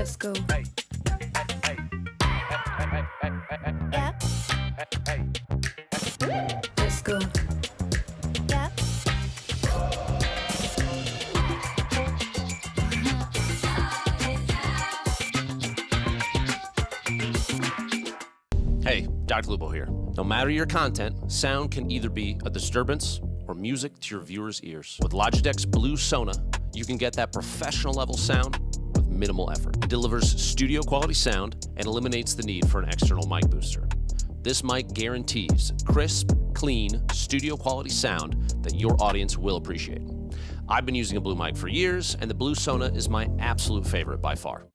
Let's go. Yeah. Let's go. Yeah. Hey, Dr. Lubo here. No matter your content, sound can either be a disturbance or music to your viewers' ears. With Logitech's Blue Sona, you can get that professional level sound with minimal effort. It delivers studio quality sound and eliminates the need for an external mic booster. This mic guarantees crisp, clean, studio quality sound that your audience will appreciate. I've been using a Blue mic for years, and the Blue Sona is my absolute favorite by far.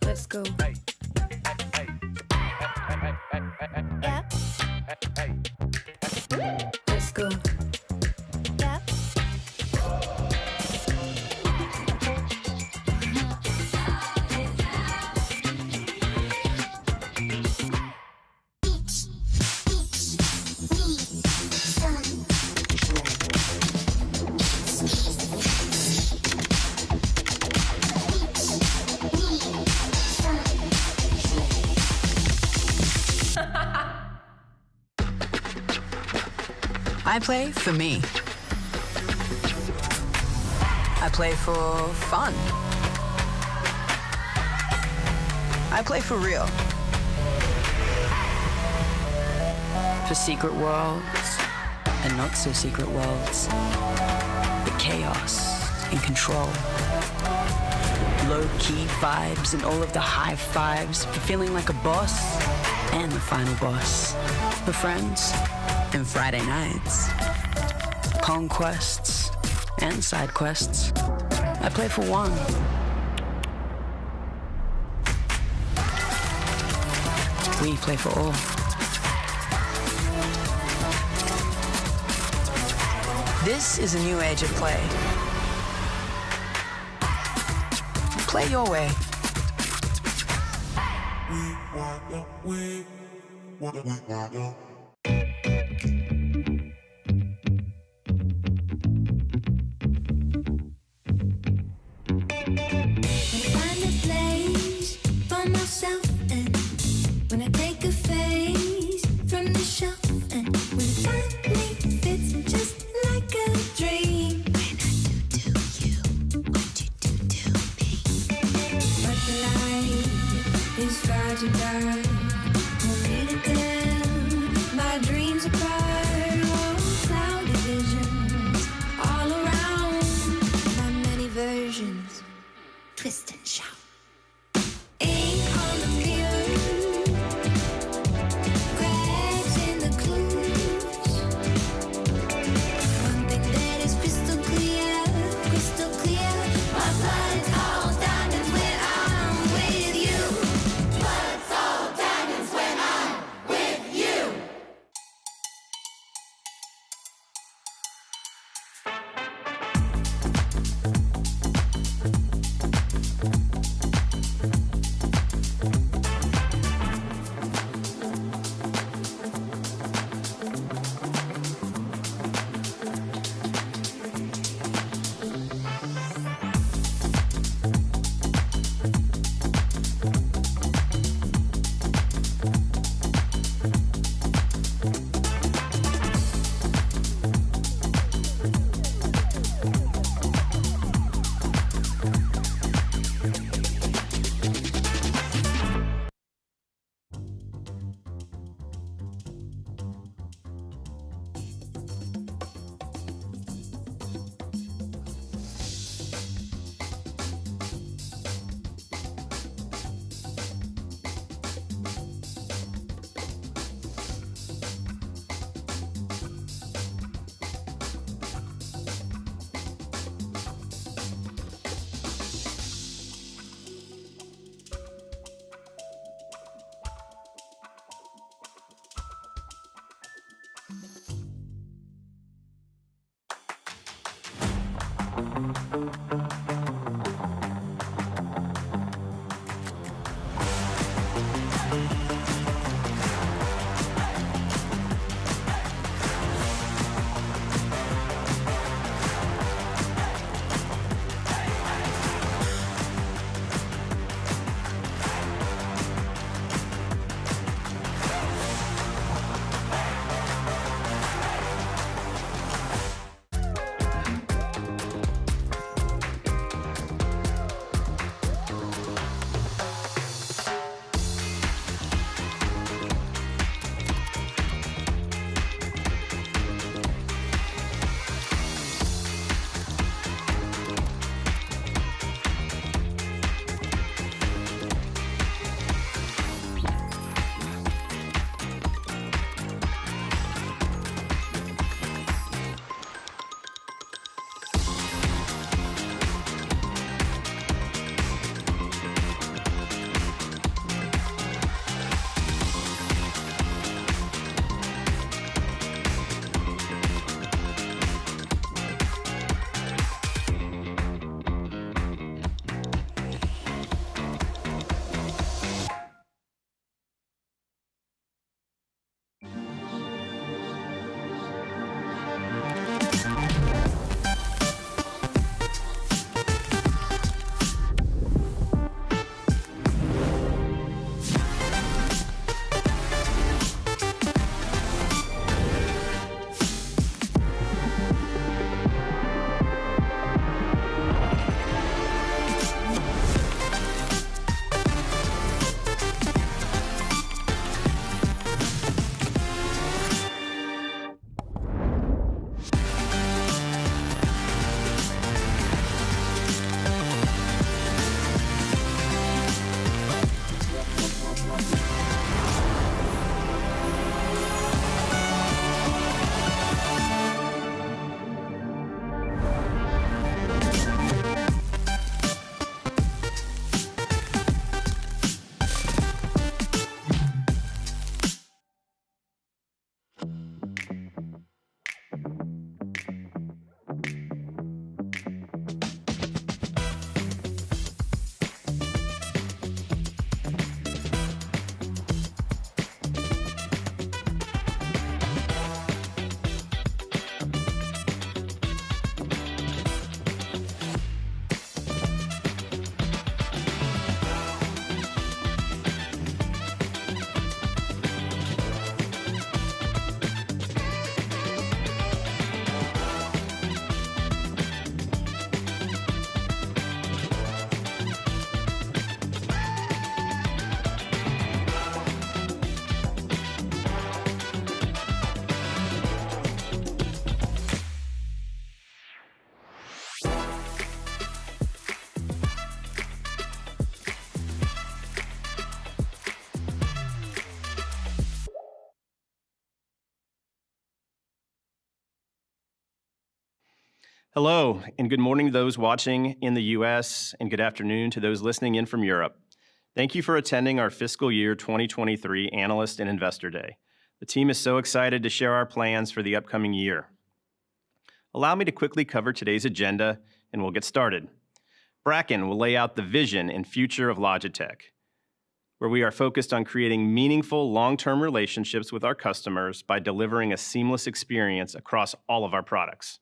Let's go. go. Yeah. I play for me. I play for fun. I play for real. For secret worlds and not so secret worlds. The chaos and control. Low-key vibes and all of the high fives. For feeling like a boss and the final boss. For friends and Friday nights. Conquests and side quests. I play for one. We play for all. This is a new age of play. Play your way. Twist and shout. Hello, and good morning to those watching in the U.S., and good afternoon to those listening in from Europe. Thank you for attending our fiscal year 2023 Analyst and Investor Day. The team is so excited to share our plans for the upcoming year. Allow me to quickly cover today's agenda, and we'll get started. Bracken will lay out the vision and future of Logitech, where we are focused on creating meaningful long-term relationships with our customers by delivering a seamless experience across all of our products.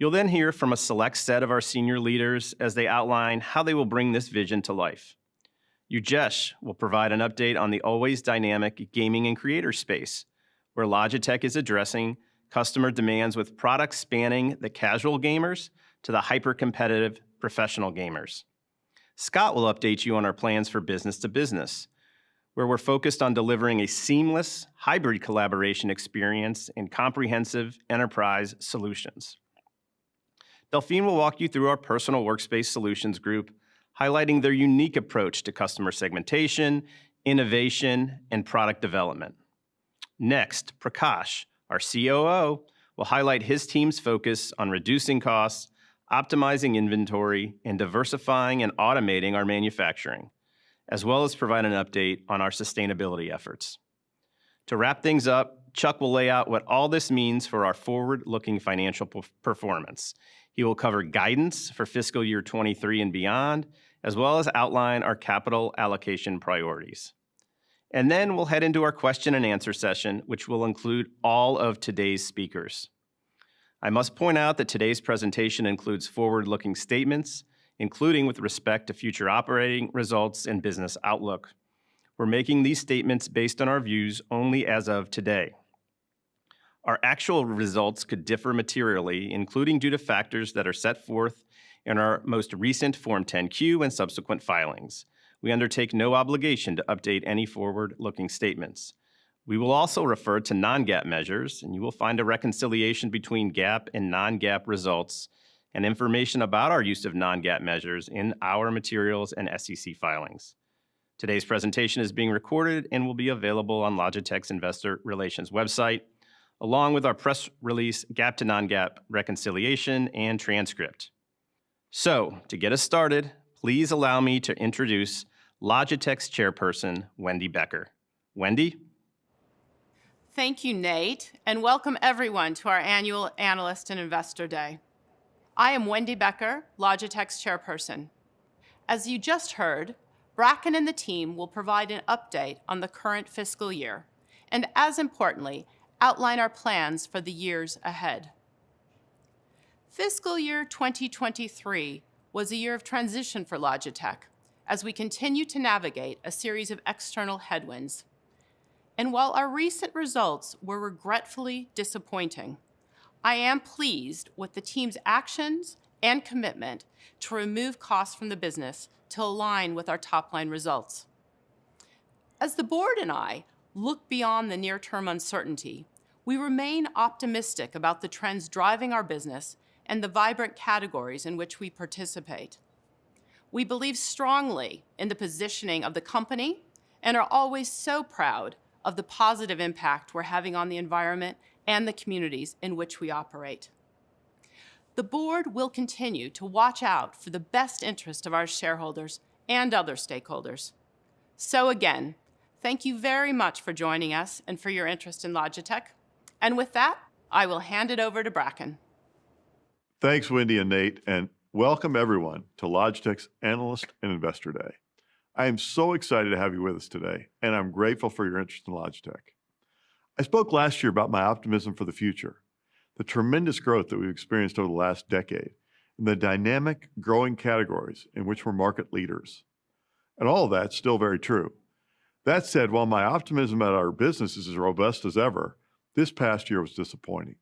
You'll then hear from a select set of our senior leaders as they outline how they will bring this vision to life. Ujesh will provide an update on the always dynamic gaming and creator space, where Logitech is addressing customer demands with products spanning the casual gamers to the hyper-competitive professional gamers. Scott will update you on our plans for business to business, where we're focused on delivering a seamless hybrid collaboration experience and comprehensive enterprise solutions. Delphine will walk you through our personal workspace solutions group, highlighting their unique approach to customer segmentation, innovation, and product development. Next, Prakash, our COO, will highlight his team's focus on reducing costs, optimizing inventory, and diversifying and automating our manufacturing, as well as provide an update on our sustainability efforts. To wrap things up, Chuck will lay out what all this means for our forward-looking financial performance. He will cover guidance for fiscal year 23 and beyond, as well as outline our capital allocation priorities. And then we'll head into our question and answer session, which will include all of today's speakers. I must point out that today's presentation includes forward-looking statements, including with respect to future operating results and business outlook. We're making these statements based on our views only as of today. Our actual results could differ materially, including due to factors that are set forth in our most recent Form 10-Q and subsequent filings. We undertake no obligation to update any forward-looking statements. We will also refer to non-GAAP measures, and you will find a reconciliation between GAAP and non-GAAP results and information about our use of non-GAAP measures in our materials and SEC filings. Today's presentation is being recorded and will be available on Logitech's Investor Relations website, along with our press release, GAAP to non-GAAP reconciliation, and transcript. So, to get us started, please allow me to introduce Logitech's chairperson, Wendy Becker. Wendy? Thank you, Nate, and welcome everyone to our annual Analyst and Investor Day. I am Wendy Becker, Logitech's chairperson. As you just heard, Bracken and the team will provide an update on the current fiscal year, and as importantly, outline our plans for the years ahead. Fiscal year 2023 was a year of transition for Logitech as we continue to navigate a series of external headwinds. And while our recent results were regretfully disappointing, I am pleased with the team's actions and commitment to remove costs from the business to align with our top-line results. As the board and I look beyond the near-term uncertainty, we remain optimistic about the trends driving our business and the vibrant categories in which we participate. We believe strongly in the positioning of the company and are always so proud of the positive impact we're having on the environment and the communities in which we operate. The board will continue to watch out for the best interest of our shareholders and other stakeholders. So again, thank you very much for joining us and for your interest in Logitech. And with that, I will hand it over to Bracken. Thanks, Wendy and Nate, and welcome everyone to Logitech's Analyst and Investor Day. I am so excited to have you with us today, and I'm grateful for your interest in Logitech. I spoke last year about my optimism for the future, the tremendous growth that we've experienced over the last decade, and the dynamic, growing categories in which we're market leaders. And all of that's still very true. That said, while my optimism about our business is as robust as ever, this past year was disappointing.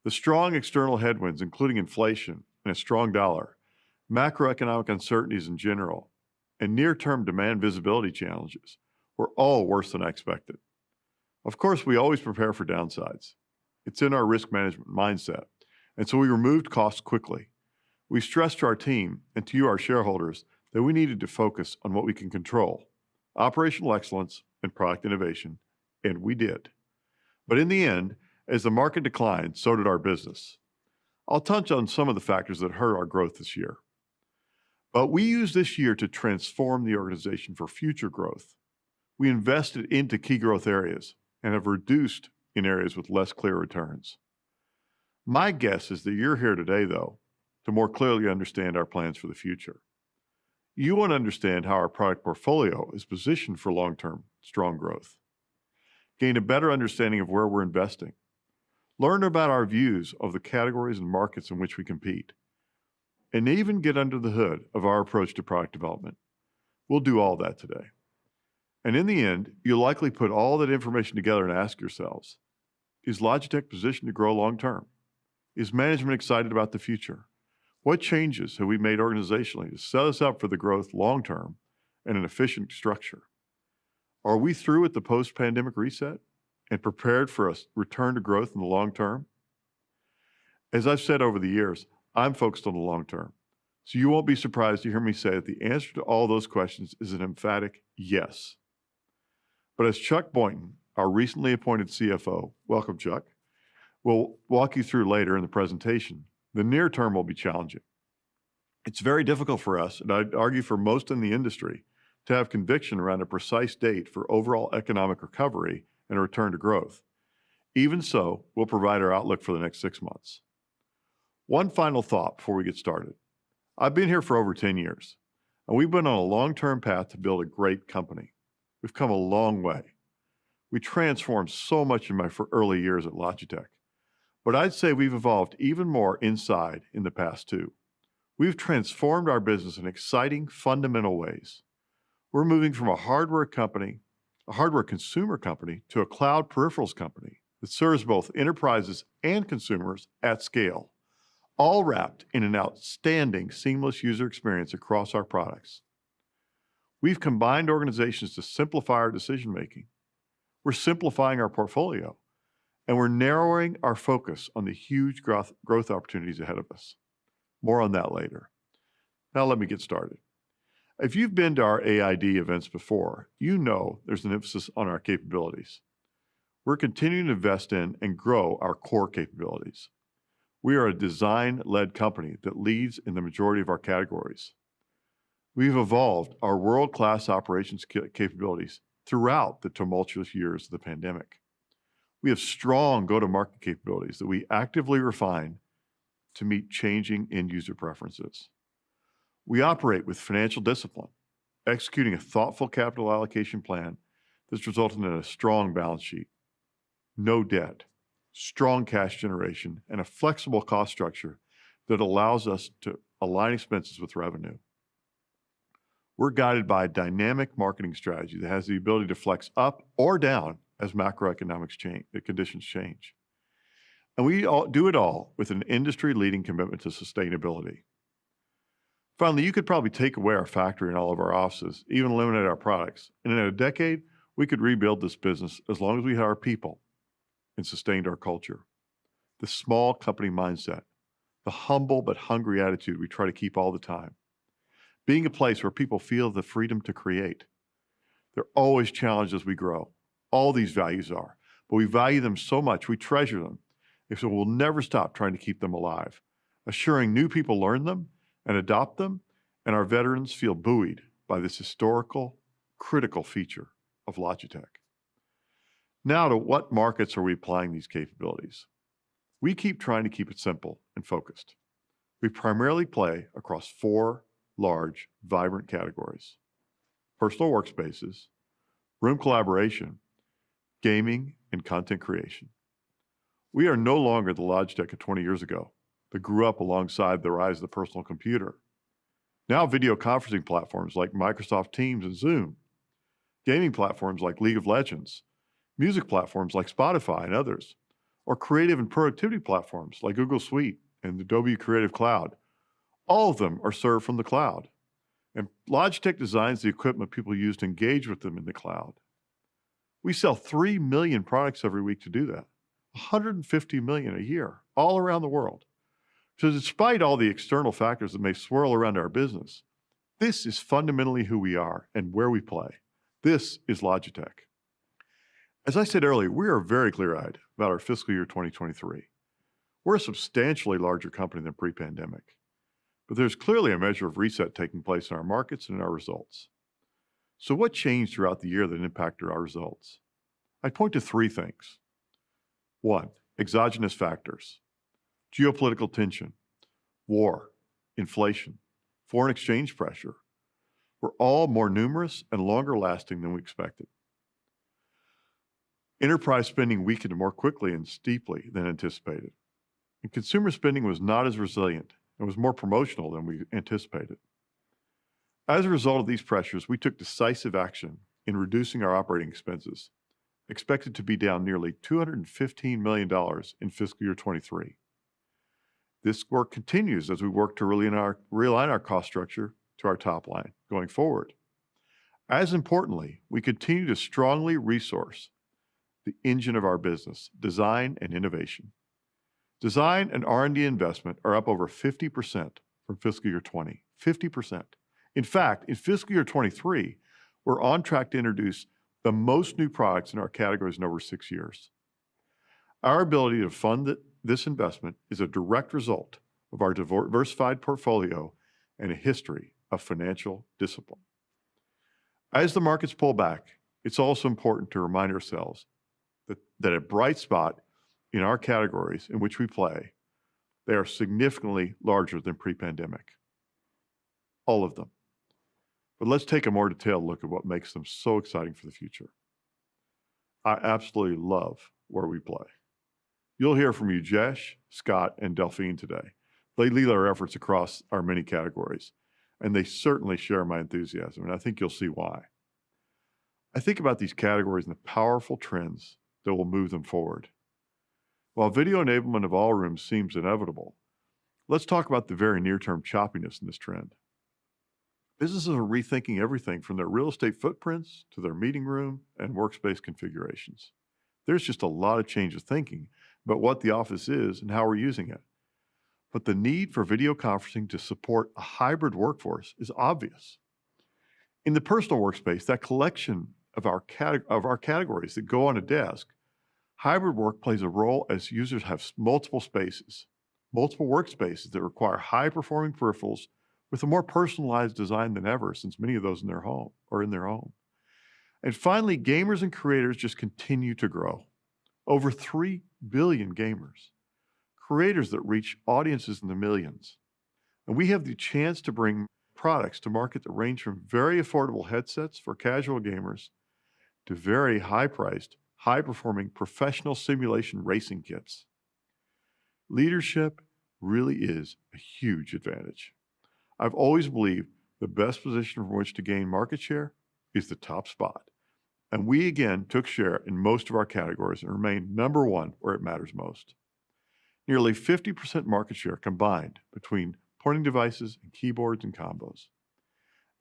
The strong external headwinds, including inflation and a strong dollar, macroeconomic uncertainties in general, and near-term demand visibility challenges were all worse than I expected. Of course, we always prepare for downsides. It's in our risk management mindset, and so we removed costs quickly. We stressed to our team and to you, our shareholders, that we needed to focus on what we can control, operational excellence and product innovation, and we did. But in the end, as the market declined, so did our business. I'll touch on some of the factors that hurt our growth this year. But we used this year to transform the organization for future growth. We invested into key growth areas and have reduced in areas with less clear returns. My guess is that you're here today, though, to more clearly understand our plans for the future. You want to understand how our product portfolio is positioned for long-term strong growth. Gain a better understanding of where we're investing. Learn about our views of the categories and markets in which we compete. And even get under the hood of our approach to product development. We'll do all that today. And in the end, you'll likely put all that information together and ask yourselves, is Logitech positioned to grow long-term? Is management excited about the future? What changes have we made organizationally to set us up for the growth long-term and an efficient structure? Are we through with the post-pandemic reset and prepared for a return to growth in the long term? As I've said over the years, I'm focused on the long term. So you won't be surprised to hear me say that the answer to all those questions is an emphatic yes. But as Chuck Boynton, our recently appointed CFO, welcome Chuck, will walk you through later in the presentation, the near term will be challenging. It's very difficult for us, and I'd argue for most in the industry, to have conviction around a precise date for overall economic recovery and a return to growth. Even so, we'll provide our outlook for the next 6 months. One final thought before we get started. I've been here for over 10 years, and we've been on a long-term path to build a great company. We've come a long way. We transformed so much in my early years at Logitech, but I'd say we've evolved even more inside in the past too. We've transformed our business in exciting, fundamental ways. We're moving from a hardware consumer company, to a cloud peripherals company that serves both enterprises and consumers at scale, all wrapped in an outstanding seamless user experience across our products. We've combined organizations to simplify our decision-making. We're simplifying our portfolio, and we're narrowing our focus on the huge growth opportunities ahead of us. More on that later. Now let me get started. If you've been to our AID events before, you know there's an emphasis on our capabilities. We're continuing to invest in and grow our core capabilities. We are a design-led company that leads in the majority of our categories. We've evolved our world-class operations capabilities throughout the tumultuous years of the pandemic. We have strong go-to-market capabilities that we actively refine to meet changing end-user preferences. We operate with financial discipline, executing a thoughtful capital allocation plan that's resulted in a strong balance sheet, no debt, strong cash generation, and a flexible cost structure that allows us to align expenses with revenue. We're guided by a dynamic marketing strategy that has the ability to flex up or down as macroeconomic conditions change. And we do it all with an industry-leading commitment to sustainability. Finally, you could probably take away our factory and all of our offices, even eliminate our products, and in a decade, we could rebuild this business as long as we had our people and sustained our culture. The small company mindset, the humble but hungry attitude we try to keep all the time. Being a place where people feel the freedom to create. They're always challenged as we grow. All these values are, but we value them so much, we treasure them. And so we'll never stop trying to keep them alive, assuring new people learn them and adopt them, and our veterans feel buoyed by this historical, critical feature of Logitech. Now to what markets are we applying these capabilities? We keep trying to keep it simple and focused. We primarily play across 4 large, vibrant categories: personal workspaces, room collaboration, gaming, and content creation. We are no longer the Logitech of 20 years ago that grew up alongside the rise of the personal computer. Now video conferencing platforms like Microsoft Teams and Zoom, gaming platforms like League of Legends, music platforms like Spotify and others, or creative and productivity platforms like Google Suite and Adobe Creative Cloud. All of them are served from the cloud. And Logitech designs the equipment people use to engage with them in the cloud. We sell 3 million products every week to do that, 150 million a year, all around the world. So despite all the external factors that may swirl around our business, this is fundamentally who we are and where we play. This is Logitech. As I said earlier, we are very clear-eyed about our fiscal year 2023. We're a substantially larger company than pre-pandemic, but there's clearly a measure of reset taking place in our markets and in our results. So what changed throughout the year that impacted our results? I'd point to three things. One, exogenous factors, geopolitical tension, war, inflation, foreign exchange pressure were all more numerous and longer lasting than we expected. Enterprise spending weakened more quickly and steeply than anticipated, and consumer spending was not as resilient and was more promotional than we anticipated. As a result of these pressures, we took decisive action in reducing our operating expenses, expected to be down nearly $215 million in fiscal year 23. This work continues as we work to realign our cost structure to our top line going forward. As importantly, we continue to strongly resource the engine of our business, design and innovation. Design and R&D investment are up over 50% from fiscal year 20, 50%. In fact, in fiscal year 23, we're on track to introduce the most new products in our categories in over 6 years. Our ability to fund this investment is a direct result of our diversified portfolio and a history of financial discipline. As the markets pull back, it's also important to remind ourselves that a bright spot in our categories in which we play, they are significantly larger than pre-pandemic. All of them. But let's take a more detailed look at what makes them so exciting for the future. I absolutely love where we play. You'll hear from Ujesh, Scott, and Delphine today. They lead our efforts across our many categories, and they certainly share my enthusiasm, and I think you'll see why. I think about these categories and the powerful trends that will move them forward. While video enablement of all rooms seems inevitable, let's talk about the very near-term choppiness in this trend. Businesses are rethinking everything from their real estate footprints to their meeting room and workspace configurations. There's just a lot of change of thinking about what the office is and how we're using it. But the need for video conferencing to support a hybrid workforce is obvious. In the personal workspace, that collection of our categories that go on a desk, hybrid work plays a role as users have multiple spaces, multiple workspaces that require high-performing peripherals with a more personalized design than ever, since many of those in their home. And finally, gamers and creators just continue to grow. Over 3 billion gamers, creators that reach audiences in the millions. And we have the chance to bring products to market that range from very affordable headsets for casual gamers to very high-priced, high-performing professional simulation racing kits. Leadership really is a huge advantage. I've always believed the best position from which to gain market share is the top spot. And we again took share in most of our categories and remained number one where it matters most. Nearly 50% market share combined between pointing devices and keyboards and combos.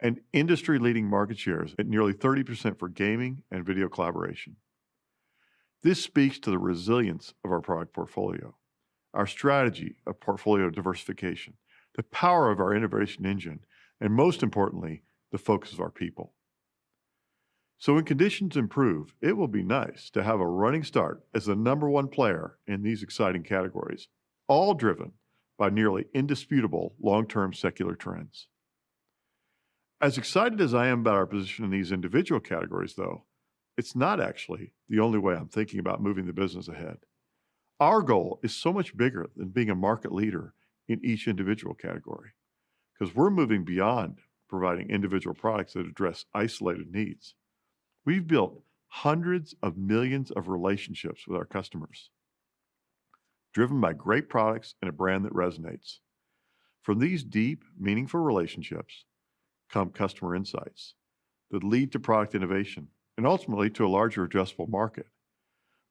And industry-leading market shares at nearly 30% for gaming and video collaboration. This speaks to the resilience of our product portfolio, our strategy of portfolio diversification, the power of our innovation engine, and most importantly, the focus of our people. So when conditions improve, it will be nice to have a running start as the number one player in these exciting categories, all driven by nearly indisputable long-term secular trends. As excited as I am about our position in these individual categories, though, it's not actually the only way I'm thinking about moving the business ahead. Our goal is so much bigger than being a market leader in each individual category, because we're moving beyond providing individual products that address isolated needs. We've built hundreds of millions of relationships with our customers, driven by great products and a brand that resonates. From these deep, meaningful relationships come customer insights that lead to product innovation and ultimately to a larger addressable market.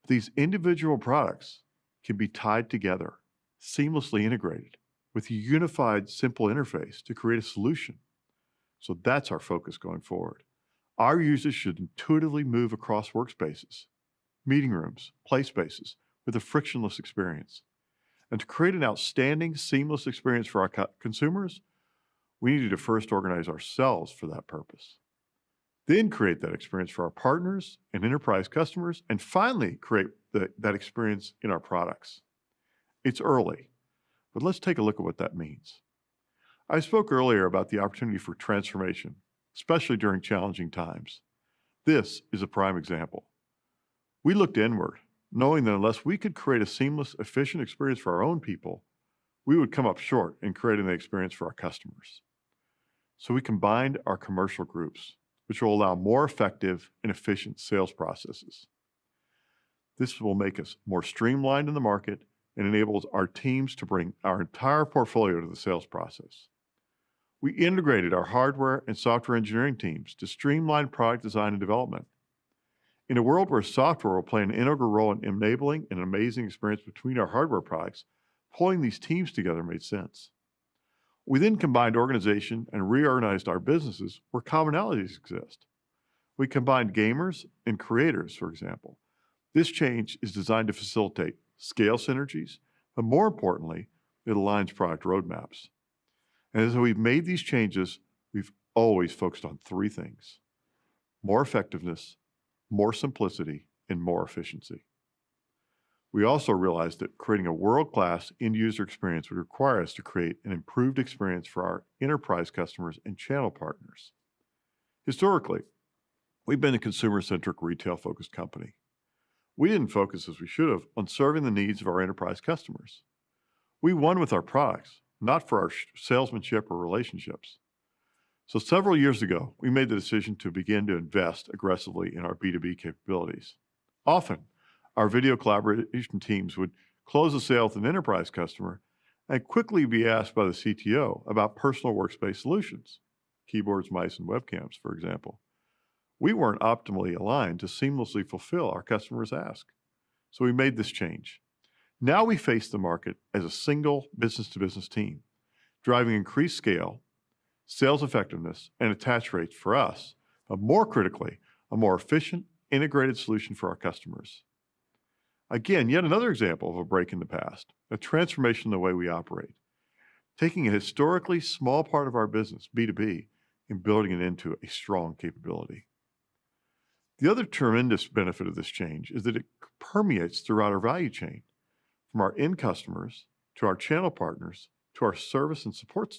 These individual products can be tied together, seamlessly integrated, with a unified, simple interface to create a solution. So that's our focus going forward. Our users should intuitively move across workspaces, meeting rooms, play spaces with a frictionless experience. And to create an outstanding, seamless experience for our consumers, we needed to first organize ourselves for that purpose. Then create that experience for our partners and enterprise customers, and finally create that experience in our products. It's early, but let's take a look at what that means. I spoke earlier about the opportunity for transformation, especially during challenging times. This is a prime example. We looked inward, knowing that unless we could create a seamless, efficient experience for our own people, we would come up short in creating the experience for our customers. So we combined our commercial groups, which will allow more effective and efficient sales processes. This will make us more streamlined in the market and enables our teams to bring our entire portfolio to the sales process. We integrated our hardware and software engineering teams to streamline product design and development. In a world where software will play an integral role in enabling an amazing experience between our hardware products, pulling these teams together made sense. We then combined organization and reorganized our businesses where commonalities exist. We combined gamers and creators, for example. This change is designed to facilitate scale synergies, but more importantly, it aligns product roadmaps. And as we've made these changes, we've always focused on three things: more effectiveness, more simplicity, and more efficiency. We also realized that creating a world-class end-user experience would require us to create an improved experience for our enterprise customers and channel partners. Historically, we've been a consumer-centric, retail-focused company. We didn't focus as we should have on serving the needs of our enterprise customers. We won with our products, not for our salesmanship or relationships. So several years ago, we made the decision to begin to invest aggressively in our B2B capabilities. Often, our video collaboration teams would close a sale with an enterprise customer and quickly be asked by the CTO about personal workspace solutions, keyboards, mice, and webcams, for example. We weren't optimally aligned to seamlessly fulfill our customers' ask. So we made this change. Now we face the market as a single business-to-business team, driving increased scale, sales effectiveness, and attach rates for us, but more critically, a more efficient, integrated solution for our customers. Again, yet another example of a break in the past, a transformation in the way we operate, taking a historically small part of our business, B2B, and building it into a strong capability. The other tremendous benefit of this change is that it permeates throughout our value chain, from our end customers to our channel partners to our service and support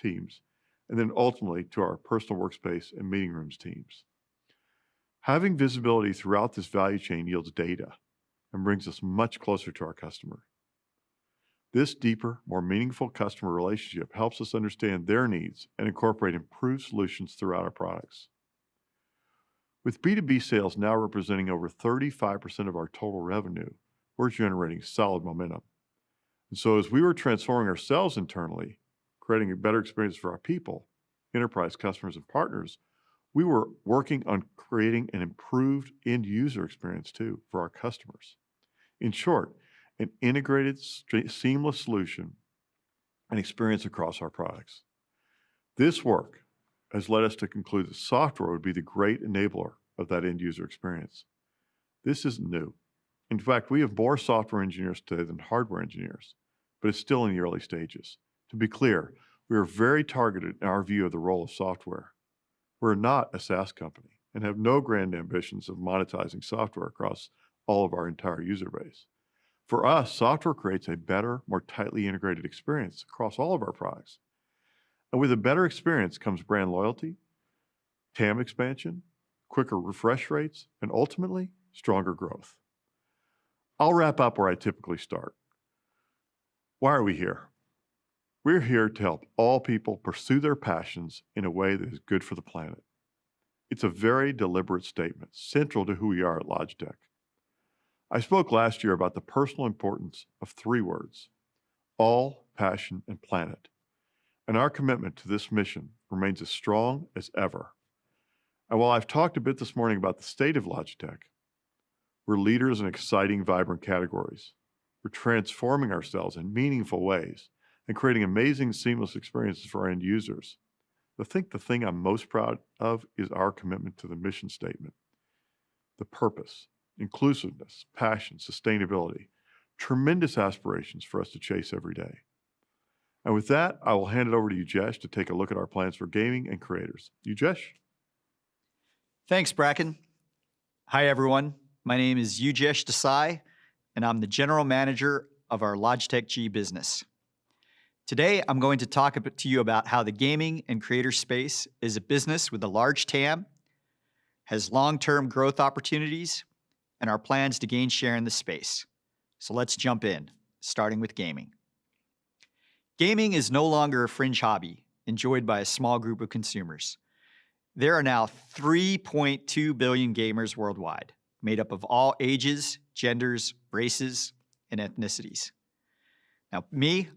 teams, and then ultimately to our personal workspace and meeting rooms teams. Having visibility throughout this value chain yields data and brings us much closer to our customer. This deeper, more meaningful customer relationship helps us understand their needs and incorporate improved solutions throughout our products. With B2B sales now representing over 35% of our total revenue, we're generating solid momentum. And so as we were transforming ourselves internally, creating a better experience for our people, enterprise customers, and partners, we were working on creating an improved end user experience too for our customers. In short, an integrated, seamless solution and experience across our products. This work has led us to conclude that software would be the great enabler of that end user experience. This isn't new. In fact, we have more software engineers today than hardware engineers, but it's still in the early stages. To be clear, we are very targeted in our view of the role of software. We're not a SaaS company and have no grand ambitions of monetizing software across all of our entire user base. For us, software creates a better, more tightly integrated experience across all of our products. And with a better experience comes brand loyalty, TAM expansion, quicker refresh rates, and ultimately, stronger growth. I'll wrap up where I typically start. Why are we here? We're here to help all people pursue their passions in a way that is good for the planet. It's a very deliberate statement, central to who we are at Logitech. I spoke last year about the personal importance of three words: all, passion, and planet. And our commitment to this mission remains as strong as ever. And while I've talked a bit this morning about the state of Logitech, we're leaders in exciting, vibrant categories. We're transforming ourselves in meaningful ways and creating amazing, seamless experiences for our end users. I think the thing I'm most proud of is our commitment to the mission statement. The purpose, inclusiveness, passion, sustainability, tremendous aspirations for us to chase every day. And with that, I will hand it over to Ujesh to take a look at our plans for gaming and creators. Ujesh? Thanks, Bracken. Hi, everyone. My name is Ujesh Desai, and I'm the General Manager of our Logitech G business. Today, I'm going to talk to you about how the gaming and creator space is a business with a large TAM, has long-term growth opportunities, and our plans to gain share in the space. So let's jump in, starting with gaming. Gaming is no longer a fringe hobby enjoyed by a small group of consumers. There are now 3.2 billion gamers worldwide, made up of all ages, genders, races, and ethnicities. Now,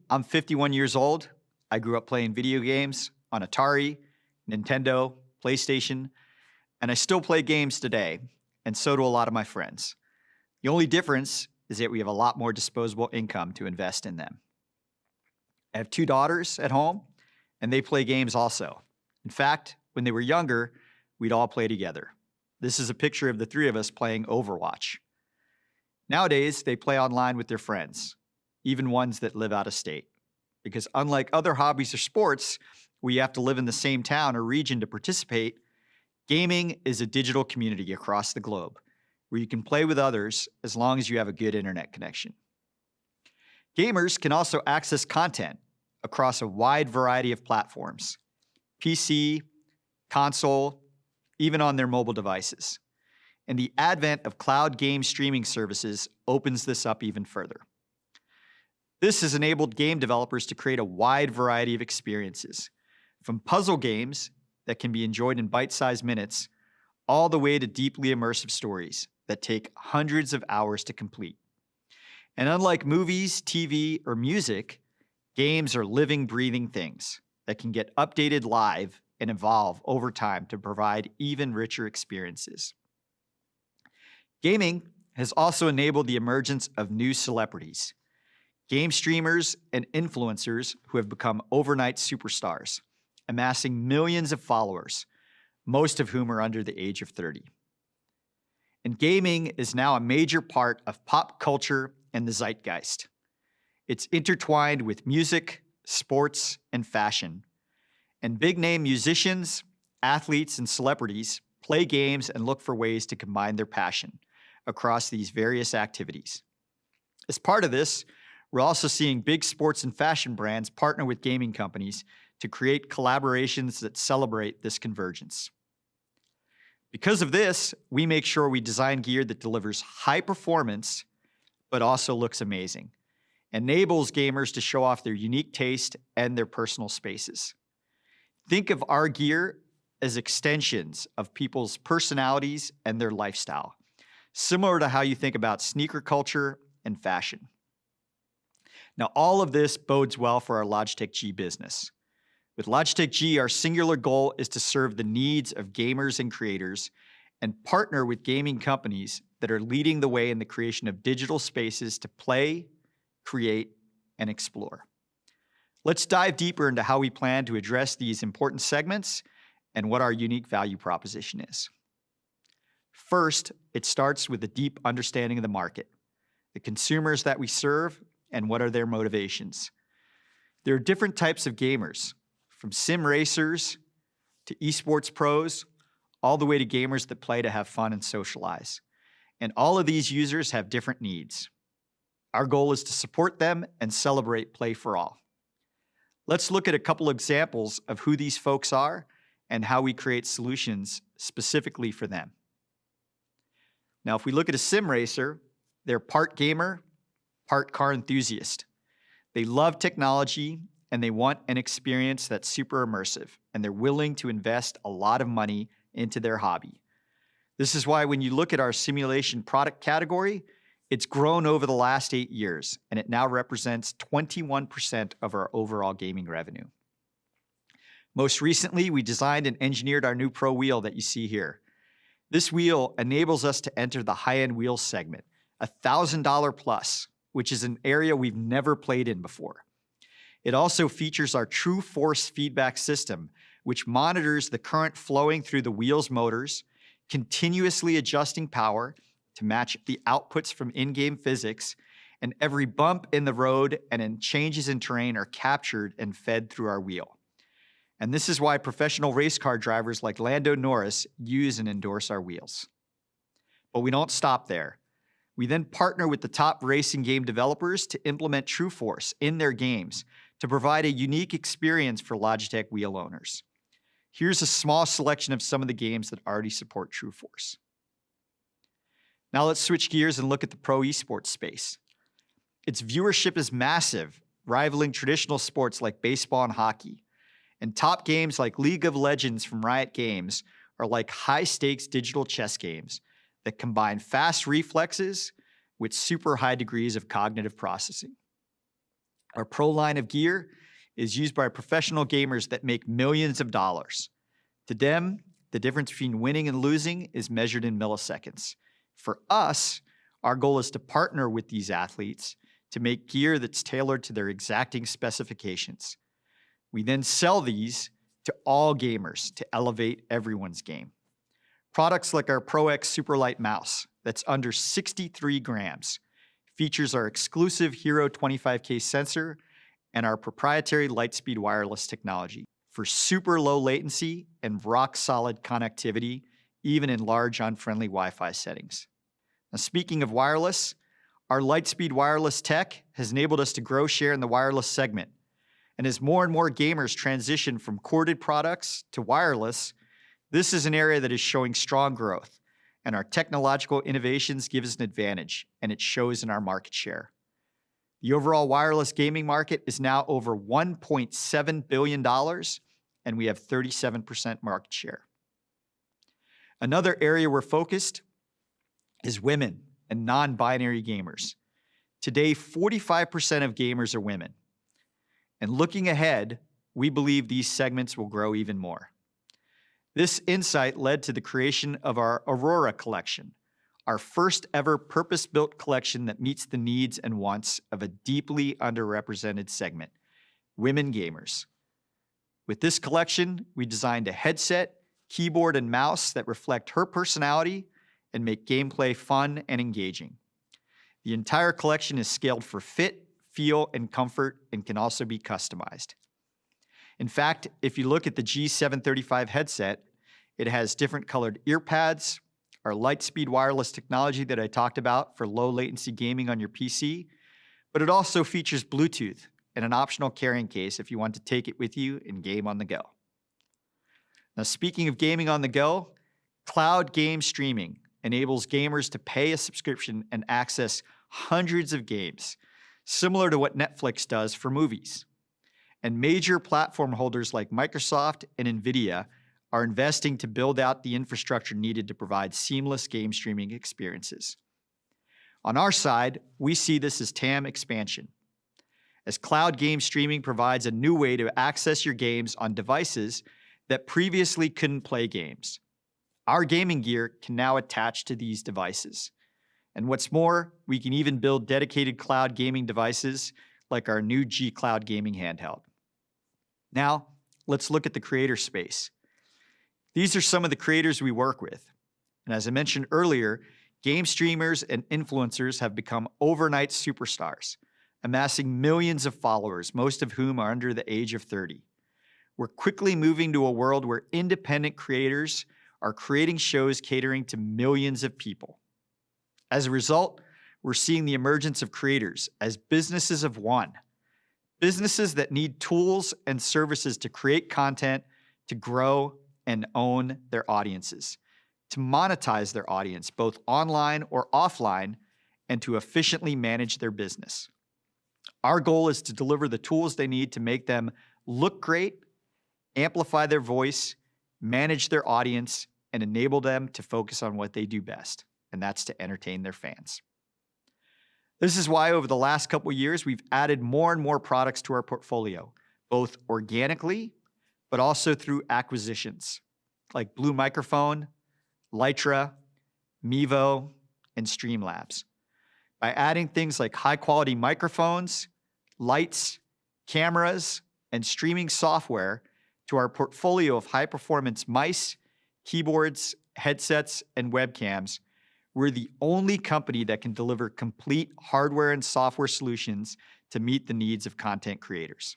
I'm 51 years old. I grew up playing video games on Atari, Nintendo, PlayStation, and I still play games today, and so do a lot of my friends. The only difference is that we have a lot more disposable income to invest in them. I have 2 daughters at home, and they play games also. In fact, when they were younger, we'd all play together. This is a picture of the 3 of us playing Overwatch. Nowadays, they play online with their friends, even ones that live out of state. Because unlike other hobbies or sports, where you have to live in the same town or region to participate, gaming is a digital community across the globe, where you can play with others as long as you have a good internet connection. Gamers can also access content across a wide variety of platforms: PC, console, even on their mobile devices. And the advent of cloud game streaming services opens this up even further. This has enabled game developers to create a wide variety of experiences, from puzzle games that can be enjoyed in bite-sized minutes, all the way to deeply immersive stories that take hundreds of hours to complete. And unlike movies, TV, or music, games are living, breathing things that can get updated live and evolve over time to provide even richer experiences. Gaming has also enabled the emergence of new celebrities, game streamers and influencers who have become overnight superstars, amassing millions of followers, most of whom are under the age of 30. And gaming is now a major part of pop culture and the zeitgeist. It's intertwined with music, sports, and fashion. And big-name musicians, athletes, and celebrities play games and look for ways to combine their passion across these various activities. As part of this, we're also seeing big sports and fashion brands partner with gaming companies to create collaborations that celebrate this convergence. Because of this, we make sure we design gear that delivers high performance, but also looks amazing, enables gamers to show off their unique taste and their personal spaces. Think of our gear as extensions of people's personalities and their lifestyle, similar to how you think about sneaker culture and fashion. Now, all of this bodes well for our Logitech G business. With Logitech G, our singular goal is to serve the needs of gamers and creators and partner with gaming companies that are leading the way in the creation of digital spaces to play, create, and explore. Let's dive deeper into how we plan to address these important segments and what our unique value proposition is. First, it starts with a deep understanding of the market, the consumers that we serve, and what are their motivations. There are different types of gamers, from sim racers to esports pros, all the way to gamers that play to have fun and socialize. And all of these users have different needs. Our goal is to support them and celebrate play for all. Let's look at a couple examples of who these folks are and how we create solutions specifically for them. Now, if we look at a sim racer, they're part gamer, part car enthusiast. They love technology and they want an experience that's super immersive, and they're willing to invest a lot of money into their hobby. This is why when you look at our simulation product category, it's grown over the last 8 years, and it now represents 21% of our overall gaming revenue. Most recently, we designed and engineered our new Pro wheel that you see here. This wheel enables us to enter the high-end wheel segment, $1,000 plus, which is an area we've never played in before. It also features our true force feedback system, which monitors the current flowing through the wheel's motors, continuously adjusting power to match the outputs from in-game physics, and every bump in the road and changes in terrain are captured and fed through our wheel. And this is why professional race car drivers like Lando Norris use and endorse our wheels. But we don't stop there. We then partner with the top racing game developers to implement TrueForce in their games to provide a unique experience for Logitech wheel owners. Here's a small selection of some of the games that already support TrueForce. Now let's switch gears and look at the pro esports space. Its viewership is massive, rivaling traditional sports like baseball and hockey. And top games like League of Legends from Riot Games are like high-stakes digital chess games that combine fast reflexes with super high degrees of cognitive processing. Our pro line of gear is used by professional gamers that make millions of dollars. To them, the difference between winning and losing is measured in milliseconds. For us, our goal is to partner with these athletes to make gear that's tailored to their exacting specifications. We then sell these to all gamers to elevate everyone's game. Products like our Pro X Superlight mouse that's under 63 grams features our exclusive Hero 25K sensor and our proprietary Lightspeed wireless technology for super low latency and rock-solid connectivity, even in large unfriendly Wi-Fi settings. Now, speaking of wireless, our Lightspeed wireless tech has enabled us to grow share in the wireless segment. And as more and more gamers transition from corded products to wireless, this is an area that is showing strong growth, and our technological innovations give us an advantage, and it shows in our market share. The overall wireless gaming market is now over $1.7 billion, and we have 37% market share. Another area we're focused is women and non-binary gamers. Today, 45% of gamers are women. And looking ahead, we believe these segments will grow even more. This insight led to the creation of our Aurora collection, our first ever purpose-built collection that meets the needs and wants of a deeply underrepresented segment, women gamers. With this collection, we designed a headset, keyboard, and mouse that reflect her personality and make gameplay fun and engaging. The entire collection is scaled for fit, feel, and comfort, and can also be customized. In fact, if you look at the G735 headset, it has different colored ear pads, our Lightspeed wireless technology that I talked about for low latency gaming on your PC, but it also features Bluetooth and an optional carrying case if you want to take it with you and game on the go. Now, speaking of gaming on the go, cloud game streaming enables gamers to pay a subscription and access hundreds of games, similar to what Netflix does for movies. And major platform holders like Microsoft and NVIDIA are investing to build out the infrastructure needed to provide seamless game streaming experiences. On our side, we see this as TAM expansion, as cloud game streaming provides a new way to access your games on devices that previously couldn't play games. Our gaming gear can now attach to these devices. And what's more, we can even build dedicated cloud gaming devices like our new G Cloud gaming handheld. Now, let's look at the creator space. These are some of the creators we work with. And as I mentioned earlier, game streamers and influencers have become overnight superstars, amassing millions of followers, most of whom are under the age of 30. We're quickly moving to a world where independent creators are creating shows catering to millions of people. As a result, we're seeing the emergence of creators as businesses of one. Businesses that need tools and services to create content, to grow and own their audiences, to monetize their audience, both online or offline, and to efficiently manage their business. Our goal is to deliver the tools they need to make them look great, amplify their voice, manage their audience, and enable them to focus on what they do best, and that's to entertain their fans. This is why over the last couple of years, we've added more and more products to our portfolio, both organically, but also through acquisitions like Blue Microphone, Lytra, Mevo, and Streamlabs. By adding things like high-quality microphones, lights, cameras, and streaming software to our portfolio of high-performance mice, keyboards, headsets, and webcams, we're the only company that can deliver complete hardware and software solutions to meet the needs of content creators.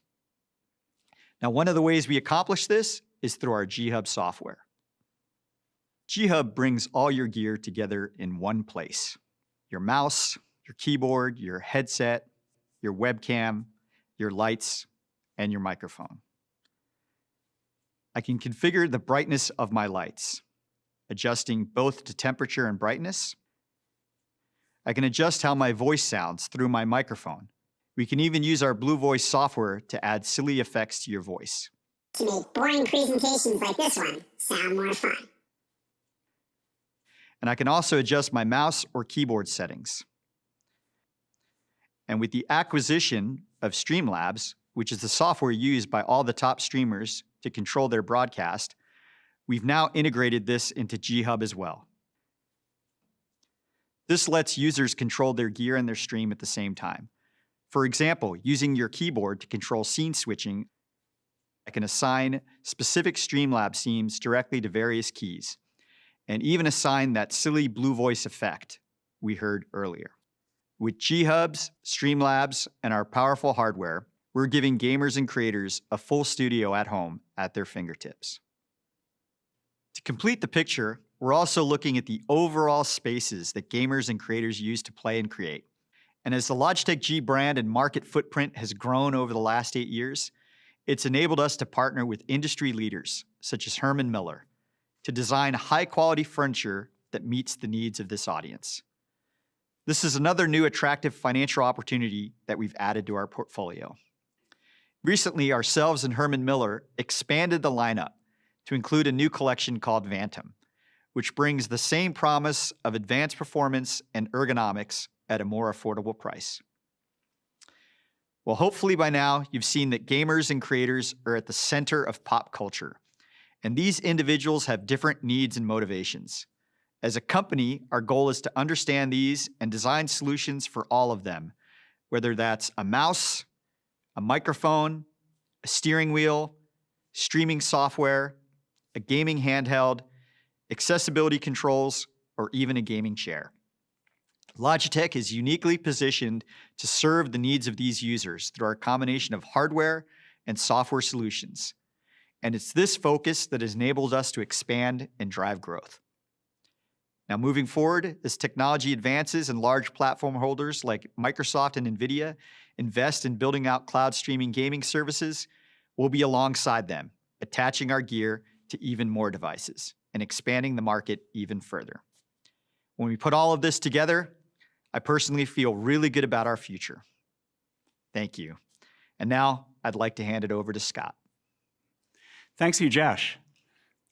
Now, one of the ways we accomplish this is through our G-Hub software. G-Hub brings all your gear together in one place, your mouse, your keyboard, your headset, your webcam, your lights, and your microphone. I can configure the brightness of my lights, adjusting both to temperature and brightness. I can adjust how my voice sounds through my microphone. We can even use our Blue Voice software to add silly effects to your voice. To make boring presentations like this one sound more fun. And I can also adjust my mouse or keyboard settings. And with the acquisition of Streamlabs, which is the software used by all the top streamers to control their broadcast, we've now integrated this into G-Hub as well. This lets users control their gear and their stream at the same time. For example, using your keyboard to control scene switching, I can assign specific Streamlabs themes directly to various keys, and even assign that silly Blue Voice effect we heard earlier. With G-Hubs, Streamlabs, and our powerful hardware, we're giving gamers and creators a full studio at home at their fingertips. To complete the picture, we're also looking at the overall spaces that gamers and creators use to play and create. And as the Logitech G brand and market footprint has grown over the last 8 years, it's enabled us to partner with industry leaders, such as Herman Miller, to design high-quality furniture that meets the needs of this audience. This is another new attractive financial opportunity that we've added to our portfolio. Recently, ourselves and Herman Miller expanded the lineup to include a new collection called Vantum, which brings the same promise of advanced performance and ergonomics at a more affordable price. Well, hopefully by now, you've seen that gamers and creators are at the center of pop culture, and these individuals have different needs and motivations. As a company, our goal is to understand these and design solutions for all of them, whether that's a mouse, a microphone, a steering wheel, streaming software, a gaming handheld, accessibility controls, or even a gaming chair. Logitech is uniquely positioned to serve the needs of these users through our combination of hardware and software solutions. And it's this focus that has enabled us to expand and drive growth. Now, moving forward, as technology advances and large platform holders like Microsoft and NVIDIA invest in building out cloud streaming gaming services, we'll be alongside them, attaching our gear to even more devices and expanding the market even further. When we put all of this together, I personally feel really good about our future. Thank you. And now I'd like to hand it over to Scott. Thanks, Ujesh.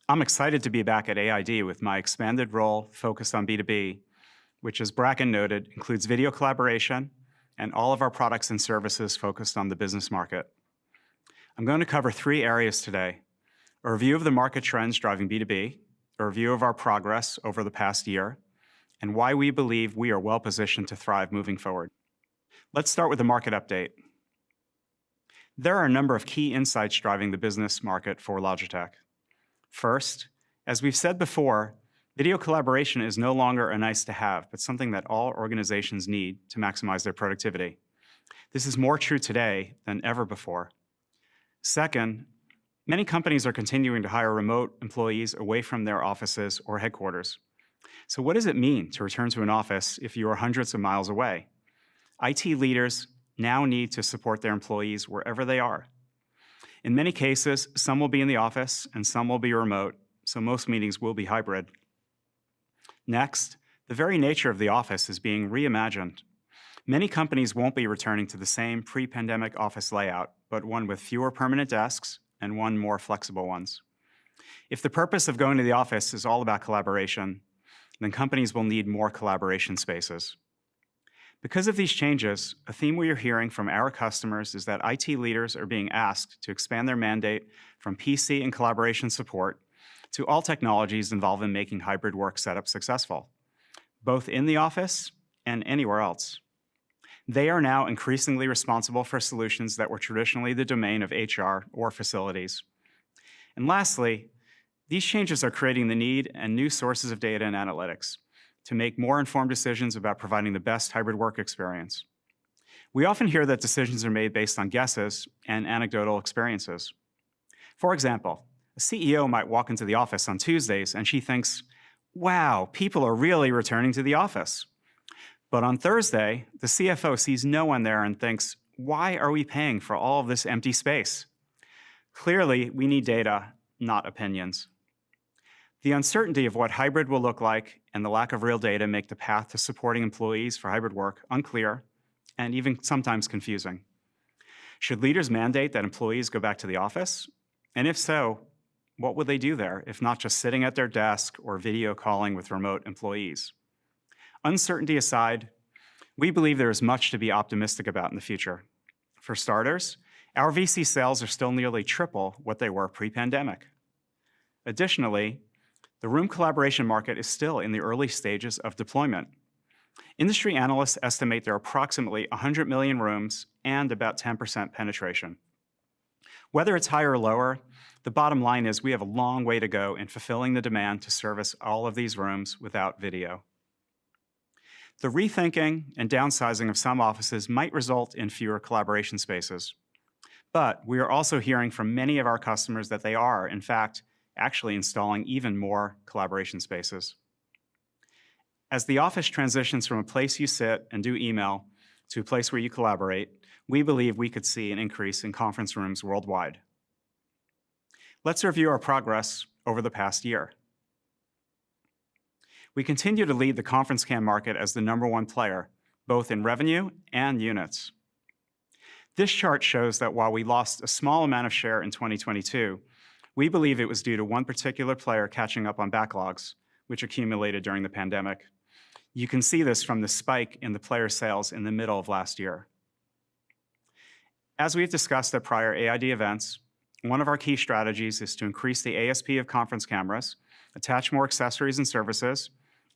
I'm excited to be back at AID with my expanded role focused on B2B, which, as Bracken noted, includes video collaboration and all of our products and services focused on the business market. I'm going to cover 3 areas today: a review of the market trends driving B2B, a review of our progress over the past year, and why we believe we are well positioned to thrive moving forward. Let's start with the market update. There are a number of key insights driving the business market for Logitech. First, as we've said before, video collaboration is no longer a nice-to-have, but something that all organizations need to maximize their productivity. This is more true today than ever before. Second, many companies are continuing to hire remote employees away from their offices or headquarters. So what does it mean to return to an office if you are hundreds of miles away? IT leaders now need to support their employees wherever they are. In many cases, some will be in the office and some will be remote, so most meetings will be hybrid. Next, the very nature of the office is being reimagined. Many companies won't be returning to the same pre-pandemic office layout, but one with fewer permanent desks and one more flexible ones. If the purpose of going to the office is all about collaboration, then companies will need more collaboration spaces. Because of these changes, a theme we are hearing from our customers is that IT leaders are being asked to expand their mandate from PC and collaboration support to all technologies involved in making hybrid work setups successful, both in the office and anywhere else. They are now increasingly responsible for solutions that were traditionally the domain of HR or facilities. And lastly, these changes are creating the need and new sources of data and analytics to make more informed decisions about providing the best hybrid work experience. We often hear that decisions are made based on guesses and anecdotal experiences. For example, a CEO might walk into the office on Tuesdays and she thinks, wow, people are really returning to the office. But on Thursday, the CFO sees no one there and thinks, why are we paying for all of this empty space? Clearly, we need data, not opinions. The uncertainty of what hybrid will look like and the lack of real data make the path to supporting employees for hybrid work unclear and even sometimes confusing. Should leaders mandate that employees go back to the office? And if so, what would they do there if not just sitting at their desk or video calling with remote employees? Uncertainty aside, we believe there is much to be optimistic about in the future. For starters, our VC sales are still nearly triple what they were pre-pandemic. Additionally, the room collaboration market is still in the early stages of deployment. Industry analysts estimate there are approximately 100 million rooms and about 10% penetration. Whether it's higher or lower, the bottom line is we have a long way to go in fulfilling the demand to service all of these rooms without video. The rethinking and downsizing of some offices might result in fewer collaboration spaces. But we are also hearing from many of our customers that they are, in fact, actually installing even more collaboration spaces. As the office transitions from a place you sit and do email to a place where you collaborate, we believe we could see an increase in conference rooms worldwide. Let's review our progress over the past year. We continue to lead the conference cam market as the #1 player, both in revenue and units. This chart shows that while we lost a small amount of share in 2022, we believe it was due to one particular player catching up on backlogs, which accumulated during the pandemic. You can see this from the spike in the player sales in the middle of last year. As we've discussed at prior AID events, one of our key strategies is to increase the ASP of conference cameras, attach more accessories and services,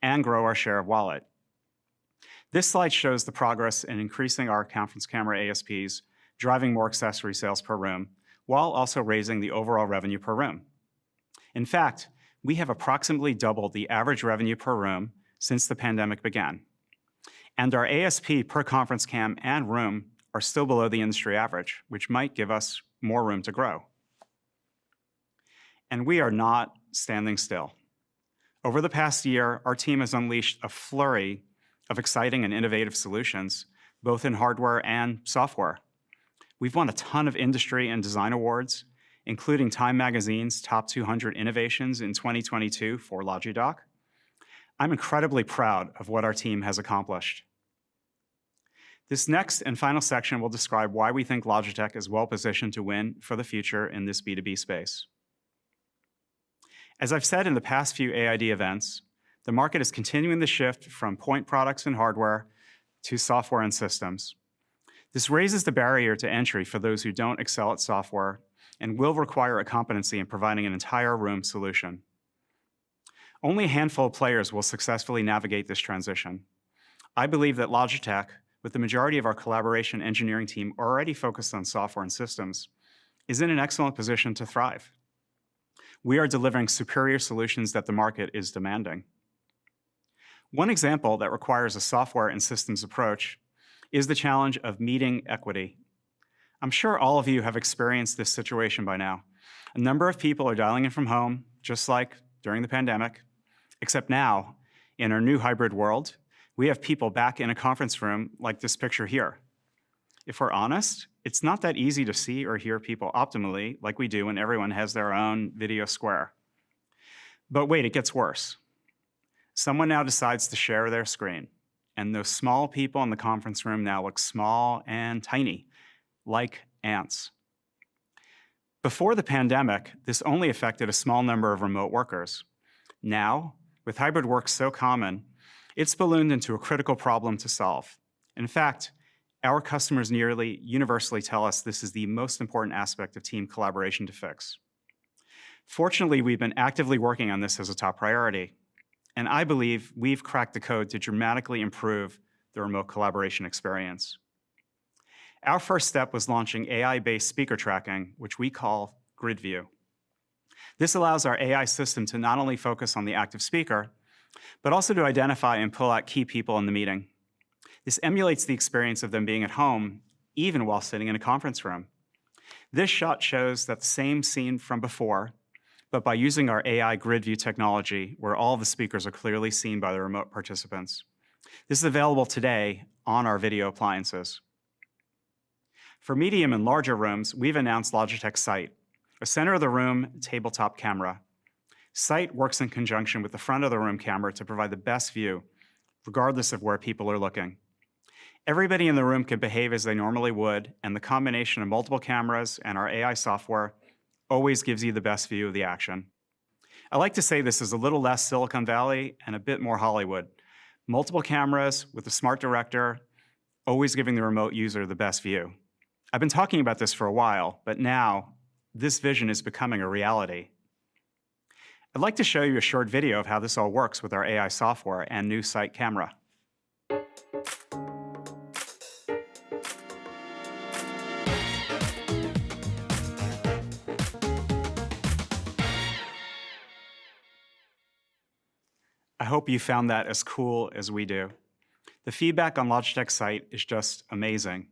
and grow our share of wallet. This slide shows the progress in increasing our conference camera ASPs, driving more accessory sales per room, while also raising the overall revenue per room. In fact, we have approximately doubled the average revenue per room since the pandemic began. And our ASP per conference cam and room are still below the industry average, which might give us more room to grow. And we are not standing still. Over the past year, our team has unleashed a flurry of exciting and innovative solutions, both in hardware and software. We've won a ton of industry and design awards, including Time Magazine's Top 200 Innovations in 2022 for Logitech. I'm incredibly proud of what our team has accomplished. This next and final section will describe why we think Logitech is well-positioned to win for the future in this B2B space. As I've said in the past few AID events, the market is continuing the shift from point products and hardware to software and systems. This raises the barrier to entry for those who don't excel at software and will require a competency in providing an entire room solution. Only a handful of players will successfully navigate this transition. I believe that Logitech, with the majority of our collaboration engineering team already focused on software and systems, is in an excellent position to thrive. We are delivering superior solutions that the market is demanding. One example that requires a software and systems approach is the challenge of meeting equity. I'm sure all of you have experienced this situation by now. A number of people are dialing in from home, just like during the pandemic, except now, in our new hybrid world, we have people back in a conference room like this picture here. If we're honest, it's not that easy to see or hear people optimally like we do when everyone has their own video square. But wait, it gets worse. Someone now decides to share their screen, and those small people in the conference room now look small and tiny, like ants. Before the pandemic, this only affected a small number of remote workers. Now, with hybrid work so common, it's ballooned into a critical problem to solve. In fact, our customers nearly universally tell us this is the most important aspect of team collaboration to fix. Fortunately, we've been actively working on this as a top priority, and I believe we've cracked the code to dramatically improve the remote collaboration experience. Our first step was launching AI-based speaker tracking, which we call Grid View. This allows our AI system to not only focus on the active speaker, but also to identify and pull out key people in the meeting. This emulates the experience of them being at home, even while sitting in a conference room. This shot shows that the same scene from before, but by using our AI Grid View technology, where all the speakers are clearly seen by the remote participants. This is available today on our video appliances. For medium and larger rooms, we've announced Logitech Sight, a center-of-the-room tabletop camera. Sight works in conjunction with the front-of-the-room camera to provide the best view, regardless of where people are looking. Everybody in the room can behave as they normally would, and the combination of multiple cameras and our AI software always gives you the best view of the action. I like to say this is a little less Silicon Valley and a bit more Hollywood. Multiple cameras with a smart director, always giving the remote user the best view. I've been talking about this for a while, but now this vision is becoming a reality. I'd like to show you a short video of how this all works with our AI software and new Sight camera. I hope you found that as cool as we do. The feedback on Logitech Sight is just amazing.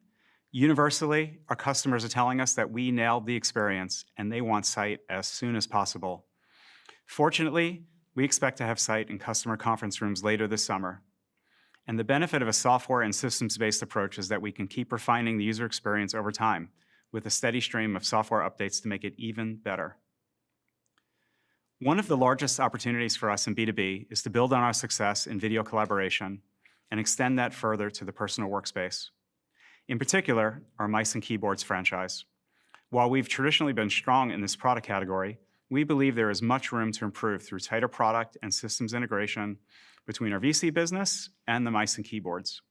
Universally, our customers are telling us that we nailed the experience and they want Sight as soon as possible. Fortunately, we expect to have Sight in customer conference rooms later this summer. And the benefit of a software and systems-based approach is that we can keep refining the user experience over time with a steady stream of software updates to make it even better. One of the largest opportunities for us in B2B is to build on our success in video collaboration and extend that further to the personal workspace. In particular, our mice and keyboards franchise. While we've traditionally been strong in this product category, we believe there is much room to improve through tighter product and systems integration between our VC business and the mice and keyboards.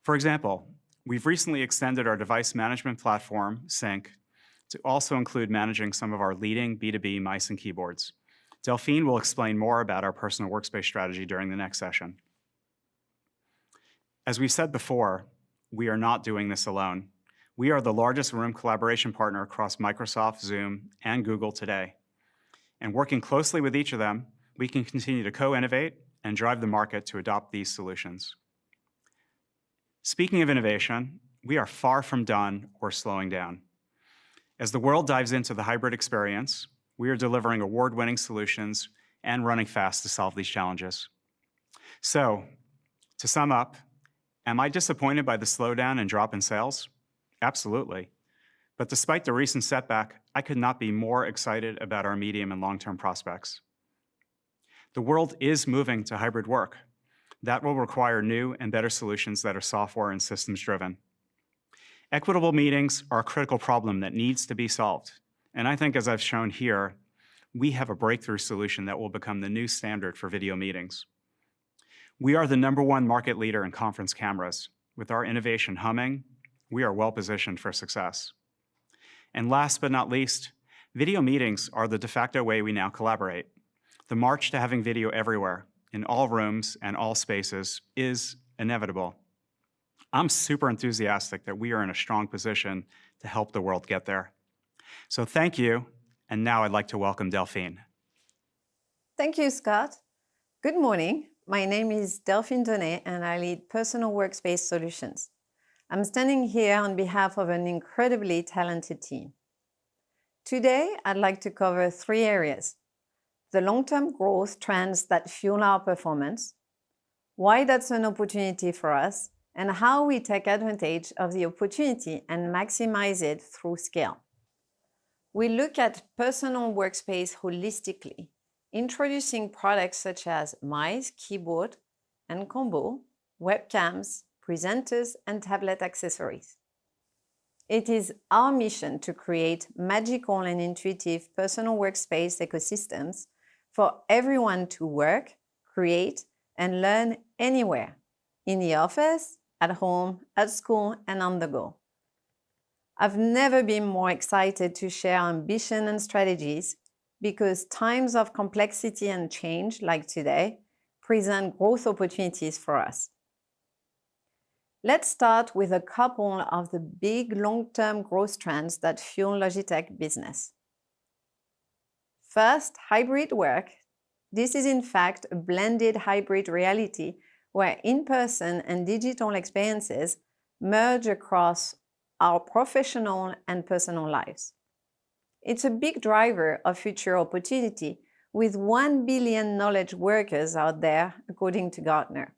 For example, we've recently extended our device management platform, Sync, to also include managing some of our leading B2B mice and keyboards. Delphine will explain more about our personal workspace strategy during the next session. As we've said before, we are not doing this alone. We are the largest room collaboration partner across Microsoft, Zoom, and Google today. And working closely with each of them, we can continue to co-innovate and drive the market to adopt these solutions. Speaking of innovation, we are far from done or slowing down. As the world dives into the hybrid experience, we are delivering award-winning solutions and running fast to solve these challenges. So, to sum up, am I disappointed by the slowdown and drop in sales? Absolutely. But despite the recent setback, I could not be more excited about our medium and long-term prospects. The world is moving to hybrid work. That will require new and better solutions that are software and systems driven. Equitable meetings are a critical problem that needs to be solved. And I think, as I've shown here, we have a breakthrough solution that will become the new standard for video meetings. We are the #1 market leader in conference cameras. With our innovation humming, we are well positioned for success. And last but not least, video meetings are the de facto way we now collaborate. The march to having video everywhere, in all rooms and all spaces, is inevitable. I'm super enthusiastic that we are in a strong position to help the world get there. So thank you, and now I'd like to welcome Delphine. Thank you, Scott. Good morning. My name is Delphine Donnet, and I lead Personal Workspace Solutions. I'm standing here on behalf of an incredibly talented team. Today, I'd like to cover 3 areas: the long-term growth trends that fuel our performance, why that's an opportunity for us, and how we take advantage of the opportunity and maximize it through scale. We look at personal workspace holistically, introducing products such as mice, keyboard, and combo, webcams, presenters, and tablet accessories. It is our mission to create magical and intuitive personal workspace ecosystems for everyone to work, create, and learn anywhere, in the office, at home, at school, and on the go. I've never been more excited to share ambition and strategies because times of complexity and change like today present growth opportunities for us. Let's start with a couple of the big long-term growth trends that fuel Logitech business. First, hybrid work. This is in fact a blended hybrid reality where in-person and digital experiences merge across our professional and personal lives. It's a big driver of future opportunity with 1 billion knowledge workers out there, according to Gartner.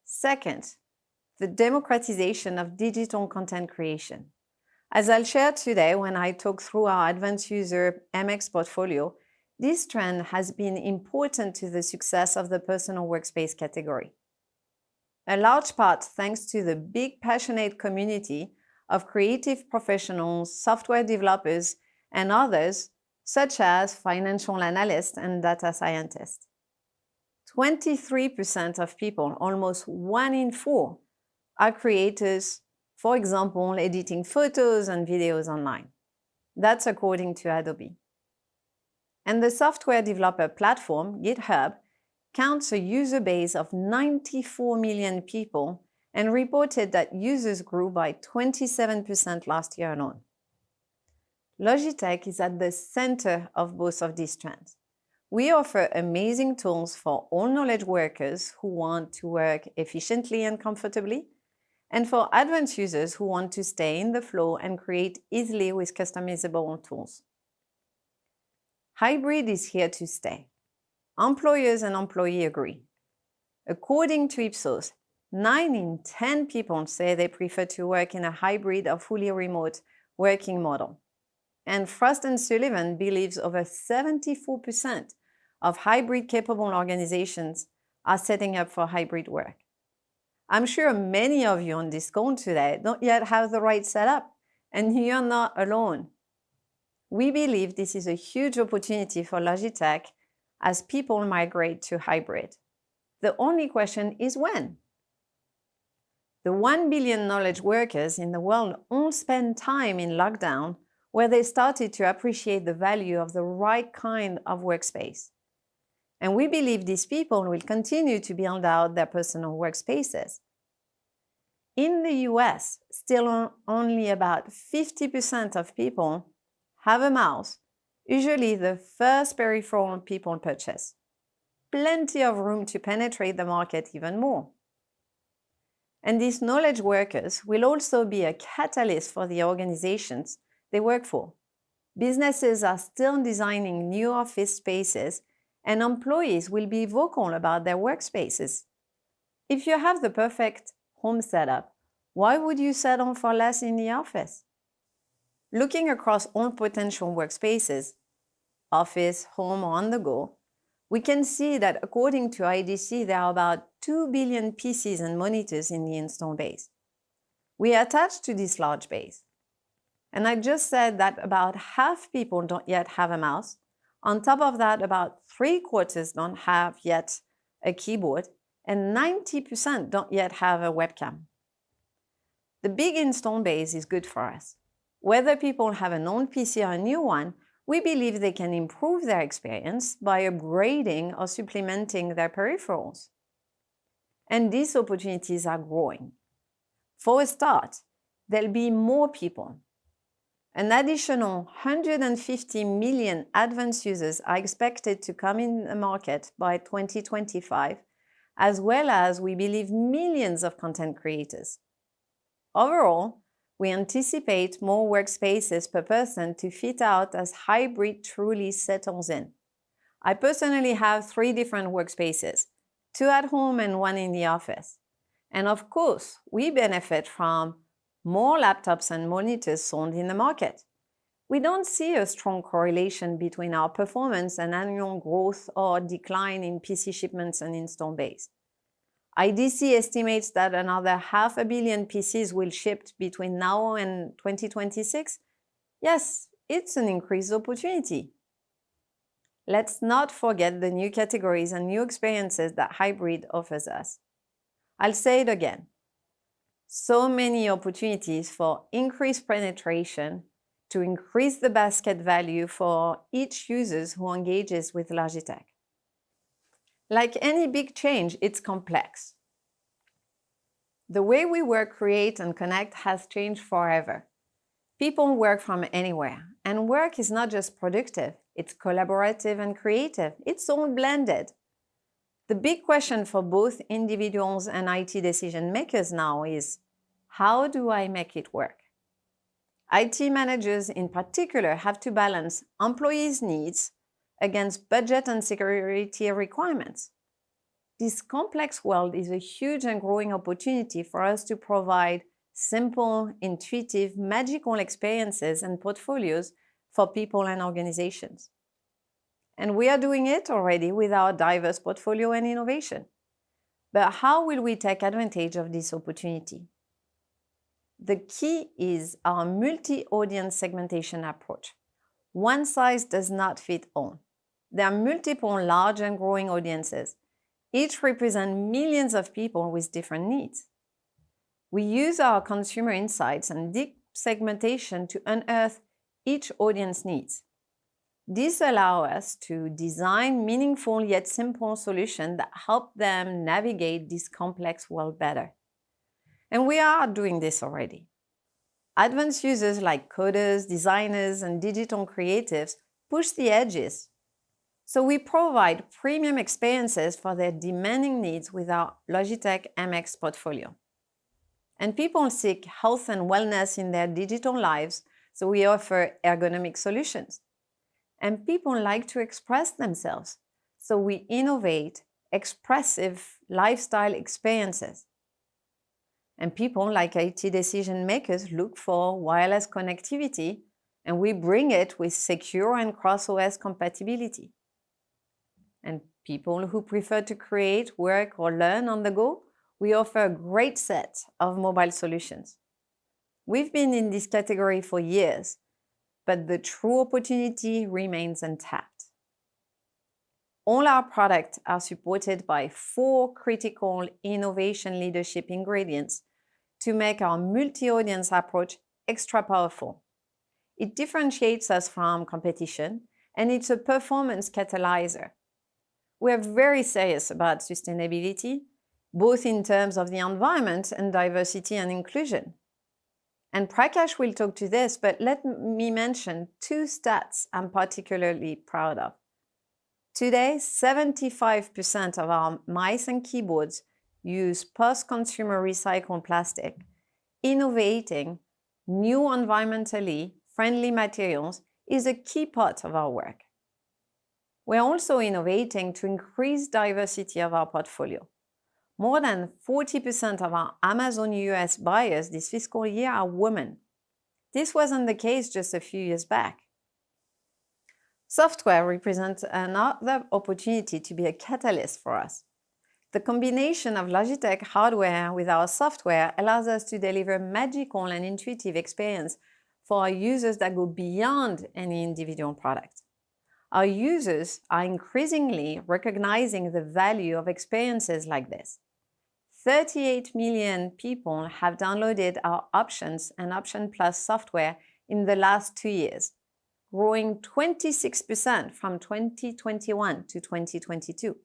Second, the democratization of digital content creation. As I'll share today when I talk through our advanced user MX portfolio, this trend has been important to the success of the personal workspace category. A large part thanks to the big passionate community of creative professionals, software developers, and others, such as financial analysts and data scientists. 23% of people, almost 1 in 4, are creators, for example, editing photos and videos online. That's according to Adobe. And the software developer platform, GitHub, counts a user base of 94 million people and reported that users grew by 27% last year alone. Logitech is at the center of both of these trends. We offer amazing tools for all knowledge workers who want to work efficiently and comfortably, and for advanced users who want to stay in the flow and create easily with customizable tools. Hybrid is here to stay. Employers and employees agree. According to Ipsos, 9 in 10 people say they prefer to work in a hybrid or fully remote working model. And Frost & Sullivan believes over 74% of hybrid-capable organizations are setting up for hybrid work. I'm sure many of you on this call today don't yet have the right setup, and you're not alone. We believe this is a huge opportunity for Logitech as people migrate to hybrid. The only question is when. The 1 billion knowledge workers in the world all spend time in lockdown where they started to appreciate the value of the right kind of workspace. And we believe these people will continue to build out their personal workspaces. In the US, still only about 50% of people have a mouse, usually the first peripheral people purchase. Plenty of room to penetrate the market even more. And these knowledge workers will also be a catalyst for the organizations they work for. Businesses are still designing new office spaces, and employees will be vocal about their workspaces. If you have the perfect home setup, why would you settle for less in the office? Looking across all potential workspaces, office, home, or on the go, we can see that according to IDC, there are about 2 billion PCs and monitors in the install base. We are attached to this large base. And I just said that about half people don't yet have a mouse. On top of that, about 3/4 don't have yet a keyboard, and 90% don't yet have a webcam. The big install base is good for us. Whether people have an old PC or a new one, we believe they can improve their experience by upgrading or supplementing their peripherals. And these opportunities are growing. For a start, there'll be more people. An additional 150 million advanced users are expected to come in the market by 2025, as well as, we believe, millions of content creators. Overall, we anticipate more workspaces per person to fit out as hybrid truly settles in. I personally have 3 different workspaces, 2 at home and 1 in the office. And of course, we benefit from more laptops and monitors sold in the market. We don't see a strong correlation between our performance and annual growth or decline in PC shipments and install base. IDC estimates that another 500 million PCs will ship between now and 2026. Yes, it's an increased opportunity. Let's not forget the new categories and new experiences that hybrid offers us. I'll say it again. So many opportunities for increased penetration to increase the basket value for each user who engages with Logitech. Like any big change, it's complex. The way we work, create, and connect has changed forever. People work from anywhere, and work is not just productive, it's collaborative and creative. It's all blended. The big question for both individuals and IT decision makers now is, how do I make it work? IT managers in particular have to balance employees' needs against budget and security requirements. this complex world is a huge and growing opportunity for us to provide simple, intuitive, magical experiences and portfolios for people and organizations. And we are doing it already with our diverse portfolio and innovation. But how will we take advantage of this opportunity? The key is our multi-audience segmentation approach. One size does not fit all. There are multiple large and growing audiences. Each represent millions of people with different needs. We use our consumer insights and deep segmentation to unearth each audience needs. This allows us to design meaningful yet simple solutions that help them navigate this complex world better. And we are doing this already. Advanced users like coders, designers, and digital creatives push the edges. So we provide premium experiences for their demanding needs with our Logitech MX portfolio. And people seek health and wellness in their digital lives, so we offer ergonomic solutions. And people like to express themselves, so we innovate expressive lifestyle experiences. And people like IT decision makers look for wireless connectivity, and we bring it with secure and cross-OS compatibility. And people who prefer to create, work, or learn on the go, we offer a great set of mobile solutions. We've been in this category for years, but the true opportunity remains untapped. All our products are supported by 4 critical innovation leadership ingredients to make our multi-audience approach extra powerful. It differentiates us from competition, and it's a performance catalyzer. We're very serious about sustainability, both in terms of the environment and diversity and inclusion. And Prakash will talk to this, but let me mention 2 stats I'm particularly proud of. Today, 75% of our mice and keyboards use post-consumer recycled plastic. Innovating new environmentally friendly materials is a key part of our work. We're also innovating to increase diversity of our portfolio. More than 40% of our Amazon US buyers this fiscal year are women. This wasn't the case just a few years back. Software represents another opportunity to be a catalyst for us. The combination of Logitech hardware with our software allows us to deliver magical and intuitive experience for our users that go beyond any individual product. Our users are increasingly recognizing the value of experiences like this. 38 million people have downloaded our Options and Option Plus software in the last 2 years, growing 26% from 2021 to 2022.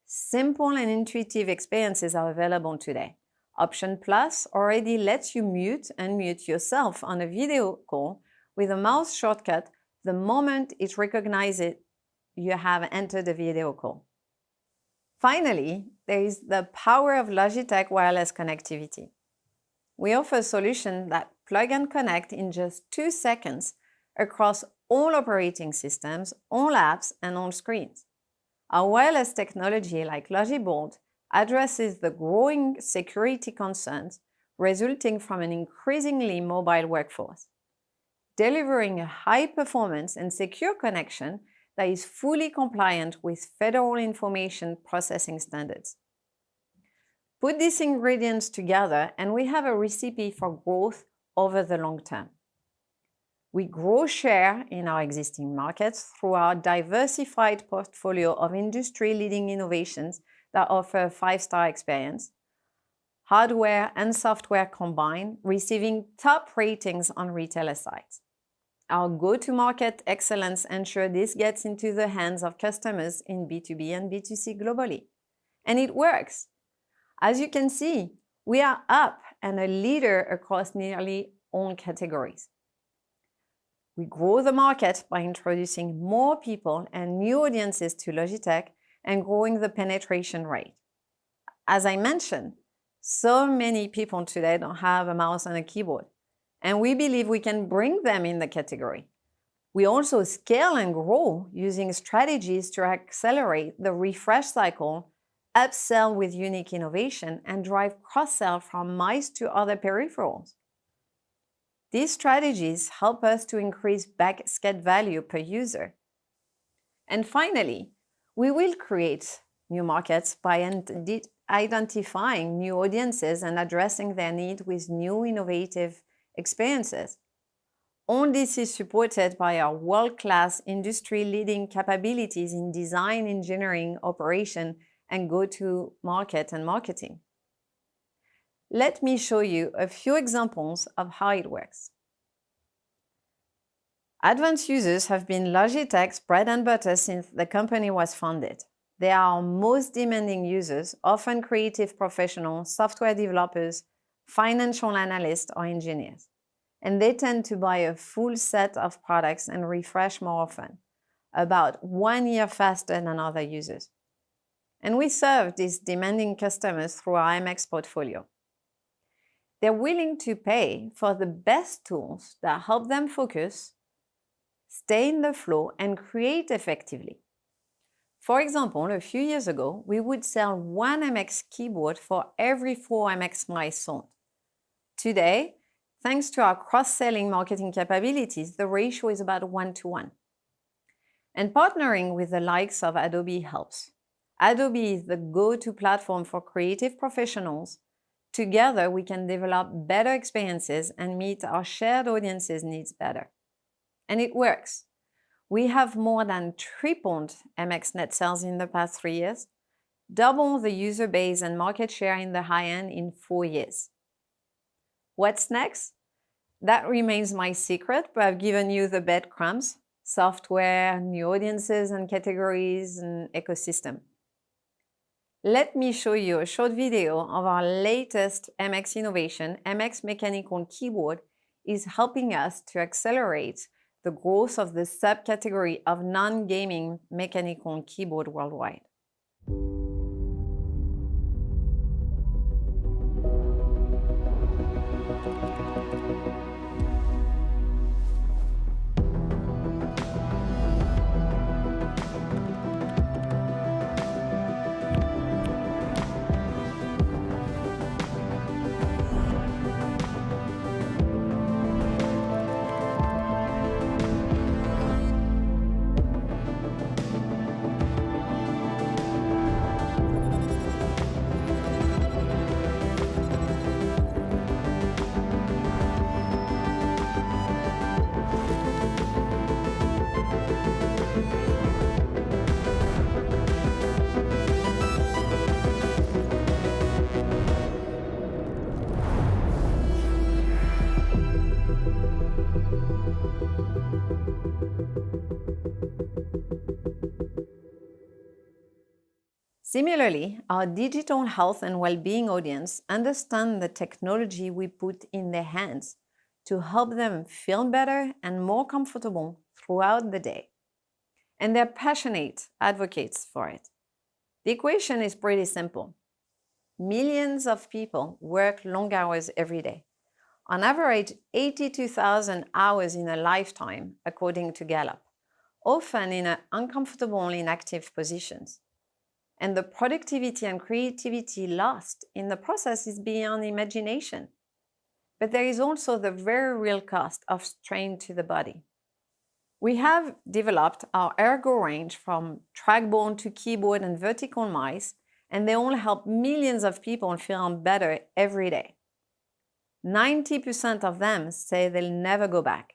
Simple and intuitive experiences are available today. Option Plus already lets you mute and mute yourself on a video call with a mouse shortcut the moment it recognizes you have entered a video call. Finally, there is the power of Logitech wireless connectivity. We offer solutions that plug and connect in just 2 seconds across all operating systems, all apps, and all screens. Our wireless technology, like Logibolt, addresses the growing security concerns resulting from an increasingly mobile workforce, delivering a high-performance and secure connection that is fully compliant with federal information processing standards. Put these ingredients together and we have a recipe for growth over the long term. We grow share in our existing markets through our diversified portfolio of industry-leading innovations that offer a 5-star experience, hardware and software combined, receiving top ratings on retailer sites. Our go-to-market excellence ensures this gets into the hands of customers in B2B and B2C globally. And it works. As you can see, we are up and a leader across nearly all categories. We grow the market by introducing more people and new audiences to Logitech and growing the penetration rate. As I mentioned, so many people today don't have a mouse and a keyboard, and we believe we can bring them in the category. We also scale and grow using strategies to accelerate the refresh cycle upsell with unique innovation, and drive cross-sell from mice to other peripherals. These strategies help us to increase basket value per user. And finally, we will create new markets by identifying new audiences and addressing their need with new innovative experiences. All this is supported by our world-class industry-leading capabilities in design, engineering, operation, and go-to-market and marketing. Let me show you a few examples of how it works. Advanced users have been Logitech's bread and butter since the company was founded. They are our most demanding users, often creative professionals, software developers, financial analysts, or engineers. And they tend to buy a full set of products and refresh more often, about 1 year faster than other users. And we serve these demanding customers through our MX portfolio. They're willing to pay for the best tools that help them focus, stay in the flow, and create effectively. For example, a few years ago, we would sell 1 MX keyboard for every 4 MX mice sold. Today, thanks to our cross-selling marketing capabilities, the ratio is about 1-to-1. And partnering with the likes of Adobe helps. Adobe is the go-to platform for creative professionals. Together, we can develop better experiences and meet our shared audience's needs better. And it works. We have more than tripled MX net sales in the past 3 years, double the user base and market share in the high end in 4 years. What's next? That remains my secret, but I've given you the breadcrumbs: software, new audiences and categories, and ecosystem. Let me show you a short video of our latest MX innovation. MX Mechanical Keyboard is helping us to accelerate the growth of the subcategory of non-gaming mechanical keyboard worldwide. Similarly, our digital health and well-being audience understand the technology we put in their hands to help them feel better and more comfortable throughout the day. And they're passionate advocates for it. The equation is pretty simple. Millions of people work long hours every day. On average, 82,000 hours in a lifetime, according to Gallup, often in uncomfortable, inactive positions. And the productivity and creativity lost in the process is beyond imagination. But there is also the very real cost of strain to the body. We have developed our Ergo range from trackball to keyboard and vertical mice, and they all help millions of people feel better every day. 90% of them say they'll never go back.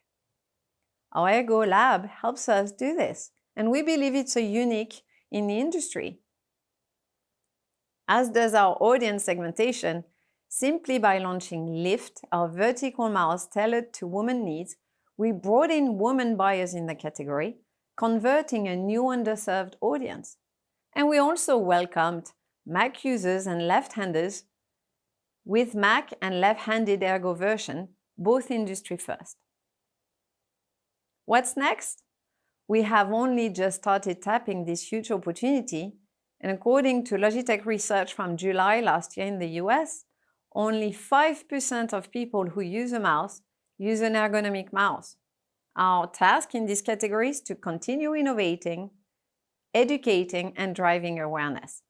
Our Ergo Lab helps us do this, and we believe it's a unique in the industry. As does our audience segmentation, simply by launching Lift, our vertical mouse tailored to women needs, we brought in women buyers in the category, converting a new underserved audience. And we also welcomed Mac users and left-handers with Mac and left-handed Ergo version, both industry first. What's next? We have only just started tapping this huge opportunity, and according to Logitech research from July last year in the US, only 5% of people who use a mouse use an ergonomic mouse. Our task in this category is to continue innovating, educating, and driving awareness.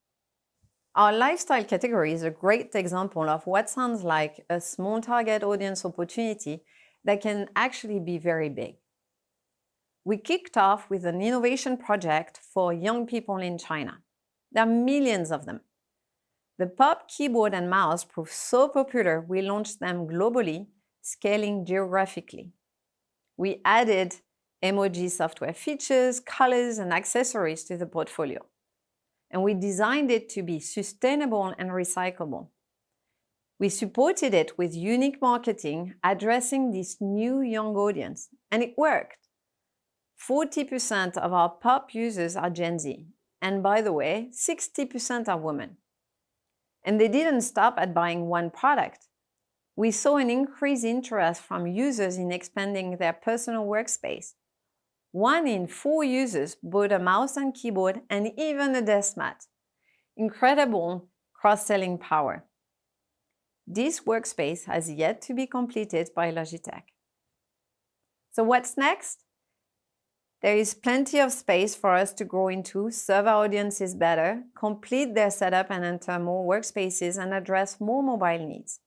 Our lifestyle category is a great example of what sounds like a small target audience opportunity that can actually be very big. We kicked off with an innovation project for young people in China. There are millions of them. The Pop keyboard and mouse proved so popular, we launched them globally, scaling geographically. We added emoji software features, colors, and accessories to the portfolio. And we designed it to be sustainable and recyclable. We supported it with unique marketing addressing this new young audience, and it worked. 40% of our Pop users are Gen Z, and by the way, 60% are women. And they didn't stop at buying one product. We saw an increased interest from users in expanding their personal workspace. 1 in 4 users bought a mouse and keyboard and even a desk mat. Incredible cross-selling power. This workspace has yet to be completed by Logitech. So what's next? There is plenty of space for us to grow into, serve our audiences better, complete their setup and enter more workspaces and address more mobile needs.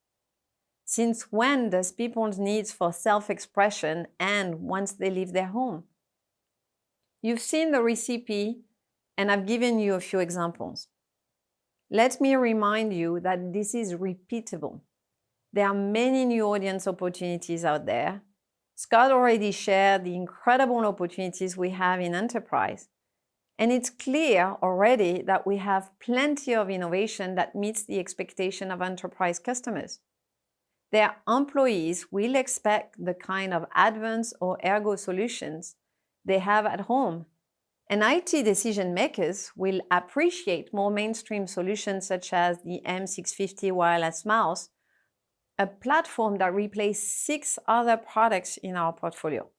Since when does people's needs for self-expression end once they leave their home? You've seen the recipe, and I've given you a few examples. Let me remind you that this is repeatable. There are many new audience opportunities out there. Scott already shared the incredible opportunities we have in enterprise. And it's clear already that we have plenty of innovation that meets the expectation of enterprise customers. Their employees will expect the kind of advanced or ergo solutions they have at home. And IT decision makers will appreciate more mainstream solutions such as the M650 wireless mouse, a platform that replaced 6 other products in our portfolio.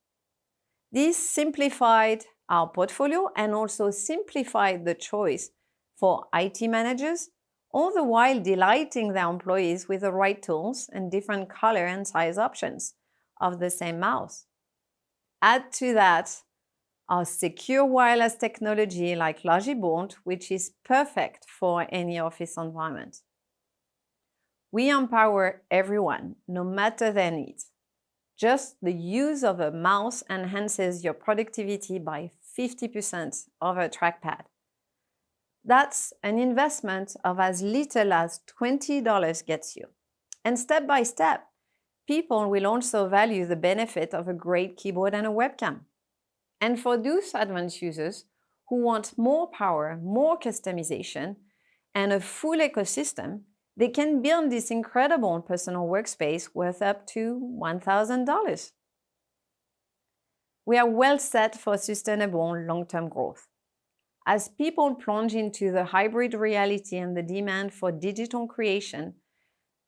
This simplified our portfolio and also simplified the choice for IT managers, all the while delighting their employees with the right tools and different color and size options of the same mouse. Add to that our secure wireless technology like Logibond, which is perfect for any office environment. We empower everyone, no matter their needs. Just the use of a mouse enhances your productivity by 50% over a trackpad. That's an investment of as little as $20 gets you. And step by step, people will also value the benefit of a great keyboard and a webcam. And for those advanced users who want more power, more customization, and a full ecosystem, they can build this incredible personal workspace worth up to $1,000. We are well set for sustainable long-term growth. As people plunge into the hybrid reality and the demand for digital creation,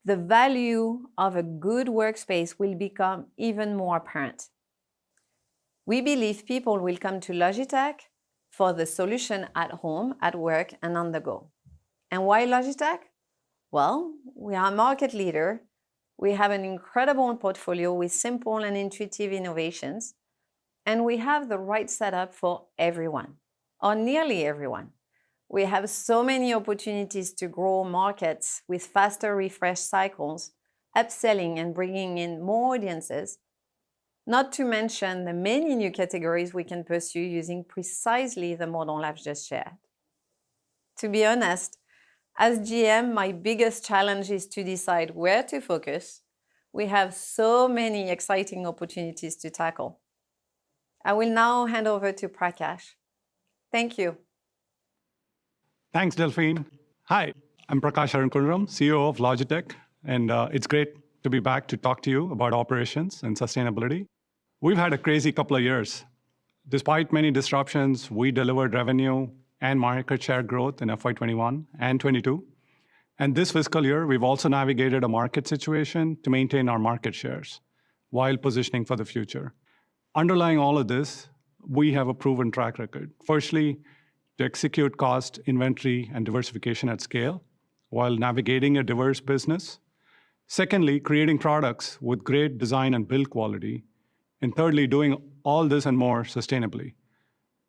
the value of a good workspace will become even more apparent. We believe people will come to Logitech for the solution at home, at work, and on the go. And why Logitech? Well, we are a market leader. We have an incredible portfolio with simple and intuitive innovations, and we have the right setup for everyone, or nearly everyone. We have so many opportunities to grow markets with faster refresh cycles, upselling and bringing in more audiences, not to mention the many new categories we can pursue using precisely the model I've just shared. To be honest, as GM, my biggest challenge is to decide where to focus. We have so many exciting opportunities to tackle. I will now hand over to Prakash. Thank you. Thanks, Delphine. Hi, I'm Prakash Arankundaram, CEO of Logitech, and it's great to be back to talk to you about operations and sustainability. We've had a crazy couple of years. Despite many disruptions, we delivered revenue and market share growth in FY21 and 22. And this fiscal year, we've also navigated a market situation to maintain our market shares while positioning for the future. Underlying all of this, we have a proven track record. Firstly, to execute cost, inventory, and diversification at scale while navigating a diverse business. Secondly, creating products with great design and build quality. And thirdly, doing all this and more sustainably.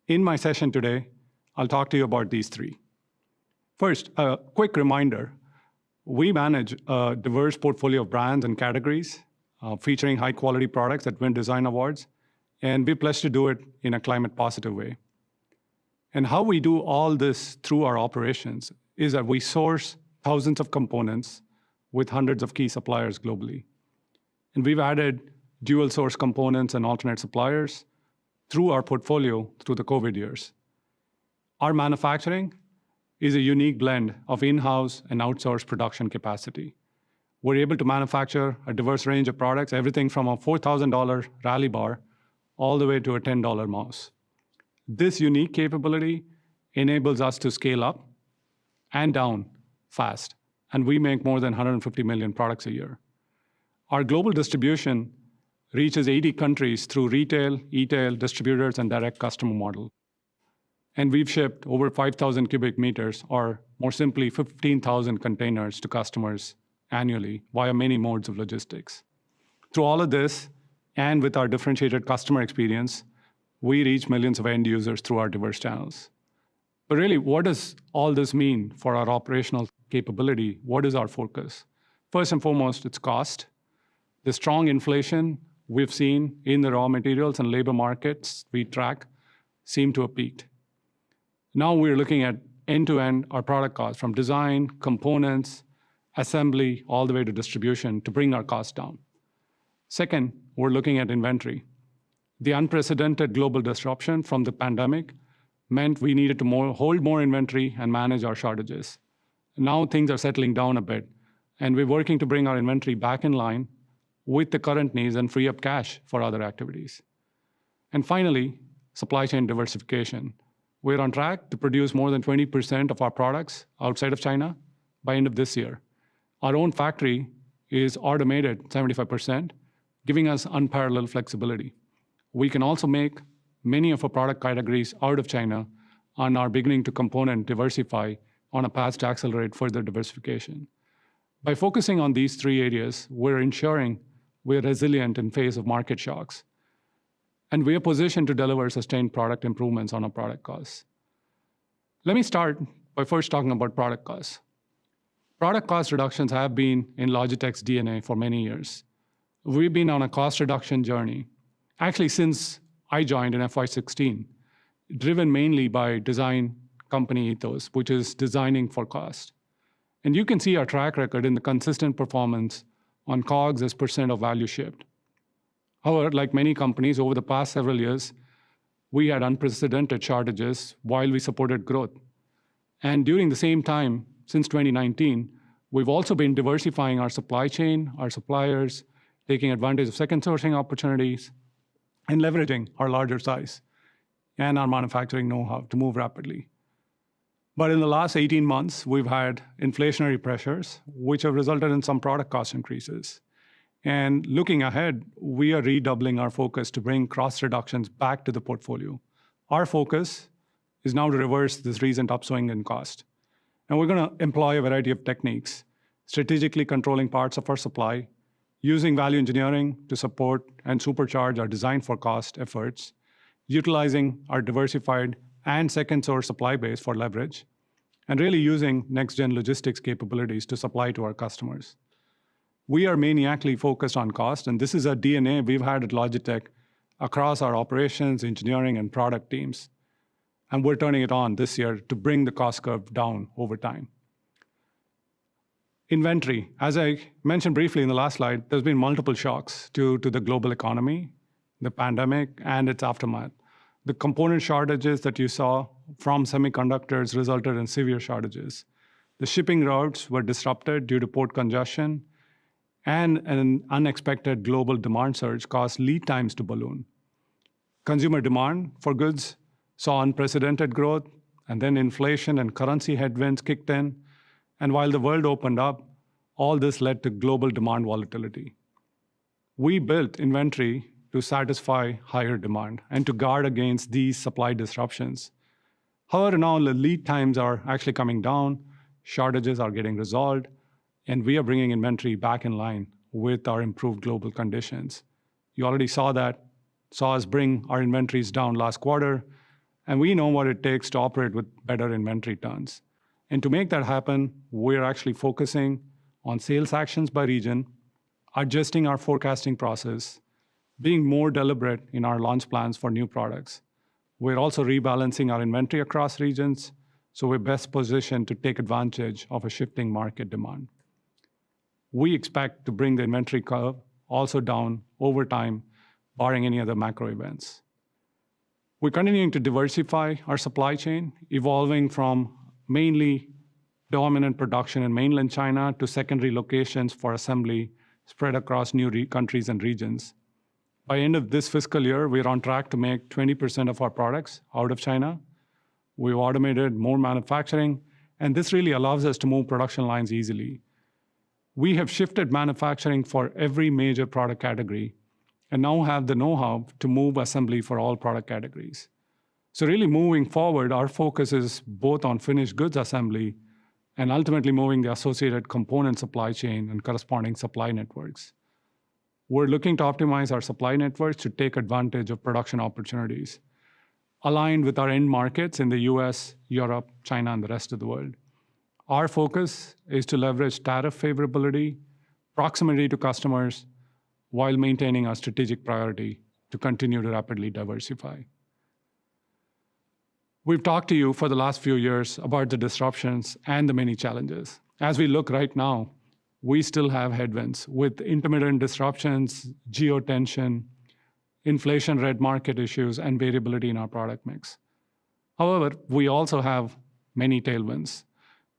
In my session today, I'll talk to you about these three. First, a quick reminder. We manage a diverse portfolio of brands and categories, featuring high-quality products that win design awards, and we're blessed to do it in a climate-positive way. And how we do all this through our operations is that we source thousands of components with hundreds of key suppliers globally. And we've added dual-source components and alternate suppliers through our portfolio through the COVID years. Our manufacturing is a unique blend of in-house and outsourced production capacity. We're able to manufacture a diverse range of products, everything from a $4,000 rally bar all the way to a $10 mouse. This unique capability enables us to scale up and down fast, and we make more than 150 million products a year. Our global distribution reaches 80 countries through retail, e-tail, distributors, and direct customer model. And we've shipped over 5,000 cubic meters, or more simply, 15,000 containers to customers annually via many modes of logistics. Through all of this, and with our differentiated customer experience, we reach millions of end users through our diverse channels. But really, what does all this mean for our operational capability? What is our focus? First and foremost, it's cost. The strong inflation we've seen in the raw materials and labor markets we track seem to have peaked. Now we're looking at end-to-end our product costs, from design, components, assembly, all the way to distribution to bring our costs down. Second, we're looking at inventory. The unprecedented global disruption from the pandemic meant we needed to hold more inventory and manage our shortages. Now things are settling down a bit, and we're working to bring our inventory back in line with the current needs and free up cash for other activities. And finally, supply chain diversification. We're on track to produce more than 20% of our products outside of China by end of this year. Our own factory is automated 75%, giving us unparalleled flexibility. We can also make many of our product categories out of China and are beginning to component diversify on a path to accelerate further diversification. By focusing on these three areas, we're ensuring we're resilient in face of market shocks. And we are positioned to deliver sustained product improvements on our product costs. Let me start by first talking about product costs. Product cost reductions have been in Logitech's DNA for many years. We've been on a cost reduction journey, actually since I joined in FY16, driven mainly by design company ethos, which is designing for cost. And you can see our track record in the consistent performance on COGS as % of value shipped. However, like many companies over the past several years, we had unprecedented shortages while we supported growth. And during the same time, since 2019, we've also been diversifying our supply chain, our suppliers, taking advantage of second sourcing opportunities, and leveraging our larger size and our manufacturing know-how to move rapidly. But in the last 18 months, we've had inflationary pressures, which have resulted in some product cost increases. And looking ahead, we are redoubling our focus to bring cost reductions back to the portfolio. Our focus is now to reverse this recent upswing in cost. And we're going to employ a variety of techniques, strategically controlling parts of our supply, using value engineering to support and supercharge our design for cost efforts, utilizing our diversified and second source supply base for leverage, and really using next-gen logistics capabilities to supply to our customers. We are maniacally focused on cost, and this is a DNA we've had at Logitech across our operations, engineering, and product teams. And we're turning it on this year to bring the cost curve down over time. Inventory. As I mentioned briefly in the last slide, there's been multiple shocks to the global economy, the pandemic, and its aftermath. The component shortages that you saw from semiconductors resulted in severe shortages. The shipping routes were disrupted due to port congestion, and an unexpected global demand surge caused lead times to balloon. Consumer demand for goods saw unprecedented growth, and then inflation and currency headwinds kicked in. And while the world opened up, all this led to global demand volatility. We built inventory to satisfy higher demand and to guard against these supply disruptions. However, now the lead times are actually coming down, shortages are getting resolved, and we are bringing inventory back in line with our improved global conditions. You already saw us bring our inventories down last quarter, and we know what it takes to operate with better inventory turns. And to make that happen, we're actually focusing on sales actions by region, adjusting our forecasting process, being more deliberate in our launch plans for new products. We're also rebalancing our inventory across regions, so we're best positioned to take advantage of a shifting market demand. We expect to bring the inventory curve also down over time, barring any other macro events. We're continuing to diversify our supply chain, evolving from mainly dominant production in mainland China to secondary locations for assembly spread across new countries and regions. By end of this fiscal year, we're on track to make 20% of our products out of China. We've automated more manufacturing, and this really allows us to move production lines easily. We have shifted manufacturing for every major product category and now have the know-how to move assembly for all product categories. So really moving forward, our focus is both on finished goods assembly and ultimately moving the associated component supply chain and corresponding supply networks. We're looking to optimize our supply networks to take advantage of production opportunities, aligned with our end markets in the US, Europe, China, and the rest of the world. Our focus is to leverage tariff favorability, proximity to customers, while maintaining our strategic priority to continue to rapidly diversify. We've talked to you for the last few years about the disruptions and the many challenges. As we look right now, we still have headwinds with intermittent disruptions, geotension, inflation-led market issues, and variability in our product mix. However, we also have many tailwinds.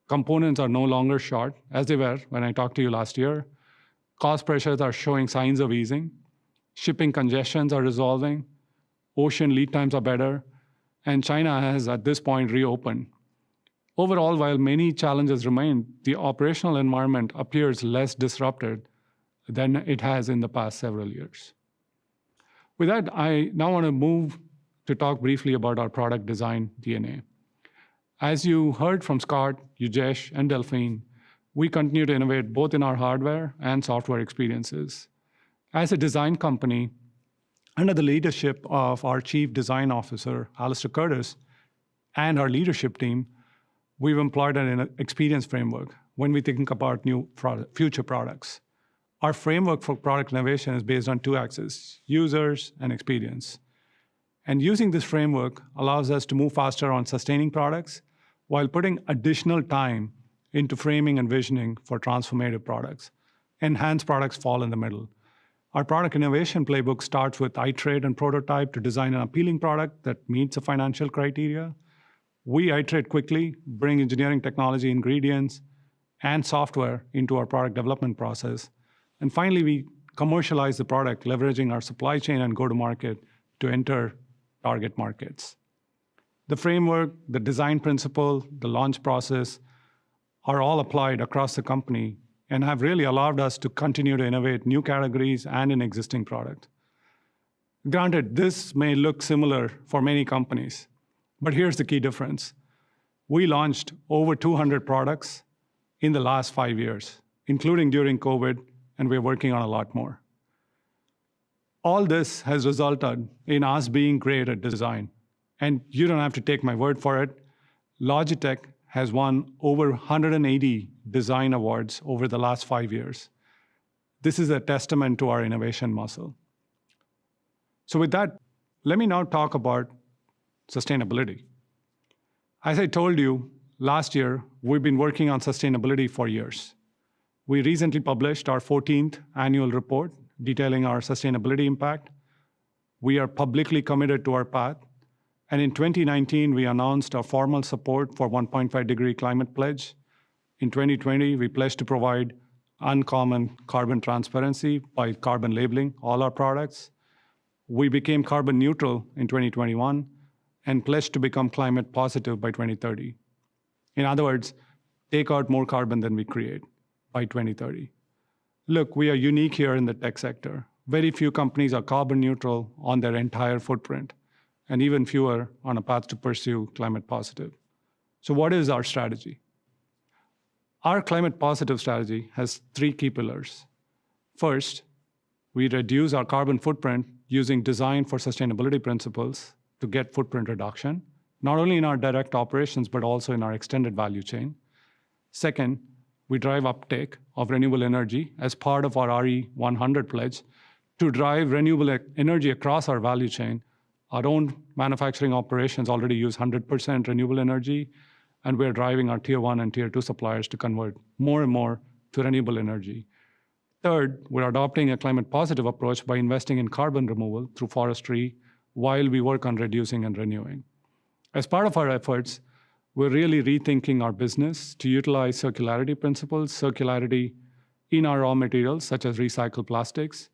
Components are no longer short, as they were when I talked to you last year. Cost pressures are showing signs of easing. Shipping congestions are resolving. Ocean lead times are better. And China has, at this point, reopened. Overall, while many challenges remain, the operational environment appears less disrupted than it has in the past several years. With that, I now want to move to talk briefly about our product design DNA. As you heard from Scott, Ujesh, and Delphine, we continue to innovate both in our hardware and software experiences. As a design company, under the leadership of our Chief Design Officer, Alistair Curtis, and our leadership team, we've employed an experience framework when we think about future products. Our framework for product innovation is based on two axes, users and experience. And using this framework allows us to move faster on sustaining products while putting additional time into framing and visioning for transformative products. Enhanced products fall in the middle. Our product innovation playbook starts with iterate and prototype to design an appealing product that meets the financial criteria. We iterate quickly, bring engineering technology ingredients and software into our product development process. And finally, we commercialize the product, leveraging our supply chain and go-to-market to enter target markets. The framework, the design principle, the launch process are all applied across the company and have really allowed us to continue to innovate new categories and in existing products. Granted, this may look similar for many companies, but here's the key difference. We launched over 200 products in the last 5 years, including during COVID, and we're working on a lot more. All this has resulted in us being great at design. And you don't have to take my word for it. Logitech has won over 180 design awards over the last 5 years. This is a testament to our innovation muscle. So with that, let me now talk about sustainability. As I told you, last year, we've been working on sustainability for years. We recently published our 14th annual report detailing our sustainability impact. We are publicly committed to our path. And in 2019, we announced our formal support for 1.5-degree climate pledge. In 2020, we pledged to provide uncommon carbon transparency by carbon labeling all our products. We became carbon neutral in 2021 and pledged to become climate positive by 2030. In other words, take out more carbon than we create by 2030. Look, we are unique here in the tech sector. Very few companies are carbon neutral on their entire footprint, and even fewer on a path to pursue climate positive. So what is our strategy? Our climate positive strategy has 3 key pillars. First, we reduce our carbon footprint using design for sustainability principles to get footprint reduction. not only in our direct operations, but also in our extended value chain. Second, we drive uptake of renewable energy as part of our RE100 pledge to drive renewable energy across our value chain. Our own manufacturing operations already use 100% renewable energy, and we're driving our tier 1 and tier 2 suppliers to convert more and more to renewable energy. Third, we're adopting a climate positive approach by investing in carbon removal through forestry while we work on reducing and renewing. As part of our efforts, we're really rethinking our business to utilize circularity principles, circularity in our raw materials, such as recycled plastics,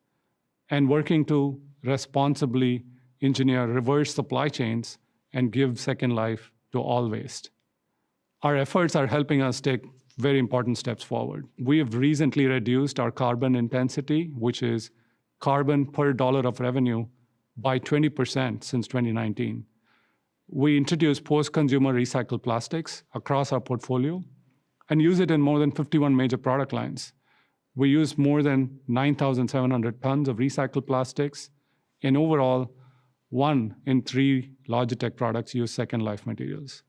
and working to responsibly engineer reverse supply chains and give second life to all waste. Our efforts are helping us take very important steps forward. We have recently reduced our carbon intensity, which is carbon per dollar of revenue, by 20% since 2019. We introduced post-consumer recycled plastics across our portfolio and use it in more than 51 major product lines. We use more than 9,700 tons of recycled plastics, and overall, 1 in 3 Logitech products use second life materials.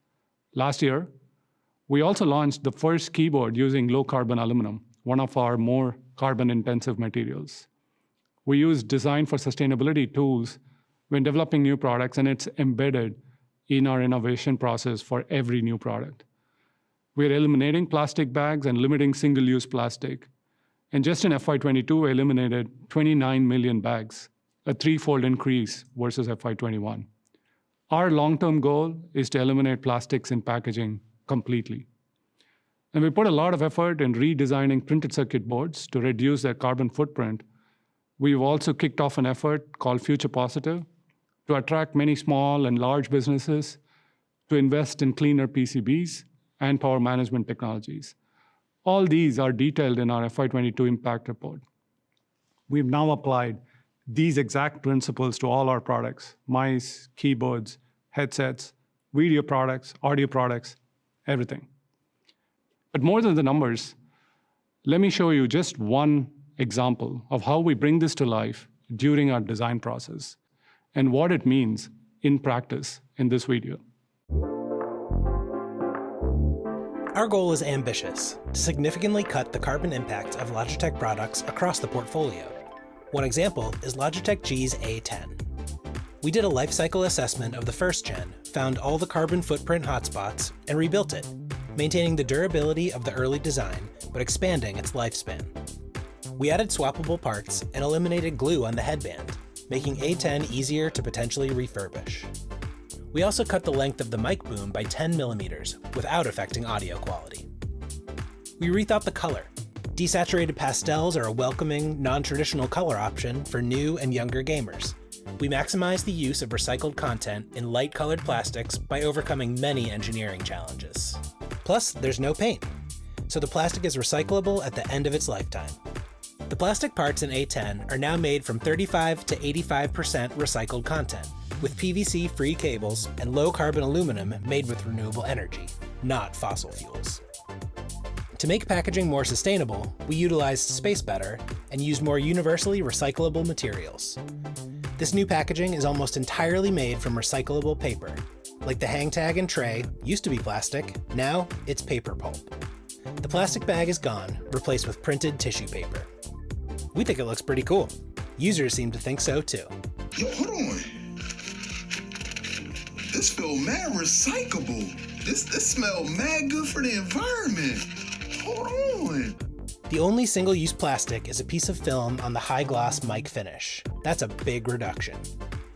Last year, we also launched the first keyboard using low-carbon aluminum, one of our more carbon-intensive materials. We use design for sustainability tools when developing new products, and it's embedded in our innovation process for every new product. We're eliminating plastic bags and limiting single-use plastic. And just in FY22, we eliminated 29 million bags, a 3-fold increase versus FY21. Our long-term goal is to eliminate plastics in packaging completely. And we put a lot of effort in redesigning printed circuit boards to reduce their carbon footprint. We've also kicked off an effort called Future Positive to attract many small and large businesses to invest in cleaner PCBs and power management technologies. All these are detailed in our FY22 impact report. We've now applied these exact principles to all our products: mice, keyboards, headsets, video products, audio products, everything. But more than the numbers, let me show you just one example of how we bring this to life during our design process and what it means in practice in this video. Our goal is ambitious, to significantly cut the carbon impact of Logitech products across the portfolio. One example is Logitech G's A10. We did a life cycle assessment of the first gen, found all the carbon footprint hotspots, and rebuilt it, maintaining the durability of the early design, but expanding its lifespan. We added swappable parts and eliminated glue on the headband, making A10 easier to potentially refurbish. We also cut the length of the mic boom by 10 millimeters without affecting audio quality. We rethought the color. Desaturated pastels are a welcoming, non-traditional color option for new and younger gamers. We maximize the use of recycled content in light-colored plastics by overcoming many engineering challenges. Plus, there's no paint, so the plastic is recyclable at the end of its lifetime. The plastic parts in A10 are now made from 35 to 85% recycled content, with PVC-free cables and low-carbon aluminum made with renewable energy, not fossil fuels. To make packaging more sustainable, we utilized space better and used more universally recyclable materials. This new packaging is almost entirely made from recyclable paper. Like the hang tag and tray used to be plastic, now it's paper pulp. The plastic bag is gone, replaced with printed tissue paper. We think it looks pretty cool. Users seem to think so too. Yo, hold on. This feel mad recyclable. This smell mad good for the environment. Hold on. The only single-use plastic is a piece of film on the high-gloss mic finish. That's a big reduction.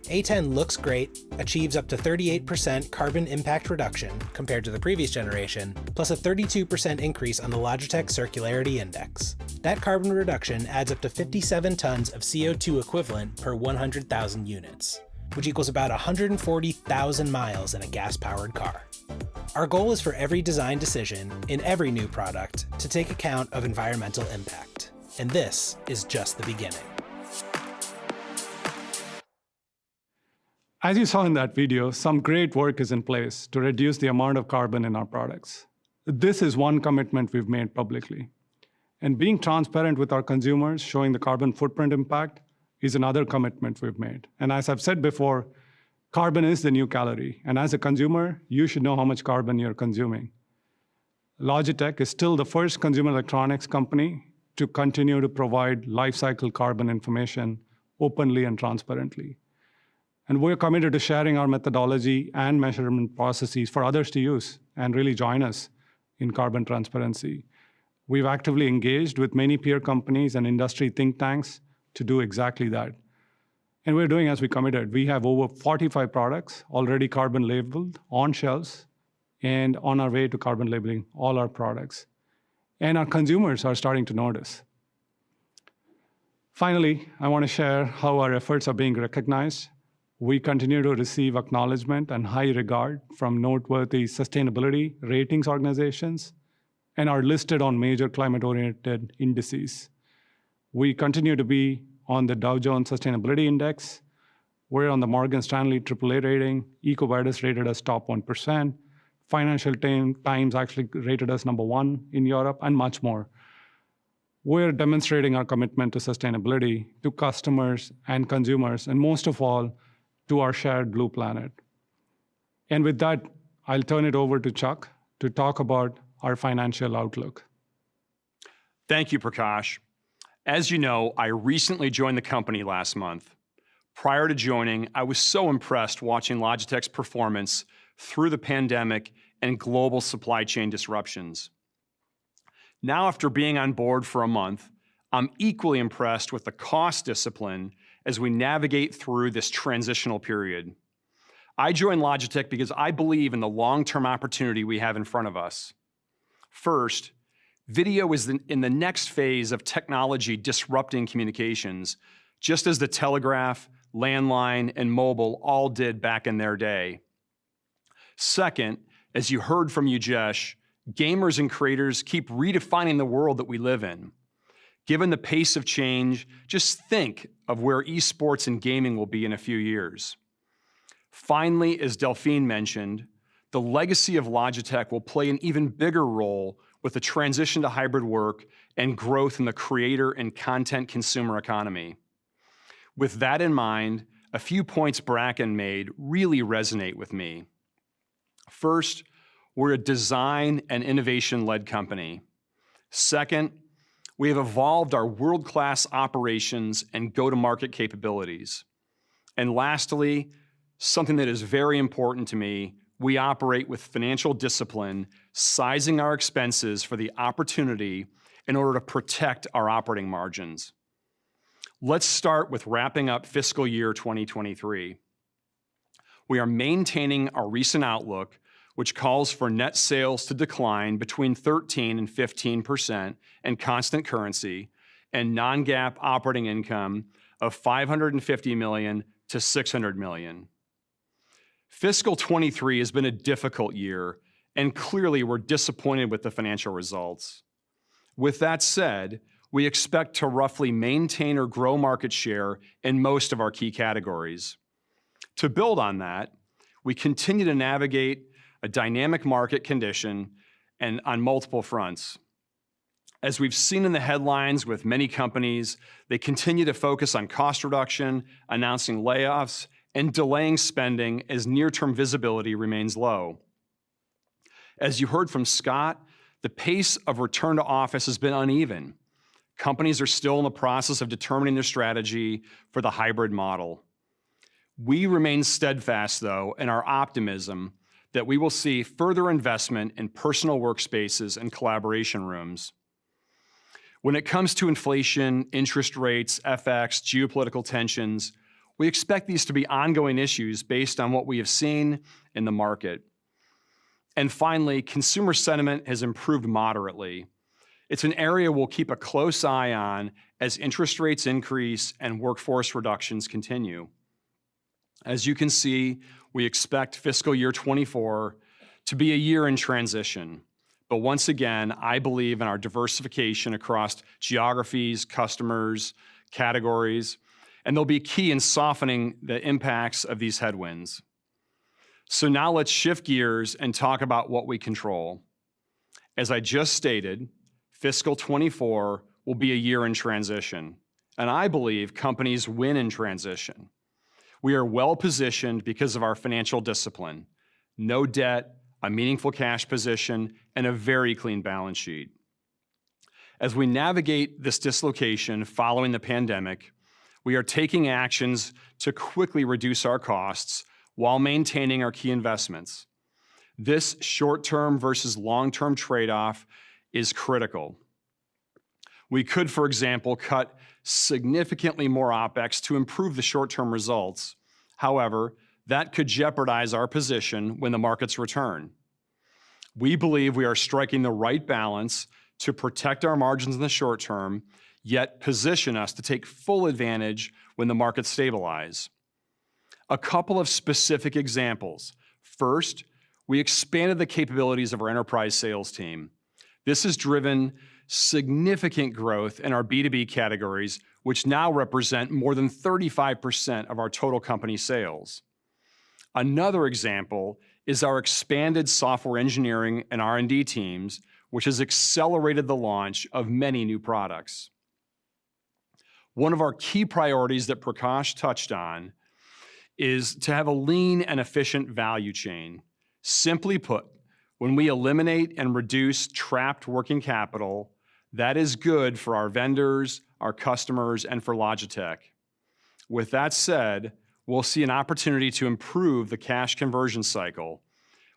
A10 looks great, achieves up to 38% carbon impact reduction compared to the previous generation, plus a 32% increase on the Logitech Circularity Index. That carbon reduction adds up to 57 tons of CO2 equivalent per 100,000 units, which equals about 140,000 miles in a gas-powered car. Our goal is for every design decision in every new product to take account of environmental impact. And this is just the beginning. As you saw in that video, some great work is in place to reduce the amount of carbon in our products. This is one commitment we've made publicly. And being transparent with our consumers, showing the carbon footprint impact, is another commitment we've made. And as I've said before, Carbon is the new calorie, and as a consumer, you should know how much carbon you're consuming. Logitech is still the first consumer electronics company to continue to provide life cycle carbon information openly and transparently. And we're committed to sharing our methodology and measurement processes for others to use and really join us in carbon transparency. We've actively engaged with many peer companies and industry think tanks to do exactly that. And we're doing as we committed. We have over 45 products already carbon labeled on shelves and on our way to carbon labeling all our products. And our consumers are starting to notice. Finally, I want to share how our efforts are being recognized. We continue to receive acknowledgement and high regard from noteworthy sustainability ratings organizations and are listed on major climate-oriented indices. We continue to be on the Dow Jones Sustainability Index. We're on the Morgan Stanley AAA rating. EcoVadis rated us top 1%. Financial Times actually rated us #1 in Europe, and much more. We're demonstrating our commitment to sustainability to customers and consumers, and most of all, to our shared blue planet. And with that, I'll turn it over to Chuck to talk about our financial outlook. Thank you, Prakash. As you know, I recently joined the company last month. Prior to joining, I was so impressed watching Logitech's performance through the pandemic and global supply chain disruptions. Now, after being on board for a month, I'm equally impressed with the cost discipline as we navigate through this transitional period. I joined Logitech because I believe in the long-term opportunity we have in front of us. First, video is in the next phase of technology disrupting communications, just as the telegraph, landline, and mobile all did back in their day. Second, as you heard from Ujesh, gamers and creators keep redefining the world that we live in. Given the pace of change, just think of where esports and gaming will be in a few years. Finally, as Delphine mentioned, the legacy of Logitech will play an even bigger role with the transition to hybrid work and growth in the creator and content consumer economy. With that in mind, a few points Bracken made really resonate with me. First, we're a design and innovation-led company. Second, we have evolved our world-class operations and go-to-market capabilities. And lastly, something that is very important to me, we operate with financial discipline, sizing our expenses for the opportunity in order to protect our operating margins. Let's start with wrapping up fiscal year 2023. We are maintaining our recent outlook, which calls for net sales to decline between 13% and 15% in constant currency, and non-GAAP operating income of $550 million to $600 million. Fiscal 23 has been a difficult year, and clearly we're disappointed with the financial results. With that said, we expect to roughly maintain or grow market share in most of our key categories. To build on that, we continue to navigate a dynamic market condition and on multiple fronts. As we've seen in the headlines with many companies, they continue to focus on cost reduction, announcing layoffs, and delaying spending as near-term visibility remains low. As you heard from Scott, the pace of return to office has been uneven. Companies are still in the process of determining their strategy for the hybrid model. We remain steadfast, though, in our optimism that we will see further investment in personal workspaces and collaboration rooms. When it comes to inflation, interest rates, FX, geopolitical tensions, we expect these to be ongoing issues based on what we have seen in the market. And finally, consumer sentiment has improved moderately. It's an area we'll keep a close eye on as interest rates increase and workforce reductions continue. As you can see, we expect fiscal year 24 to be a year in transition. But once again, I believe in our diversification across geographies, customers, categories, and they'll be key in softening the impacts of these headwinds. So now let's shift gears and talk about what we control. As I just stated, fiscal 24 will be a year in transition, and I believe companies win in transition. We are well positioned because of our financial discipline, no debt, a meaningful cash position, and a very clean balance sheet. As we navigate this dislocation following the pandemic, we are taking actions to quickly reduce our costs while maintaining our key investments. This short-term versus long-term trade-off is critical. We could, for example, cut significantly more OpEx to improve the short-term results. However, that could jeopardize our position when the markets return. We believe we are striking the right balance to protect our margins in the short term, yet position us to take full advantage when the markets stabilize. A couple of specific examples. First, we expanded the capabilities of our enterprise sales team. This has driven significant growth in our B2B categories, which now represent more than 35% of our total company sales. Another example is our expanded software engineering and R&D teams, which has accelerated the launch of many new products. One of our key priorities that Prakash touched on is to have a lean and efficient value chain. Simply put, when we eliminate and reduce trapped working capital, that is good for our vendors, our customers, and for Logitech. With that said, we'll see an opportunity to improve the cash conversion cycle.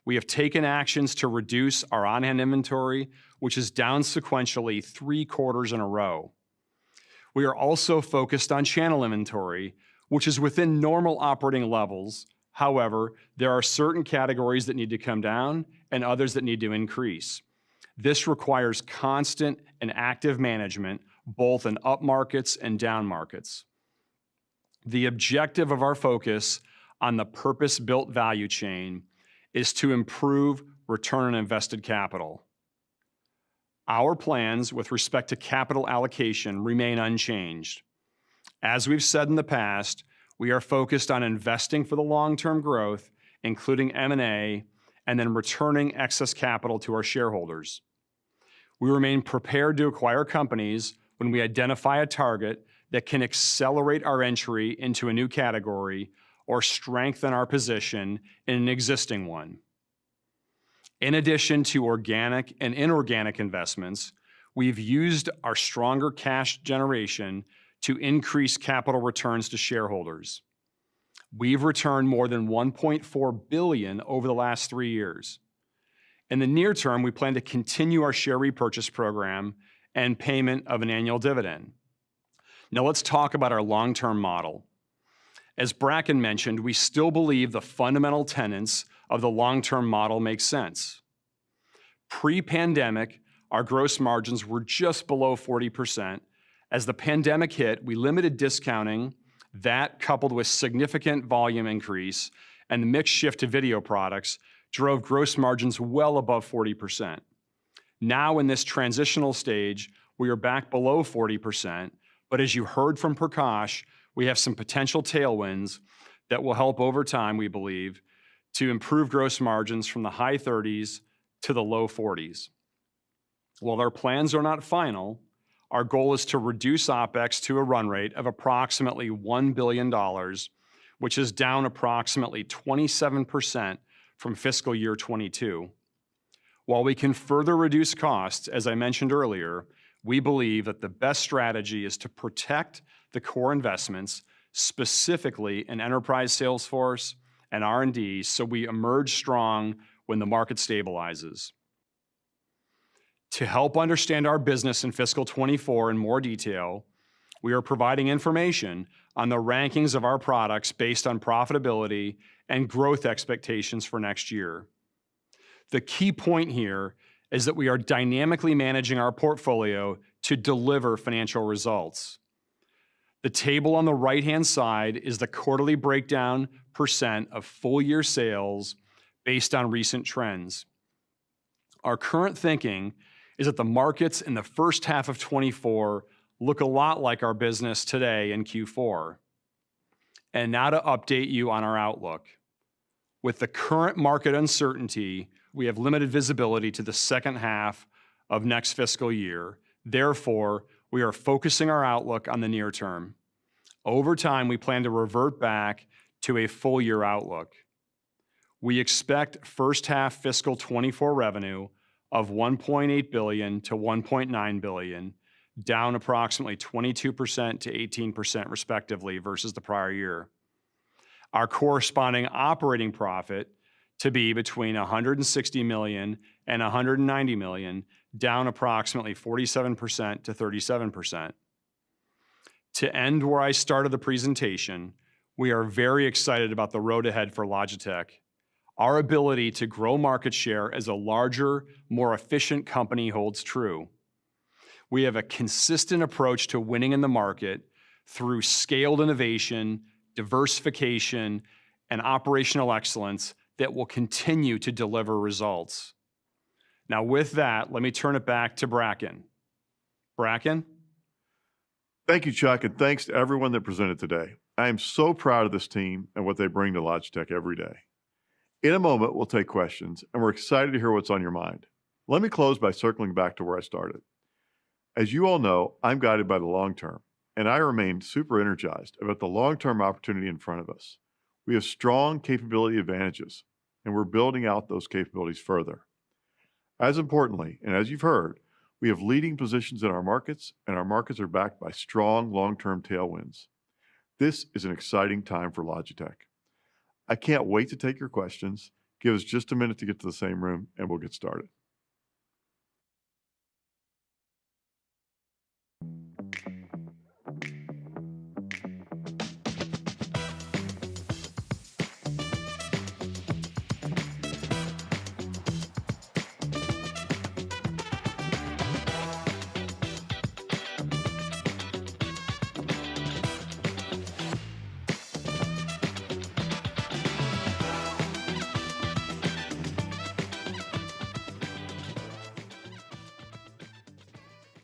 We have taken actions to reduce our on-hand inventory, which is down sequentially 3 quarters in a row. We are also focused on channel inventory, which is within normal operating levels. However, there are certain categories that need to come down and others that need to increase. This requires constant and active management, both in up markets and down markets. The objective of our focus on the purpose-built value chain is to improve return on invested capital. Our plans with respect to capital allocation remain unchanged. As we've said in the past, we are focused on investing for the long-term growth, including M&A, and then returning excess capital to our shareholders. We remain prepared to acquire companies when we identify a target that can accelerate our entry into a new category or strengthen our position in an existing one. In addition to organic and inorganic investments, we've used our stronger cash generation to increase capital returns to shareholders. We've returned more than $1.4 billion over the last 3 years. In the near term, we plan to continue our share repurchase program and payment of an annual dividend. Now let's talk about our long-term model. As Bracken mentioned, we still believe the fundamental tenets of the long-term model make sense. Pre-pandemic, our gross margins were just below 40%. As the pandemic hit, we limited discounting. That, coupled with significant volume increase and the mix shift to video products, drove gross margins well above 40%. Now in this transitional stage, we are back below 40%, but as you heard from Prakash, we have some potential tailwinds that will help over time, we believe, to improve gross margins from the high 30s to the low 40s. While our plans are not final, our goal is to reduce OpEx to a run rate of approximately $1 billion, which is down approximately 27% from fiscal year 22. While we can further reduce costs, as I mentioned earlier, we believe that the best strategy is to protect the core investments, specifically in enterprise sales force and R&D, so we emerge strong when the market stabilizes. To help understand our business in fiscal 24 in more detail, we are providing information on the rankings of our products based on profitability and growth expectations for next year. The key point here is that we are dynamically managing our portfolio to deliver financial results. The table on the right-hand side is the quarterly breakdown % of full-year sales based on recent trends. Our current thinking is that the markets in the first half of 24 look a lot like our business today in Q4. And now to update you on our outlook. With the current market uncertainty, we have limited visibility to the second half of next fiscal year. Therefore, we are focusing our outlook on the near term. Over time, we plan to revert back to a full year outlook. We expect first half fiscal 24 revenue of $1.8 billion to $1.9 billion, down approximately 22% to 18% respectively versus the prior year. Our corresponding operating profit to be between $160 million and $190 million, down approximately 47% to 37%. To end where I started the presentation, we are very excited about the road ahead for Logitech. Our ability to grow market share as a larger, more efficient company holds true. We have a consistent approach to winning in the market through scaled innovation, diversification, and operational excellence that will continue to deliver results. Now, with that, let me turn it back to Bracken. Bracken? Thank you, Chuck, and thanks to everyone that presented today. I am so proud of this team and what they bring to Logitech every day. In a moment, we'll take questions, and we're excited to hear what's on your mind. Let me close by circling back to where I started. As you all know, I'm guided by the long term, and I remain super energized about the long-term opportunity in front of us. We have strong capability advantages, and we're building out those capabilities further. As importantly, and as you've heard, we have leading positions in our markets, and our markets are backed by strong long-term tailwinds. This is an exciting time for Logitech. I can't wait to take your questions. Give us just a minute to get to the same room, and we'll get started.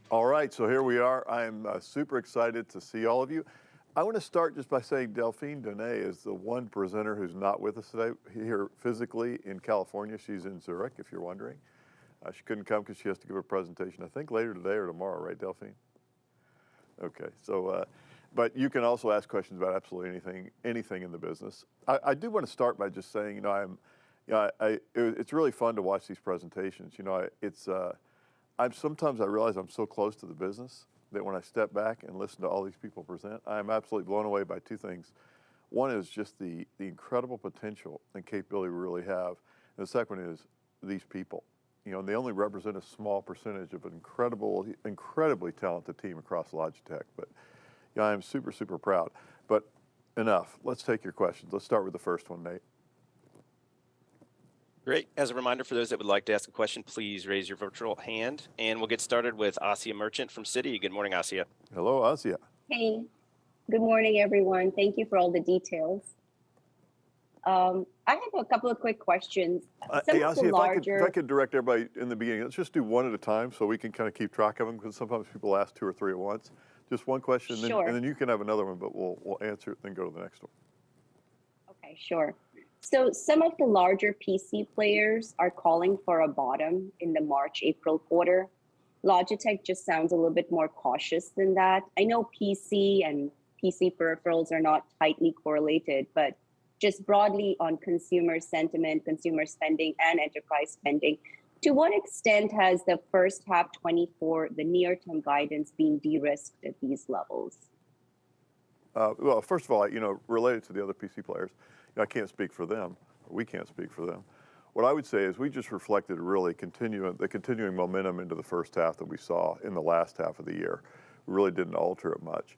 All right, so here we are. I'm super excited to see all of you. I want to start just by saying Delphine Donnet is the one presenter who's not with us today here physically in California. She's in Zurich, if you're wondering. She couldn't come because she has to give a presentation, I think later today or tomorrow, right, Delphine? Okay, so, but you can also ask questions about absolutely anything in the business. I do want to start by just saying, you know, it's really fun to watch these presentations. You know, sometimes I realize I'm so close to the business that when I step back and listen to all these people present, I'm absolutely blown away by two things. One is just the incredible potential and capability we really have. And the second one is these people. You know, they only represent a small percentage of an incredibly talented team across Logitech. But yeah, I'm super, super proud. But enough. Let's take your questions. Let's start with the first one, Nate. Great. As a reminder for those that would like to ask a question, please raise your virtual hand. And we'll get started with Asia Merchant from Citi. Good morning, Asia. Hello, Asia. Hey, good morning, everyone. Thank you for all the details. I have a couple of quick questions. Hey, Asia, if I could direct everybody in the beginning, let's just do one at a time so we can kind of keep track of them, because sometimes people ask two or three at once. Just one question, Sure. and then you can have another one, but we'll answer it, then go to the next one. Okay, sure. So some of the larger PC players are calling for a bottom in the March-April quarter. Logitech just sounds a little bit more cautious than that. I know PC and PC peripherals are not tightly correlated, but just broadly on consumer sentiment, consumer spending, and enterprise spending, to what extent has the first half 24, the near-term guidance, been de-risked at these levels? Well, first of all, you know, related to the other PC players, I can't speak for them. We can't speak for them. What I would say is we just reflected really the continuing momentum into the first half that we saw in the last half of the year. We really didn't alter it much.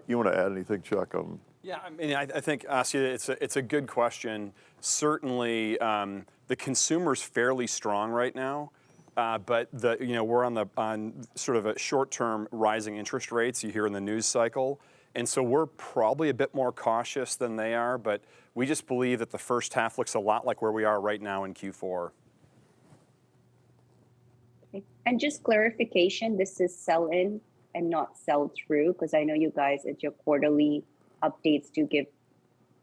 You want to add anything, Chuck? Yeah, I mean, I think, Asia, it's a good question. Certainly, the consumer's fairly strong right now, but we're on sort of a short-term rising interest rates you hear in the news cycle. And so we're probably a bit more cautious than they are, but we just believe that the first half looks a lot like where we are right now in Q4. Okay. And just clarification, this is sell-in and not sell-through, because I know you guys at your quarterly updates do give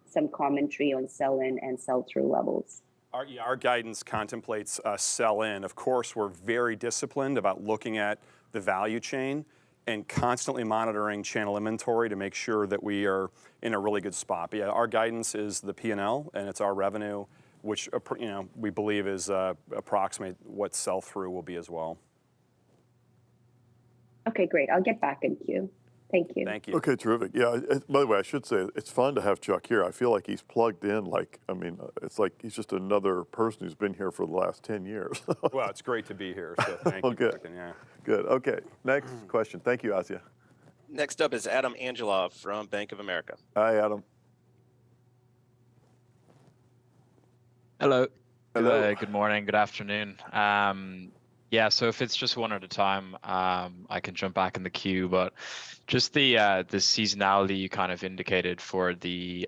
some commentary on sell-in and sell-through levels. Our guidance contemplates sell-in. Of course, we're very disciplined about looking at the value chain, and constantly monitoring channel inventory to make sure that we are in a really good spot. But yeah, our guidance is the P&L, and it's our revenue, which we believe is approximate what sell-through will be as well. Okay, great. I'll get back in queue. Thank you. Thank you. Okay, terrific. Yeah, by the way, I should say it's fun to have Chuck here. I feel like he's plugged in. It's like he's just another person who's been here for the last 10 years. Well, it's great to be here, so thank you. Okay. Yeah. Good. Okay, next question. Thank you, Asia. Next up is Adam Angelov from Bank of America. Hi, Adam. Hello. Hello. Good morning. Good afternoon. Yeah, so if it's just one at a time, I can jump back in the queue. But just the seasonality you kind of indicated for the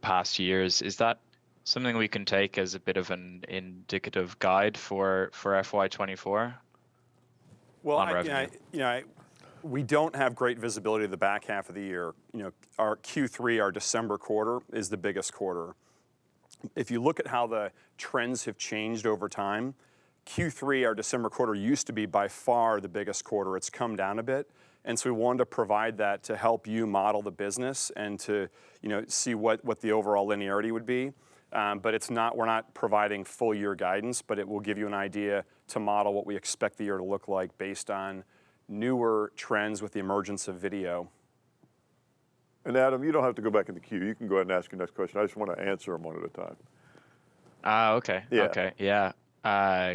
past years, is that something we can take as a bit of an indicative guide for FY24? Well, we don't have great visibility to the back half of the year. Our Q3, our December quarter, is the biggest quarter. If you look at how the trends have changed over time, Q3, our December quarter, used to be by far the biggest quarter. It's come down a bit. And so we wanted to provide that to help you model the business and to see what the overall linearity would be. But we're not providing full year guidance, but it will give you an idea to model what we expect the year to look like based on newer trends with the emergence of video. And Adam, you don't have to go back in the queue. You can go ahead and ask your next question. I just want to answer them one at a time. Okay. Yeah. Okay. Yeah.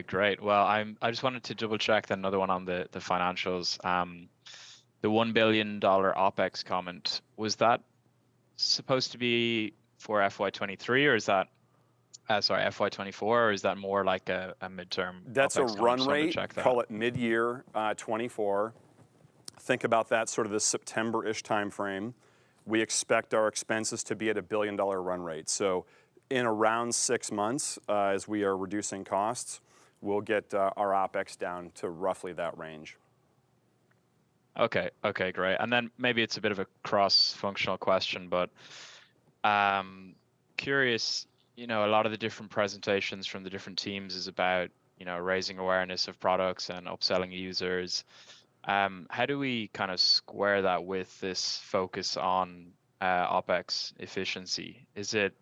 Great. Well, I just wanted to double check another one on the financials. The $1 billion OpEx comment, was that supposed to be for FY23 or is that, FY24, or is that more like a midterm? That's OpEx a run comment? rate, call it mid-year 24. Think about that sort of the September-ish timeframe. We expect our expenses to be at $1 billion run rate. So in around 6 months, as we are reducing costs, we'll get our OpEx down to roughly that range. Okay, great. And then maybe it's a bit of a cross-functional question, but curious, a lot of the different presentations from the different teams is about, raising awareness of products and upselling users. How do we kind of square that with this focus on OpEx efficiency? Is it,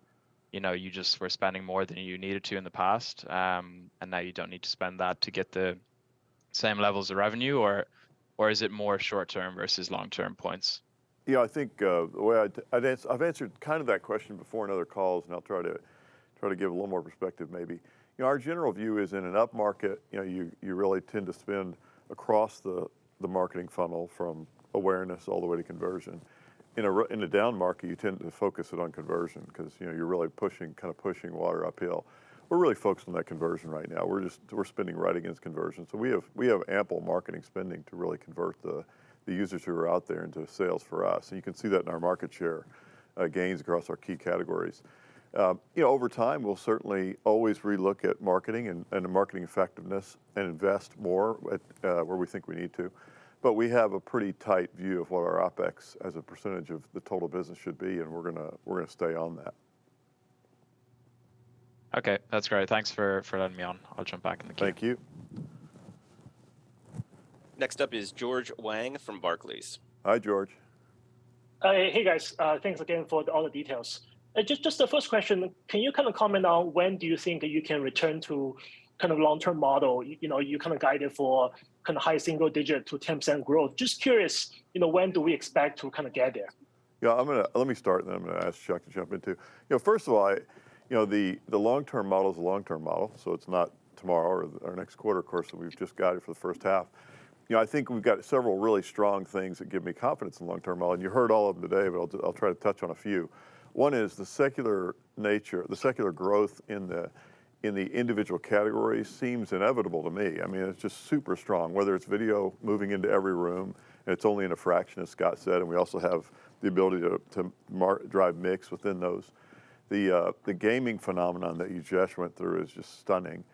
you just were spending more than you needed to in the past, and now you don't need to spend that to get the same levels of revenue, or is it more short-term versus long-term points? Yeah, I think the way I've answered kind of that question before in other calls, and I'll try to give a little more perspective maybe. Our general view is in an up market, you really tend to spend across the marketing funnel from awareness all the way to conversion. In a down market, you tend to focus it on conversion because you're really pushing water uphill. We're really focused on that conversion right now. We're spending right against conversion. So we have ample marketing spending to really convert the users who are out there into sales for us. And you can see that in our market share gains across our key categories. Over time, we'll certainly always relook at marketing and marketing effectiveness and invest more at where we think we need to. But we have a pretty tight view of what our OpEx as a percentage of the total business should be, and we're gonna stay on that. Okay, that's great. Thanks for letting me on. I'll jump back in the queue. Thank you. Next up is George Wang from Barclays. Hi, George. Hey guys, thanks again for all the details. Just the first question, can you kind of comment on when do you think you can return to kind of long-term model? You kind of guided for kind of high single digit to 10% growth. Just curious, when do we expect to kind of get there? Yeah, let me start, and then I'm gonna ask Chuck to jump in too. First of all, the long-term model is a long-term model, so it's not tomorrow or our next quarter, of course, that we've just guided for the first half. I think we've got several really strong things that give me confidence in the long-term model, and you heard all of them today, but I'll try to touch on a few. One is the secular nature, the secular growth in the individual categories seems inevitable to me. I mean, it's just super strong, whether it's video moving into every room, and it's only in a fraction, as Scott said, and we also have the ability to drive mix within those. The gaming phenomenon that Ujesh went through is just stunning.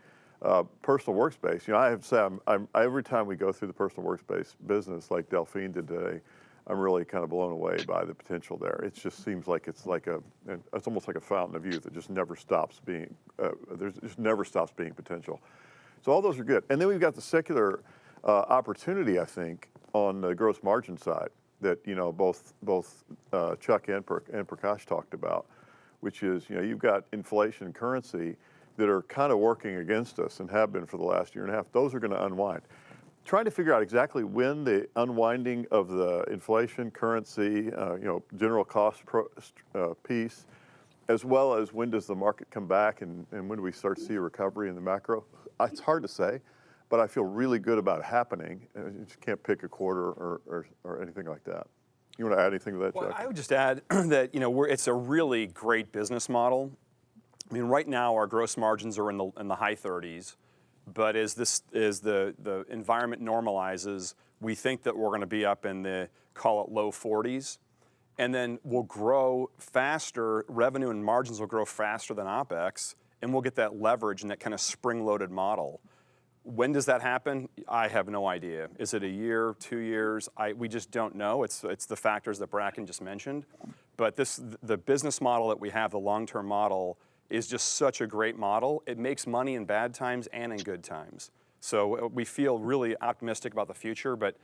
Personal workspace, I have to say, every time we go through the personal workspace business like Delphine did today, I'm really kind of blown away by the potential there. It just seems like it's almost like a fountain of youth. It just never stops being, potential. So all those are good. And then we've got the secular opportunity, I think, on the gross margin side that both Chuck and Prakash talked about, which is you've got inflation and currency that are kind of working against us and have been for the last year and a half. Those are going to unwind. Trying to figure out exactly when the unwinding of the inflation, currency, general cost piece, as well as when does the market come back and when do we start to see a recovery in the macro? It's hard to say, but I feel really good about it happening. You just can't pick a quarter or anything like that. You want to add anything to that, Chuck? Well, I would just add that it's a really great business model. I mean, right now our gross margins are in the high 30s, but as the environment normalizes, we think that we're going to be up in the, call it, low 40s, and then we'll grow faster. Revenue and margins will grow faster than OpEx, and we'll get that leverage and that kind of spring-loaded model. When does that happen? I have no idea. Is it a year, 2 years? We just don't know. It's the factors that Bracken just mentioned. But the business model that we have, the long-term model, is just such a great model. It makes money in bad times and in good times. So we feel really optimistic about the future, but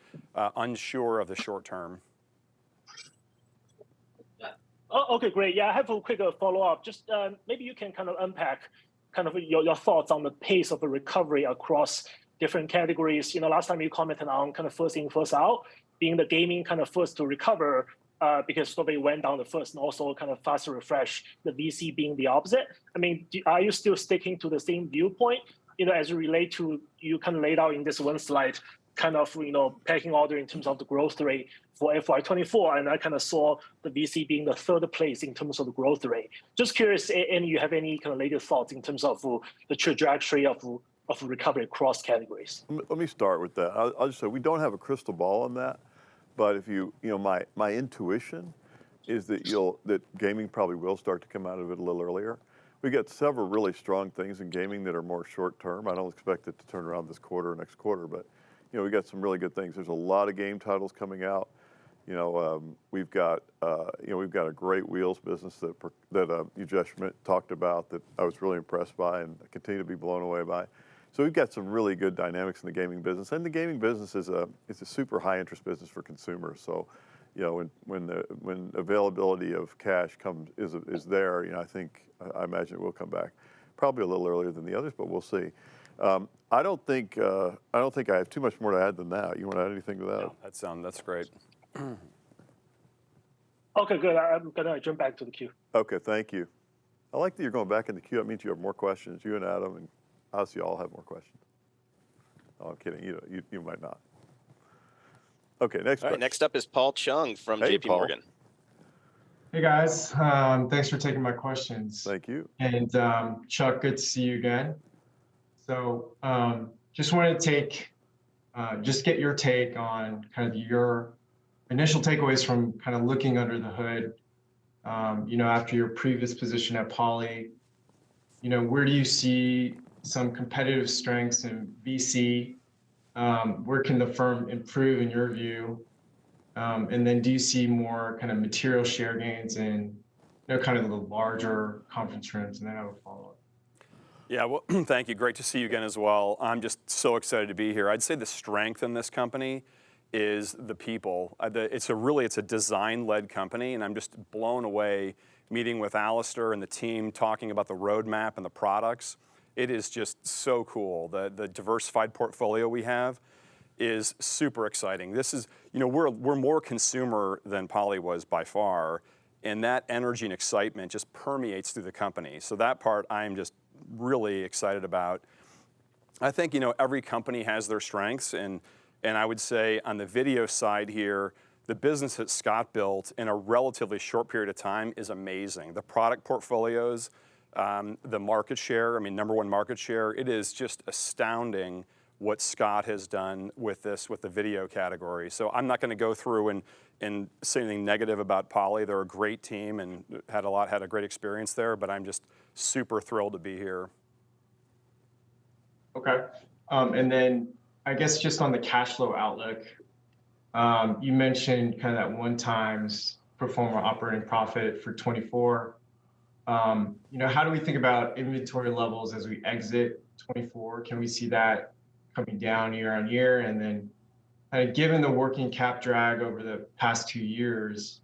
unsure of the short term. Oh, okay, great. Yeah, I have a quick follow-up. Just maybe you can kind of unpack kind of your thoughts on the pace of the recovery across different categories. Last time you commented on kind of first in, first out, being the gaming kind of first to recover because they went down the first, and also kind of faster refresh, the VC being the opposite. I mean, are you still sticking to the same viewpoint, as it relate to, you kind of laid out in this one slide, kind of, pecking order in terms of the growth rate for FY24, and I kind of saw the VC being the third place in terms of the growth rate. Just curious, and you have any kind of latest thoughts in terms of the trajectory of recovery across categories? Let me start with that. I'll just say we don't have a crystal ball on that, but if my intuition is that gaming probably will start to come out of it a little earlier. We got several really strong things in gaming that are more short term. I don't expect it to turn around this quarter or next quarter, but we got some really good things. There's a lot of game titles coming out. We've got a great wheels business that you just talked about that I was really impressed by and continue to be blown away by. So we've got some really good dynamics in the gaming business, and the gaming business is a super high interest business for consumers. So, when availability of cash is there, I imagine it will come back, probably a little earlier than the others, but we'll see. I don't think I have too much more to add than that. You want to add anything to that? No, that's great. Okay, good. I'm gonna jump back to the queue. Okay, thank you. I like that you're going back in the queue. That means you have more questions. You and Adam and us, you all have more questions. Oh, I'm kidding. You might not. Okay, next. All right, next up is Paul Chung from Hey, JP Paul. Morgan. Hey guys, thanks for taking my questions. Thank you. And Chuck, good to see you again. So just wanted to just get your take on kind of your initial takeaways from kind of looking under the hood, after your previous position at Poly. Where do you see some competitive strengths in VC? Where can the firm improve in your view? And then do you see more kind of material share gains in kind of the larger conference rooms? And then I have a follow-up. Yeah, well, thank you. Great to see you again as well. I'm just so excited to be here. I'd say the strength in this company is the people. It's a design-led company, and I'm just blown away meeting with Alistair and the team, talking about the roadmap and the products. It is just so cool. The diversified portfolio we have is super exciting. This is, we're more consumer than Poly was by far, and that energy and excitement just permeates through the company. So that part I'm just really excited about. I think, every company has their strengths, and I would say on the video side here, the business that Scott built in a relatively short period of time is amazing. The product portfolios, the market share, number one market share, it is just astounding what Scott has done with the video category. So I'm not going to go through and say anything negative about Poly. They're a great team and had a great experience there, but I'm just super thrilled to be here. Okay. And then I guess just on the cash flow outlook, you mentioned kind of that 1x pro forma operating profit for 24. How do we think about inventory levels as we exit 24? Can we see that coming down year on year? And then given the working cap drag over the past 2 years,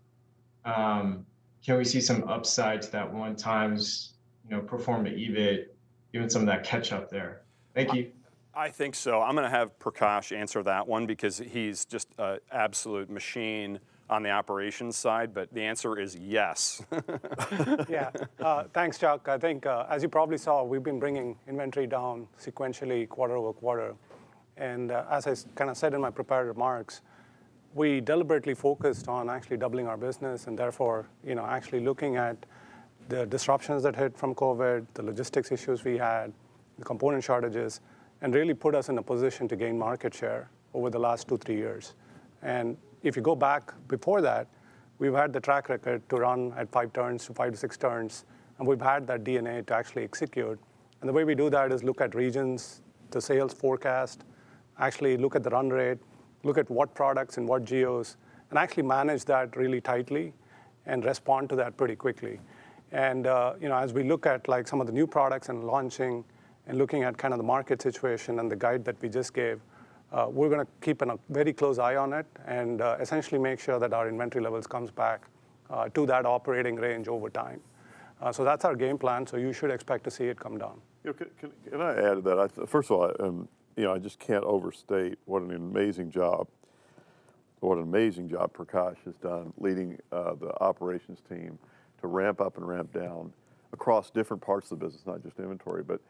can we see some upside to that 1 times, pro forma EBIT, given some of that catch up there? Thank you. I think so. I'm going to have Prakash answer that one because he's just an absolute machine on the operations side, but the answer is yes. Yeah, thanks, Chuck. I think, as you probably saw, we've been bringing inventory down sequentially quarter over quarter. And as I kind of said in my prepared remarks, we deliberately focused on actually doubling our business and therefore, actually looking at the disruptions that hit from COVID, the logistics issues we had, the component shortages, and really put us in a position to gain market share over the last 2-3 years. And if you go back before that, we've had the track record to run at 5 turns to 5 to 6 turns, and we've had that DNA to actually execute. And the way we do that is look at regions, the sales forecast, actually look at the run rate, look at what products and what geos, and actually manage that really tightly and respond to that pretty quickly. And as we look at like some of the new products and launching and looking at kind of the market situation and the guide that we just gave, we're going to keep a very close eye on it and essentially make sure that our inventory levels comes back to that operating range over time. So that's our game plan. So you should expect to see it come down. Can I add to that? First of all, I just can't overstate what an amazing job Prakash has done leading the operations team to ramp up and ramp down across different parts of the business, not just inventory. But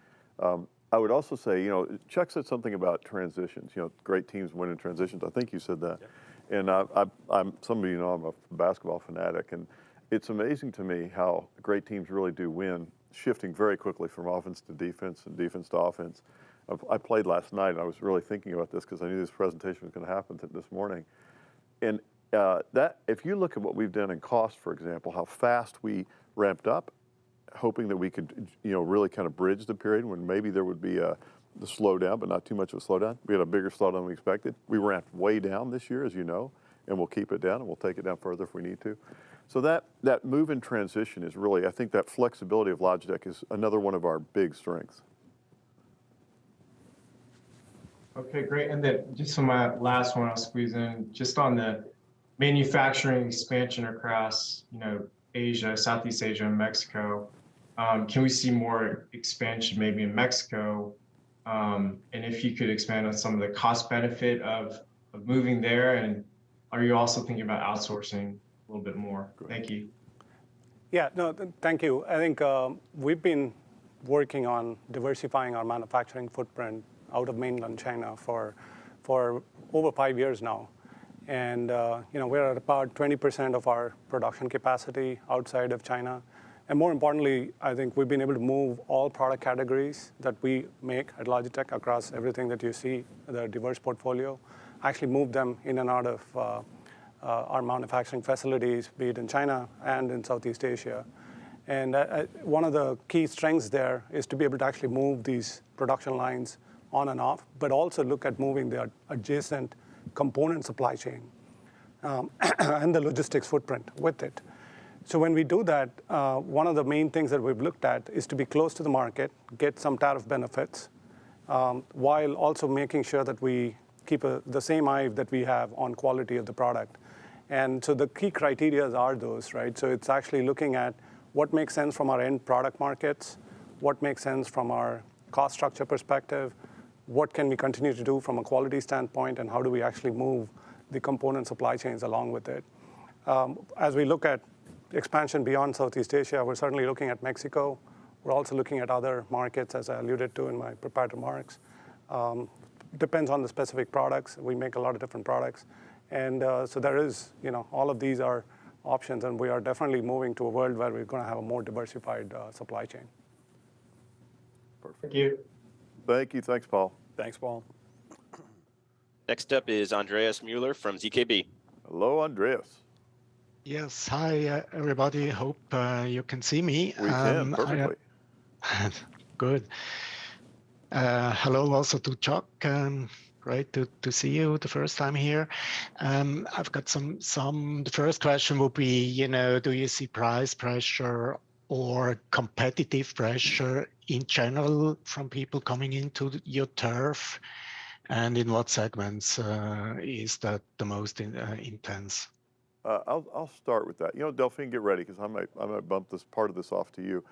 I would also say, Chuck said something about transitions. Great teams win in transitions. I think you said that. Yeah. And I'm some of you know I'm a basketball fanatic, and it's amazing to me how great teams really do win, shifting very quickly from offense to defense and defense to offense. I played last night, and I was really thinking about this because I knew this presentation was going to happen this morning. And that, if you look at what we've done in cost, for example, how fast we ramped up, hoping that we could, really kind of bridge the period when maybe there would be the slowdown, but not too much of a slowdown. We had a bigger slowdown than we expected. We ramped way down this year, as you know, and we'll keep it down, and we'll take it down further if we need to. So that move in transition is really, I think that flexibility of Logitech is another one of our big strengths. Okay, great. And then just for my last one, I'll squeeze in just on the manufacturing expansion across, Asia, Southeast Asia, and Mexico. Can we see more expansion maybe in Mexico? And if you could expand on some of the cost benefit of moving there, and are you also thinking about outsourcing a little bit more? Thank you. Yeah, no, thank you. I think we've been working on diversifying our manufacturing footprint out of mainland China for over 5 years now. And we're at about 20% of our production capacity outside of China. And more importantly, I think we've been able to move all product categories that we make at Logitech across everything that you see, the diverse portfolio, actually move them in and out of our manufacturing facilities, be it in China and in Southeast Asia. And one of the key strengths there is to be able to actually move these production lines on and off, but also look at moving the adjacent component supply chain and the logistics footprint with it. So when we do that, one of the main things that we've looked at is to be close to the market, get some tariff benefits, while also making sure that we keep the same eye that we have on quality of the product. And so the key criteria are those, right? So it's actually looking at what makes sense from our end product markets, what makes sense from our cost structure perspective, what can we continue to do from a quality standpoint, and how do we actually move the component supply chains along with it. As we look at expansion beyond Southeast Asia, we're certainly looking at Mexico. We're also looking at other markets, as I alluded to in my prepared remarks. Depends on the specific products. We make a lot of different products. And so there is, all of these are options, and we are definitely moving to a world where we're going to have a more diversified supply chain. Perfect. Thank you. Thank you. Thanks, Paul. Thanks, Paul. Next up is Andreas Mueller from ZKB. Hello, Andreas. Yes. Hi, everybody. Hope you can see me. We can, perfectly. Good. Hello also to Chuck. Great to see you the first time here. I've got the first question would be, do you see price pressure or competitive pressure in general from people coming into your turf? And in what segments is that the most intense? I'll start with that. Delphine, get ready because I might bump this part of this off to you.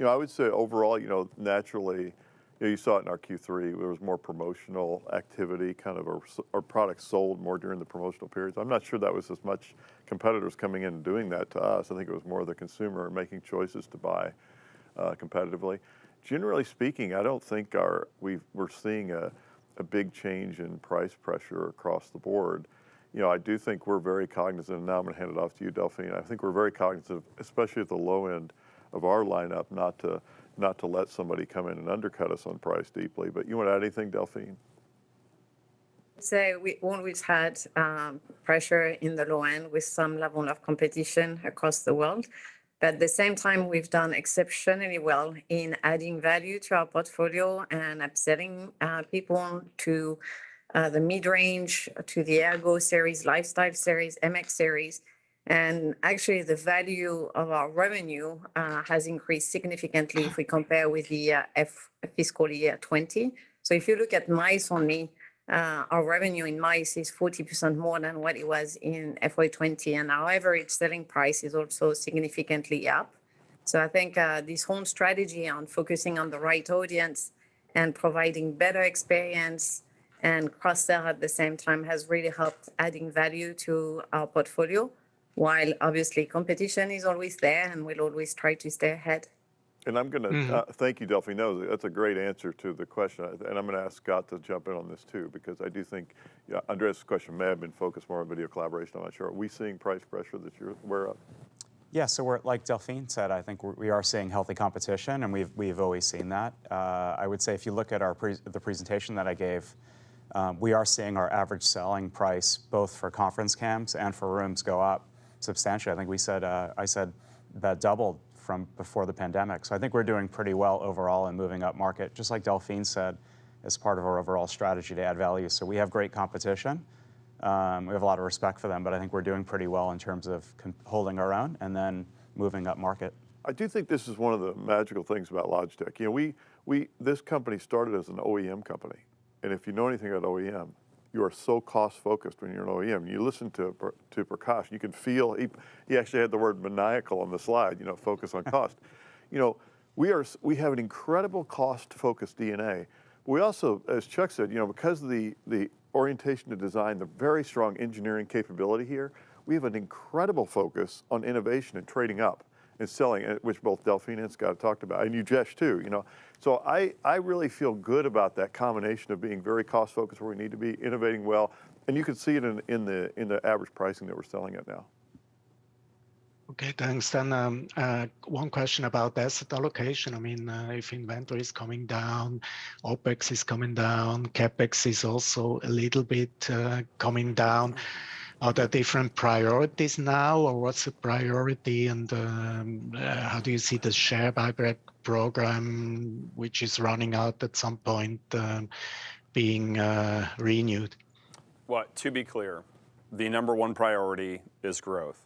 I would say overall, naturally, you saw it in our Q3. There was more promotional activity, kind of our products sold more during the promotional periods. I'm not sure that was as much competitors coming in and doing that to us. I think it was more the consumer making choices to buy competitively. Generally speaking, I don't think we're seeing a big change in price pressure across the board. I do think we're very cognizant, and now I'm going to hand it off to you, Delphine. I think we're very cognizant, especially at the low end of our lineup, not to let somebody come in and undercut us on price deeply. But you want to add anything, Delphine? So we always had pressure in the low end with some level of competition across the world. But at the same time, we've done exceptionally well in adding value to our portfolio and upselling people to the mid-range, to the Ergo series, Lifestyle series, MX series. And actually, the value of our revenue has increased significantly if we compare with the fiscal year 20. So if you look at mice only, our revenue in mice is 40% more than what it was in FY20, and our average selling price is also significantly up. So I think this whole strategy on focusing on the right audience and providing better experience and cross-sell at the same time has really helped adding value to our portfolio, while obviously competition is always there and we'll always try to stay ahead. And I'm going to thank you, Delphine. No, that's a great answer to the question. And I'm going to ask Scott to jump in on this too, because I do think Andreas' question may have been focused more on video collaboration. I'm not sure. Are we seeing price pressure that you're aware of? Yeah, so we're, like Delphine said, I think we are seeing healthy competition, and we've always seen that. I would say if you look at the presentation that I gave, we are seeing our average selling price, both for conference cams and for rooms, go up substantially. I think I said that doubled from before the pandemic. So I think we're doing pretty well overall in moving up market, just like Delphine said, as part of our overall strategy to add value. So we have great competition. We have a lot of respect for them, but I think we're doing pretty well in terms of holding our own and then moving up market. I do think this is one of the magical things about Logitech. This company started as an OEM company. And if you know anything about OEM, you are so cost focused when you're an OEM. You listen to Prakash, you can feel, he actually had the word maniacal on the slide, focus on cost. We have an incredible cost focused DNA. We also, as Chuck said, because of the orientation to design, the very strong engineering capability here, we have an incredible focus on innovation and trading up and selling, which both Delphine and Scott talked about, and Ujesh too. So I really feel good about that combination of being very cost focused where we need to be, innovating well, and you can see it in the average pricing that we're selling at now. Okay, thanks. Then one question about asset allocation. I mean, if inventory is coming down, OPEX is coming down, CapEx is also a little bit coming down. Are there different priorities now, or what's the priority? And how do you see the share buyback program, which is running out at some point, being renewed? Well, to be clear, the number one priority is growth.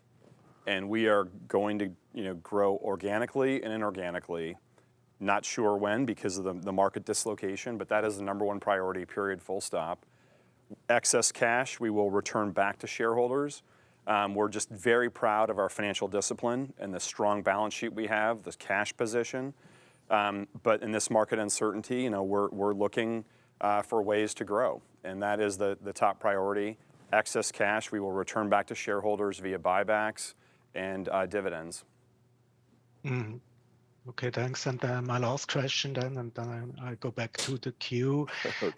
And we are going to grow organically and inorganically. Not sure when because of the market dislocation, but that is the number one priority, period, full stop. Excess cash, we will return back to shareholders. We're just very proud of our financial discipline and the strong balance sheet we have, this cash position. But in this market uncertainty, we're looking for ways to grow. And that is the top priority. Excess cash, we will return back to shareholders via buybacks and dividends. Okay, thanks. And my last question then, and then I go back to the queue,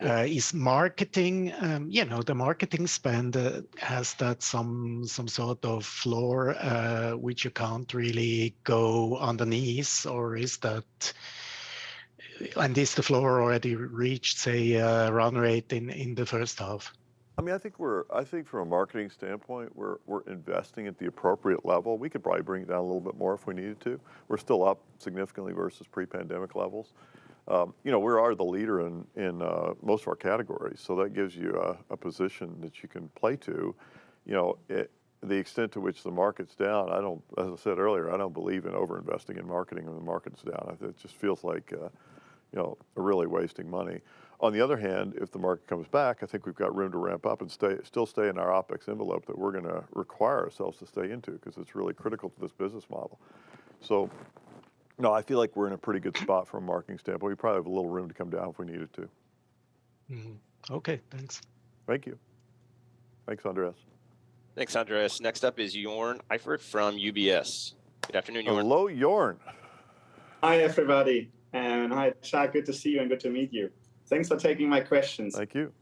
is marketing. The marketing spend, has that some sort of floor which you can't really go underneath, or is that, and is the floor already reached, say, run rate in the first half? I mean, I think from a marketing standpoint, we're investing at the appropriate level. We could probably bring it down a little bit more if we needed to. We're still up significantly versus pre-pandemic levels. We are the leader in most of our categories, so that gives you a position that you can play to. The extent to which the market's down, as I said earlier, I don't believe in over-investing in marketing when the market's down. It just feels like, really wasting money. On the other hand, if the market comes back, I think we've got room to ramp up and still stay in our OpEx envelope that we're going to require ourselves to stay into because it's really critical to this business model. So, no, I feel like we're in a pretty good spot from a marketing standpoint. We probably have a little room to come down if we needed to. Okay, thanks. Thank you. Thanks, Andreas. Thanks, Andreas. Next up is Jorn Eifert from UBS. Good afternoon, Jorn. Hello, Jorn. Hi, everybody. And hi, Chuck. Good to see you and good to meet you. Thanks for taking my questions. Thank you.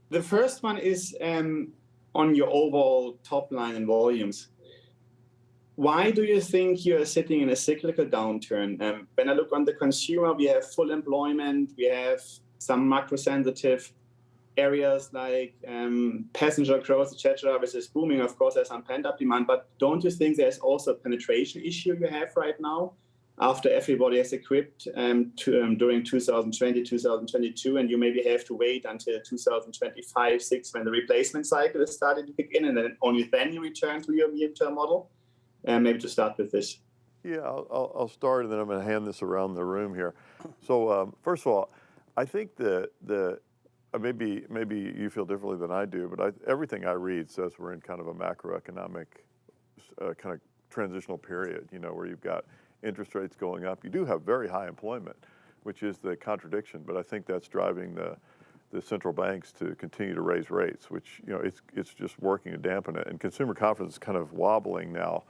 The first one is on your overall top line and volumes. Why do you think you're sitting in a cyclical downturn? When I look on the consumer, we have full employment, we have some macro-sensitive areas like passenger growth, etc., which is booming. Of course, there's some pent-up demand, but don't you think there's also a penetration issue you have right now after everybody has equipped during 2020, 2022, and you maybe have to wait until 2025, 6 when the replacement cycle is starting to kick in, and then only then you return to your medium-term model? Maybe to start with this. Yeah, I'll start, and then I'm going to hand this around the room here. So first of all, I think that maybe you feel differently than I do, but everything I read says we're in kind of a macroeconomic kind of transitional period, where you've got interest rates going up. You do have very high employment, which is the contradiction, but I think that's driving the central banks to continue to raise rates, which, it's just working to dampen it. And consumer confidence is kind of wobbling now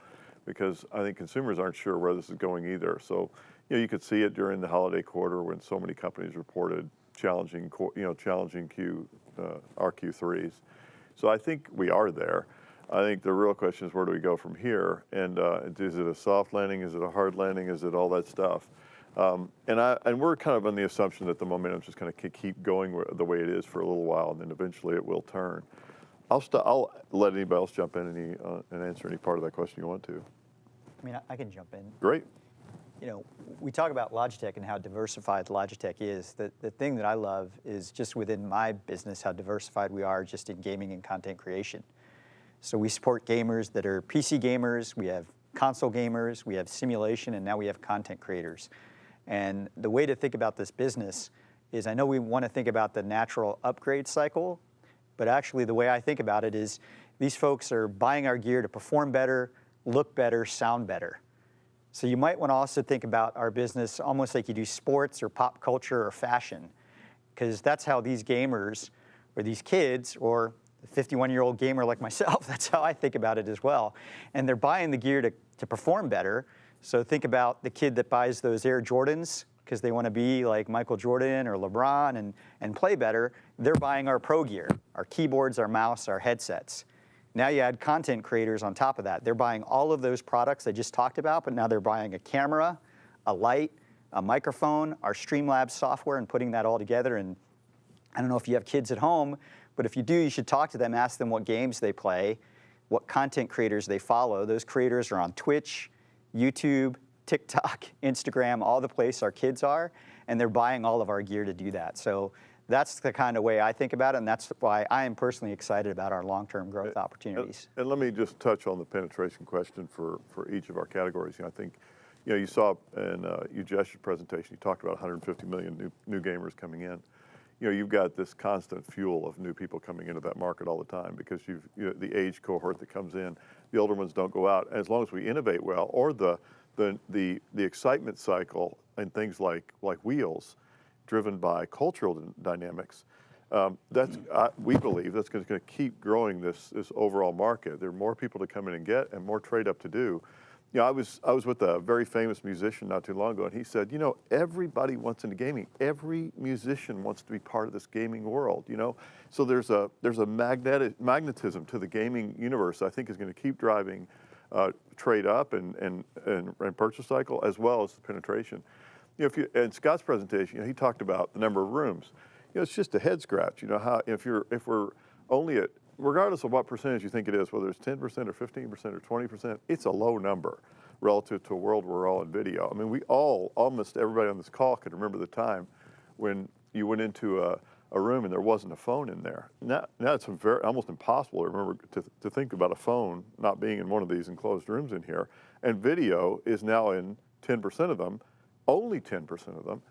because I think consumers aren't sure where this is going either. So, you could see it during the holiday quarter when so many companies reported challenging RQ3s. So I think we are there. I think the real question is where do we go from here? And is it a soft landing? Is it a hard landing? Is it all that stuff? And we're kind of on the assumption that the momentum's just going to keep going the way it is for a little while, and then eventually it will turn. I'll let anybody else jump in and answer any part of that question you want to. I mean, I can jump in. Great. We talk about Logitech and how diversified Logitech is. The thing that I love is just within my business how diversified we are just in gaming and content creation. So we support gamers that are PC gamers, we have console gamers, we have simulation, and now we have content creators. And the way to think about this business is I know we want to think about the natural upgrade cycle, but actually the way I think about it is these folks are buying our gear to perform better, look better, sound better. So you might want to also think about our business almost like you do sports or pop culture or fashion, because that's how these gamers or these kids or a 51-year-old gamer like myself, that's how I think about it as well. And they're buying the gear to perform better. So think about the kid that buys those Air Jordans because they want to be like Michael Jordan or LeBron and play better. They're buying our pro gear, our keyboards, our mouse, our headsets. Now you add content creators on top of that. They're buying all of those products I just talked about, but now they're buying a camera, a light, a microphone, our Streamlabs software, and putting that all together. And I don't know if you have kids at home, but if you do, you should talk to them, ask them what games they play, what content creators they follow. Those creators are on Twitch, YouTube, TikTok, Instagram, all the places our kids are, and they're buying all of our gear to do that. So that's the kind of way I think about it, and that's why I am personally excited about our long-term growth opportunities. And let me just touch on the penetration question for each of our categories. I think, you saw in Ujesh's presentation, you talked about 150 million new gamers coming in. You've got this constant fuel of new people coming into that market all the time because the age cohort that comes in, the older ones don't go out. And as long as we innovate well, or the excitement cycle and things like wheels, driven by cultural dynamics, we believe that's going to keep growing this overall market. There are more people to come in and get, and more trade up to do. I was with a very famous musician not too long ago, and he said, everybody wants into gaming. Every musician wants to be part of this gaming world. So there's a magnetism to the gaming universe I think is going to keep driving trade up and purchase cycle as well as the penetration. In Scott's presentation, he talked about the number of rooms. It's just a head scratch. How if we're only at, regardless of what percentage you think it is, whether it's 10% or 15% or 20%, it's a low number relative to a world where we're all in video. I mean, almost everybody on this call could remember the time when you went into a room and there wasn't a phone in there. Now it's almost impossible to remember to think about a phone not being in one of these enclosed rooms in here. And video is now in 10% of them, only 10% of them.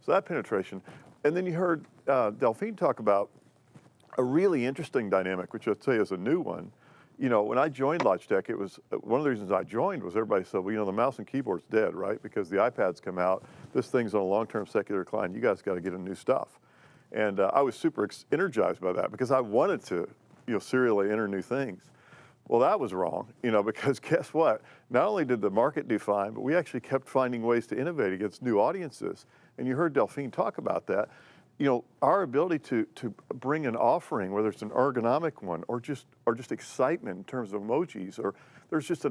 So that penetration. And then you heard Delphine talk about a really interesting dynamic, which I'll tell you is a new one. You know, when I joined Logitech, it was one of the reasons I joined was everybody said, well, you know, the mouse and keyboard's dead, right? Because the iPads come out, this thing's on a long-term secular decline. You guys got to get a new stuff. And I was super energized by that because I wanted to, you know, serially enter new things. Well, that was wrong, you know, because guess what? Not only did the market do fine, but we actually kept finding ways to innovate against new audiences. And you heard Delphine talk about that. You know, our ability to bring an offering, whether it's an ergonomic one or just excitement in terms of emojis, or there's just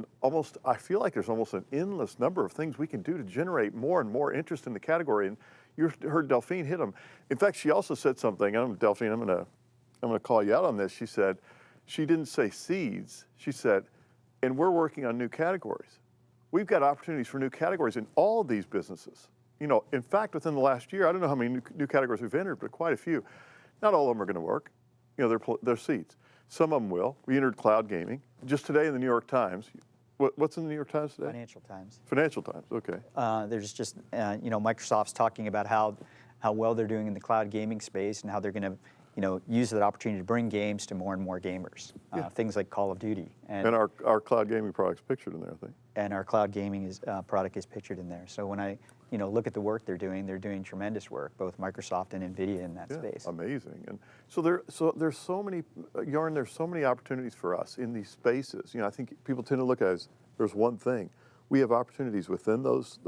I feel like there's almost an endless number of things we can do to generate more and more interest in the category. And you heard Delphine hit them. In fact, she also said something. Delphine, I'm gonna call you out on this. She said, she didn't say seeds. She said, and we're working on new categories. We've got opportunities for new categories in all of these businesses. You know, in fact, within the last year, I don't know how many new categories we've entered, but quite a few. Not all of them are going to work. You know, they're seeds. Some of them will. We entered cloud gaming. Just today in the New York Times, what's in the New York Times today? Financial Times. Financial Times, okay. There's just, you know, Microsoft's talking about how well they're doing in the cloud gaming space and how they're going to, you know, use that opportunity to bring games to more and more gamers. Things like Call of Duty. And our cloud gaming product's pictured in there, I think. And our cloud gaming product is pictured in there. So when I, you know, look at the work they're doing tremendous work, both Microsoft and NVIDIA in that space. Amazing. And so there's so many, Jorn, there's so many opportunities for us in these spaces. You know, I think people tend to look at it as there's one thing. We have opportunities within those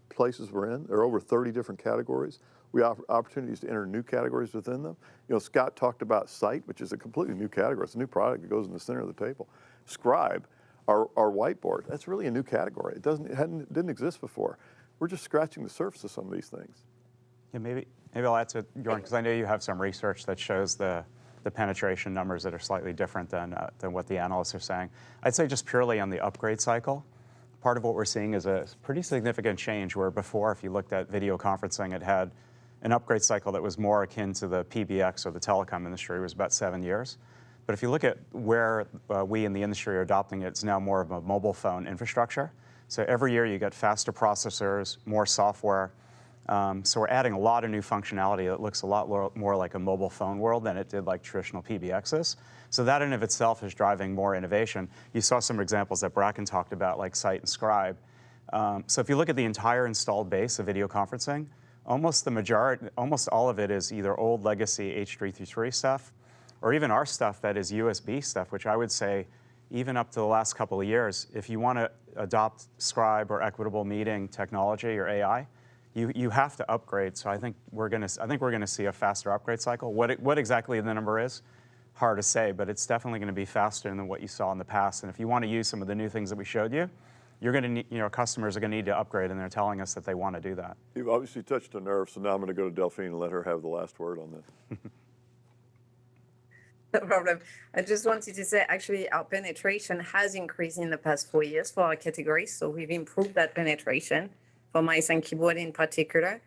places we're in. There are over 30 different categories. We offer opportunities to enter new categories within them. You know, Scott talked about Sight, which is a completely new category. It's a new product that goes in the center of the table. Scribe, our whiteboard, that's really a new category. It didn't exist before. We're just scratching the surface of some of these things. Yeah, maybe I'll add to Jorn, because I know you have some research that shows the penetration numbers that are slightly different than what the analysts are saying. I'd say just purely on the upgrade cycle, part of what we're seeing is a pretty significant change where before, if you looked at video conferencing, it had an upgrade cycle that was more akin to the PBX or the telecom industry. It was about 7 years. But if you look at where we in the industry are adopting it, it's now more of a mobile phone infrastructure. So every year you get faster processors, more software. So we're adding a lot of new functionality that looks a lot more like a mobile phone world than it did like traditional PBXs. So that in of itself is driving more innovation. You saw some examples that Bracken talked about, like Sight and Scribe. So if you look at the entire installed base of video conferencing, almost all of it is either old legacy H.323 stuff, or even our stuff that is USB stuff, which I would say, even up to the last couple of years, if you want to adopt Scribe or equitable meeting technology or AI, you have to upgrade. So I think we're going to see a faster upgrade cycle. What exactly the number is, hard to say, but it's definitely going to be faster than what you saw in the past. And if you want to use some of the new things that we showed you, you're going to need, customers are going to need to upgrade, and they're telling us that they want to do that. You've obviously touched a nerve, so now I'm going to go to Delphine and let her have the last word on this. No problem. I just wanted to say, actually, our penetration has increased in the past 4 years for our categories. So we've improved that penetration for mice and keyboard in particular.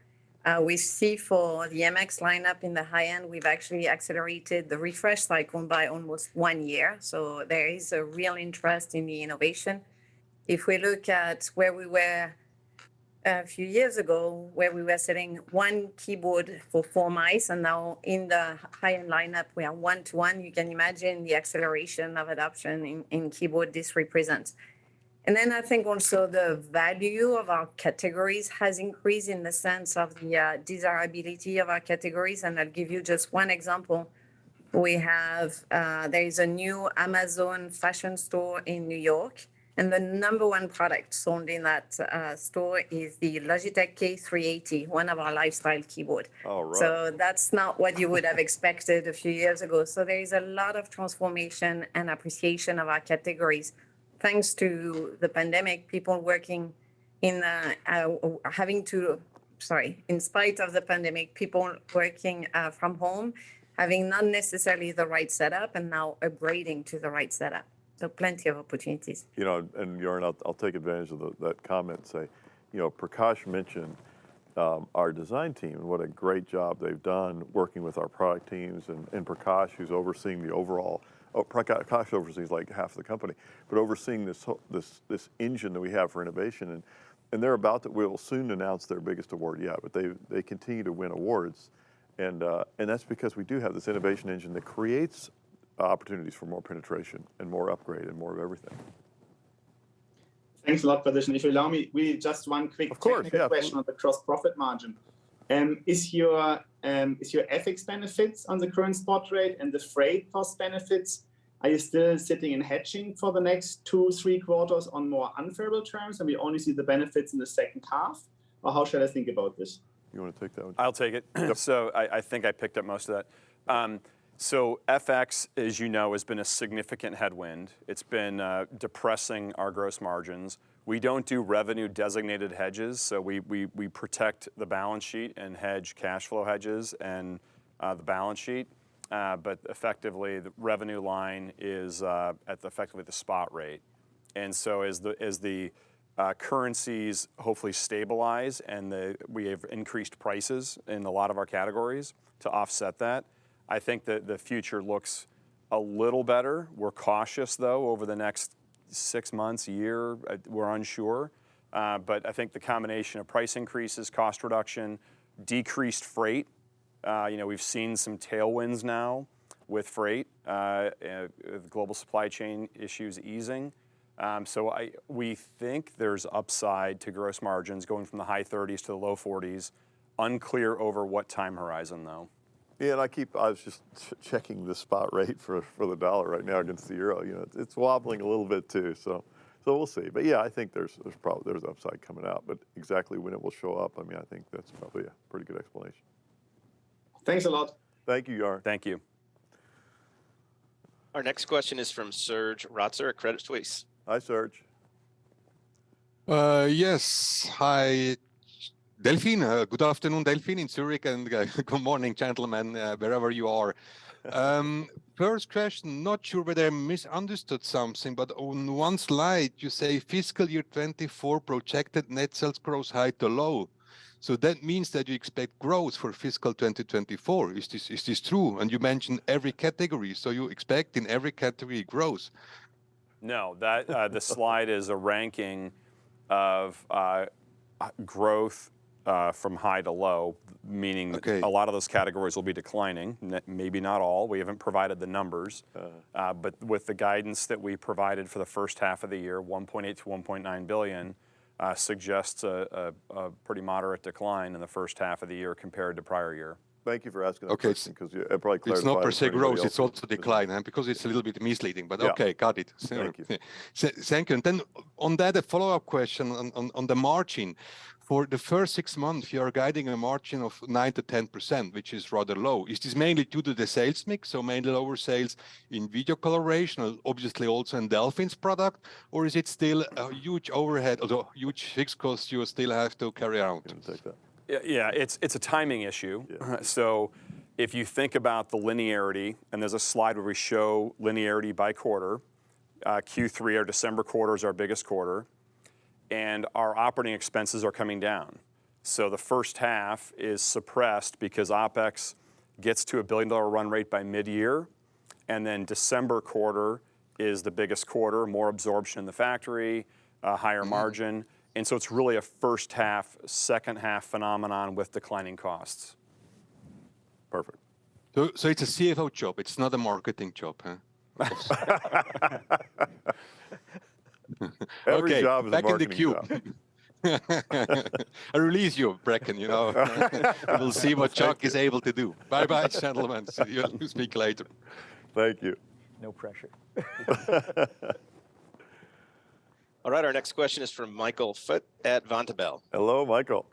We see for the MX lineup in the high end, we've actually accelerated the refresh cycle by almost 1 year. So there is a real interest in the innovation. If we look at where we were a few years ago, where we were selling one keyboard for 4 mice, and now in the high-end lineup, we are 1-to-1. You can imagine the acceleration of adoption in keyboard this represents. And then I think also the value of our categories has increased in the sense of the desirability of our categories. And I'll give you just one example. We have, there is a new Amazon fashion store in New York. And the number one product sold in that store is the Logitech K380, one of our lifestyle keyboard. All right. So that's not what you would have expected a few years ago. So there is a lot of transformation and appreciation of our categories. Thanks to the pandemic, people working in in spite of the pandemic, people working from home, having not necessarily the right setup and now upgrading to the right setup. So plenty of opportunities. You know, and Jorn, I'll take advantage of that comment and say, you know, Prakash mentioned our design team and what a great job they've done working with our product teams and Prakash, who's overseeing the overall, Prakash oversees like half the company, but overseeing this engine that we have for innovation. and they're about to, will soon announce their biggest award yet, but they continue to win awards. And that's because we do have this innovation engine that creates opportunities for more penetration and more upgrade and more of everything. Thanks a lot for this. And if you allow me, really just one quick technical question on the gross profit margin. Is your FX benefits on the current spot rate and the freight cost benefits, are you still sitting in hedging for the next 2-3 quarters on more unfavorable terms, and we only see the benefits in the second half? Or how should I think about this? You want to take that one? I'll take it. So I think I picked up most of that. So FX, as you know, has been a significant headwind. It's been depressing our gross margins. We don't do revenue designated hedges, so we protect the balance sheet and hedge cash flow hedges and the balance sheet. But effectively, the revenue line is at effectively the spot rate. And so as the currencies hopefully stabilize and we have increased prices in a lot of our categories to offset that, I think that the future looks a little better. We're cautious, though, over the next 6 months, year. We're unsure. But I think the combination of price increases, cost reduction, decreased freight, we've seen some tailwinds now with freight, global supply chain issues easing. So we think there's upside to gross margins going from the high 30s to the low 40s. Unclear over what time horizon, though. Yeah, and I was just checking the spot rate for the dollar right now against the euro. It's wobbling a little bit too, so we'll see. But yeah, I think there's upside coming out, but exactly when it will show up, I think that's probably a pretty good explanation. Thanks a lot. Thank you, Yaron. Thank you. Our next question is from Serge Rotzer at Credit Suisse. Hi, Serge. Yes. Hi, Delphine. Good afternoon, Delphine in Zurich, and good morning, gentlemen, wherever you are. First question, not sure whether I misunderstood something, but on one slide you say fiscal year 24 projected net sales growth high to low. So that means that you expect growth for fiscal 2024. Is this true? And you mentioned every category, so you expect in every category growth. No, the slide is a ranking of growth from high to low, meaning a lot of those categories will be declining. Maybe not all. We haven't provided the numbers. But with the guidance that we provided for the first half of the year, 1.8 to 1.9 billion, suggests a pretty moderate decline in the first half of the year compared to prior year. Thank you for asking that question, because it probably clarifies. It's not per se growth, it's also decline, because it's a little bit misleading, but okay, got it. Thank you. Thank you. And then on that, a follow-up question on the margin. For the first 6 months, you are guiding a margin of 9 to 10%, which is rather low. Is this mainly due to the sales mix, so mainly lower sales in video coloration, obviously also in Delphine's product, or is it still a huge overhead, although huge fixed costs you still have to carry out? Take that. Yeah, it's a timing issue. Yeah. So if you think about the linearity, and there's a slide where we show linearity by quarter, Q3, our December quarter, is our biggest quarter, and our operating expenses are coming down. So the first half is suppressed because OpEx gets to $1 billion run rate by mid-year, and then December quarter is the biggest quarter, more absorption in the factory, higher margin. And so it's really a first half, second half phenomenon with declining costs. Perfect. So it's a CFO job, it's not a marketing job, huh? Every job is back a marketing in the queue. I release you, Bracken, We'll see what Chuck is able to do. Bye-bye, gentlemen. See you speak later. Thank you. No pressure. All right, our next question is from Michael Foot at Vontobel. Hello, Michael.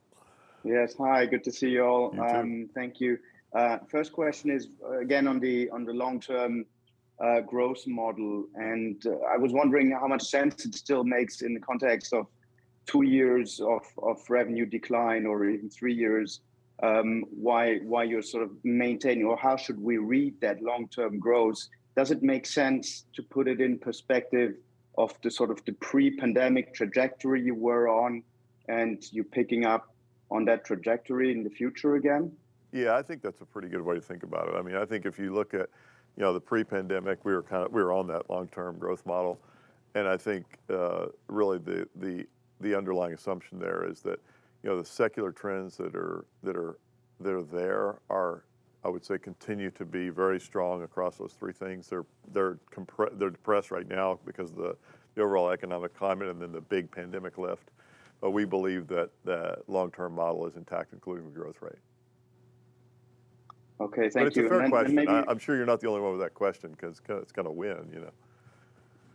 Yes, hi, good to see you all. You too. Thank you. First question is again on the long-term growth model, and I was wondering how much sense it still makes in the context of 2 years of revenue decline, or even 3 years. Why you're sort of maintaining, or how should we read that long-term growth? Does it make sense to put it in perspective of the sort of the pre-pandemic trajectory you were on, and you picking up on that trajectory in the future again? Yeah, I think that's a pretty good way to think about it. I think if you look at, the pre-pandemic, we were on that long-term growth model, and I think really the the underlying assumption there is that, the secular trends that are there are, I would say, continue to be very strong across those three things. They're depressed right now because of the overall economic climate and then the big pandemic lift. But we believe that the long-term model is intact, including the growth rate. Okay, But thank it's you. a fair And question. maybe, I'm sure you're not the only one with that question because it's going to win.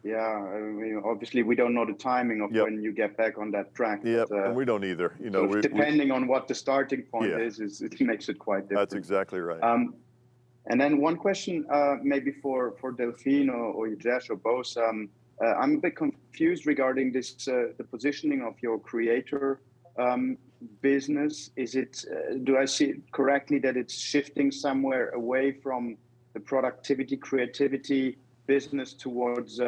yeah, I mean, obviously we don't know the timing of when you get back on that track. Yep, but, and we don't either. sort of depending on what the starting point is, it makes it quite different. That's exactly right. And then one question, maybe for Delphine or Ujesh or both. I'm a bit confused regarding this, the positioning of your creator business. Is it, do I see it correctly that it's shifting somewhere away from the productivity, creativity business towards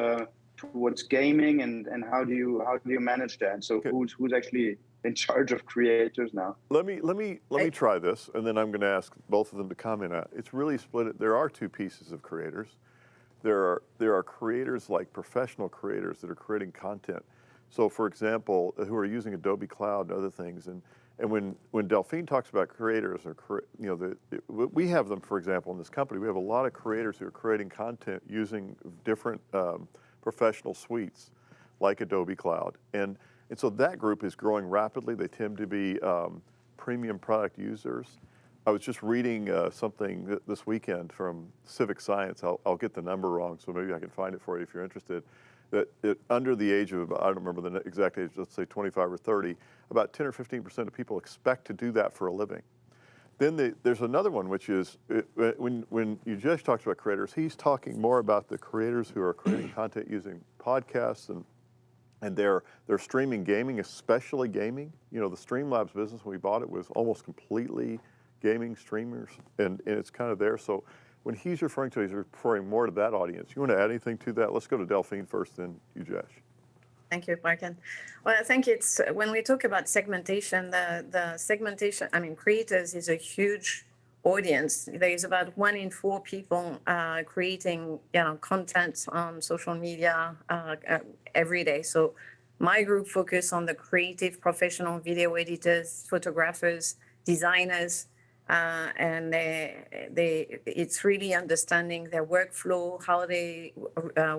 gaming, and how do you manage that? So who's actually in charge of creators now? Let me try this, and then I'm going to ask both of them to comment on it. It's really split. There are two pieces of creators. There are creators like professional creators that are creating content. So, for example, who are using Adobe Cloud and other things. And when Delphine talks about creators, we have them, for example, in this company. We have a lot of creators who are creating content using different professional suites like Adobe Cloud. And so that group is growing rapidly. They tend to be premium product users. I was just reading something this weekend from Civic Science. I'll get the number wrong, so maybe I can find it for you if you're interested. That under the age of, I don't remember the exact age, let's say 25 or 30, about 10 or 15% of people expect to do that for a living. Then there's another one, which is when Ujesh talks about creators, he's talking more about the creators who are creating content using podcasts and they're streaming gaming, especially gaming. The Streamlabs business, when we bought it, was almost completely gaming streamers, and it's kind of there. So when he's referring to, he's referring more to that audience. You want to add anything to that? Let's go to Delphine first, then Ujesh. Thank you, Bracken. Well, I think it's when we talk about segmentation, the segmentation, creators is a huge audience. There is about 1 in 4 people creating, content on social media every day. So my group focus on the creative professional video editors, photographers, designers, and it's really understanding their workflow, how they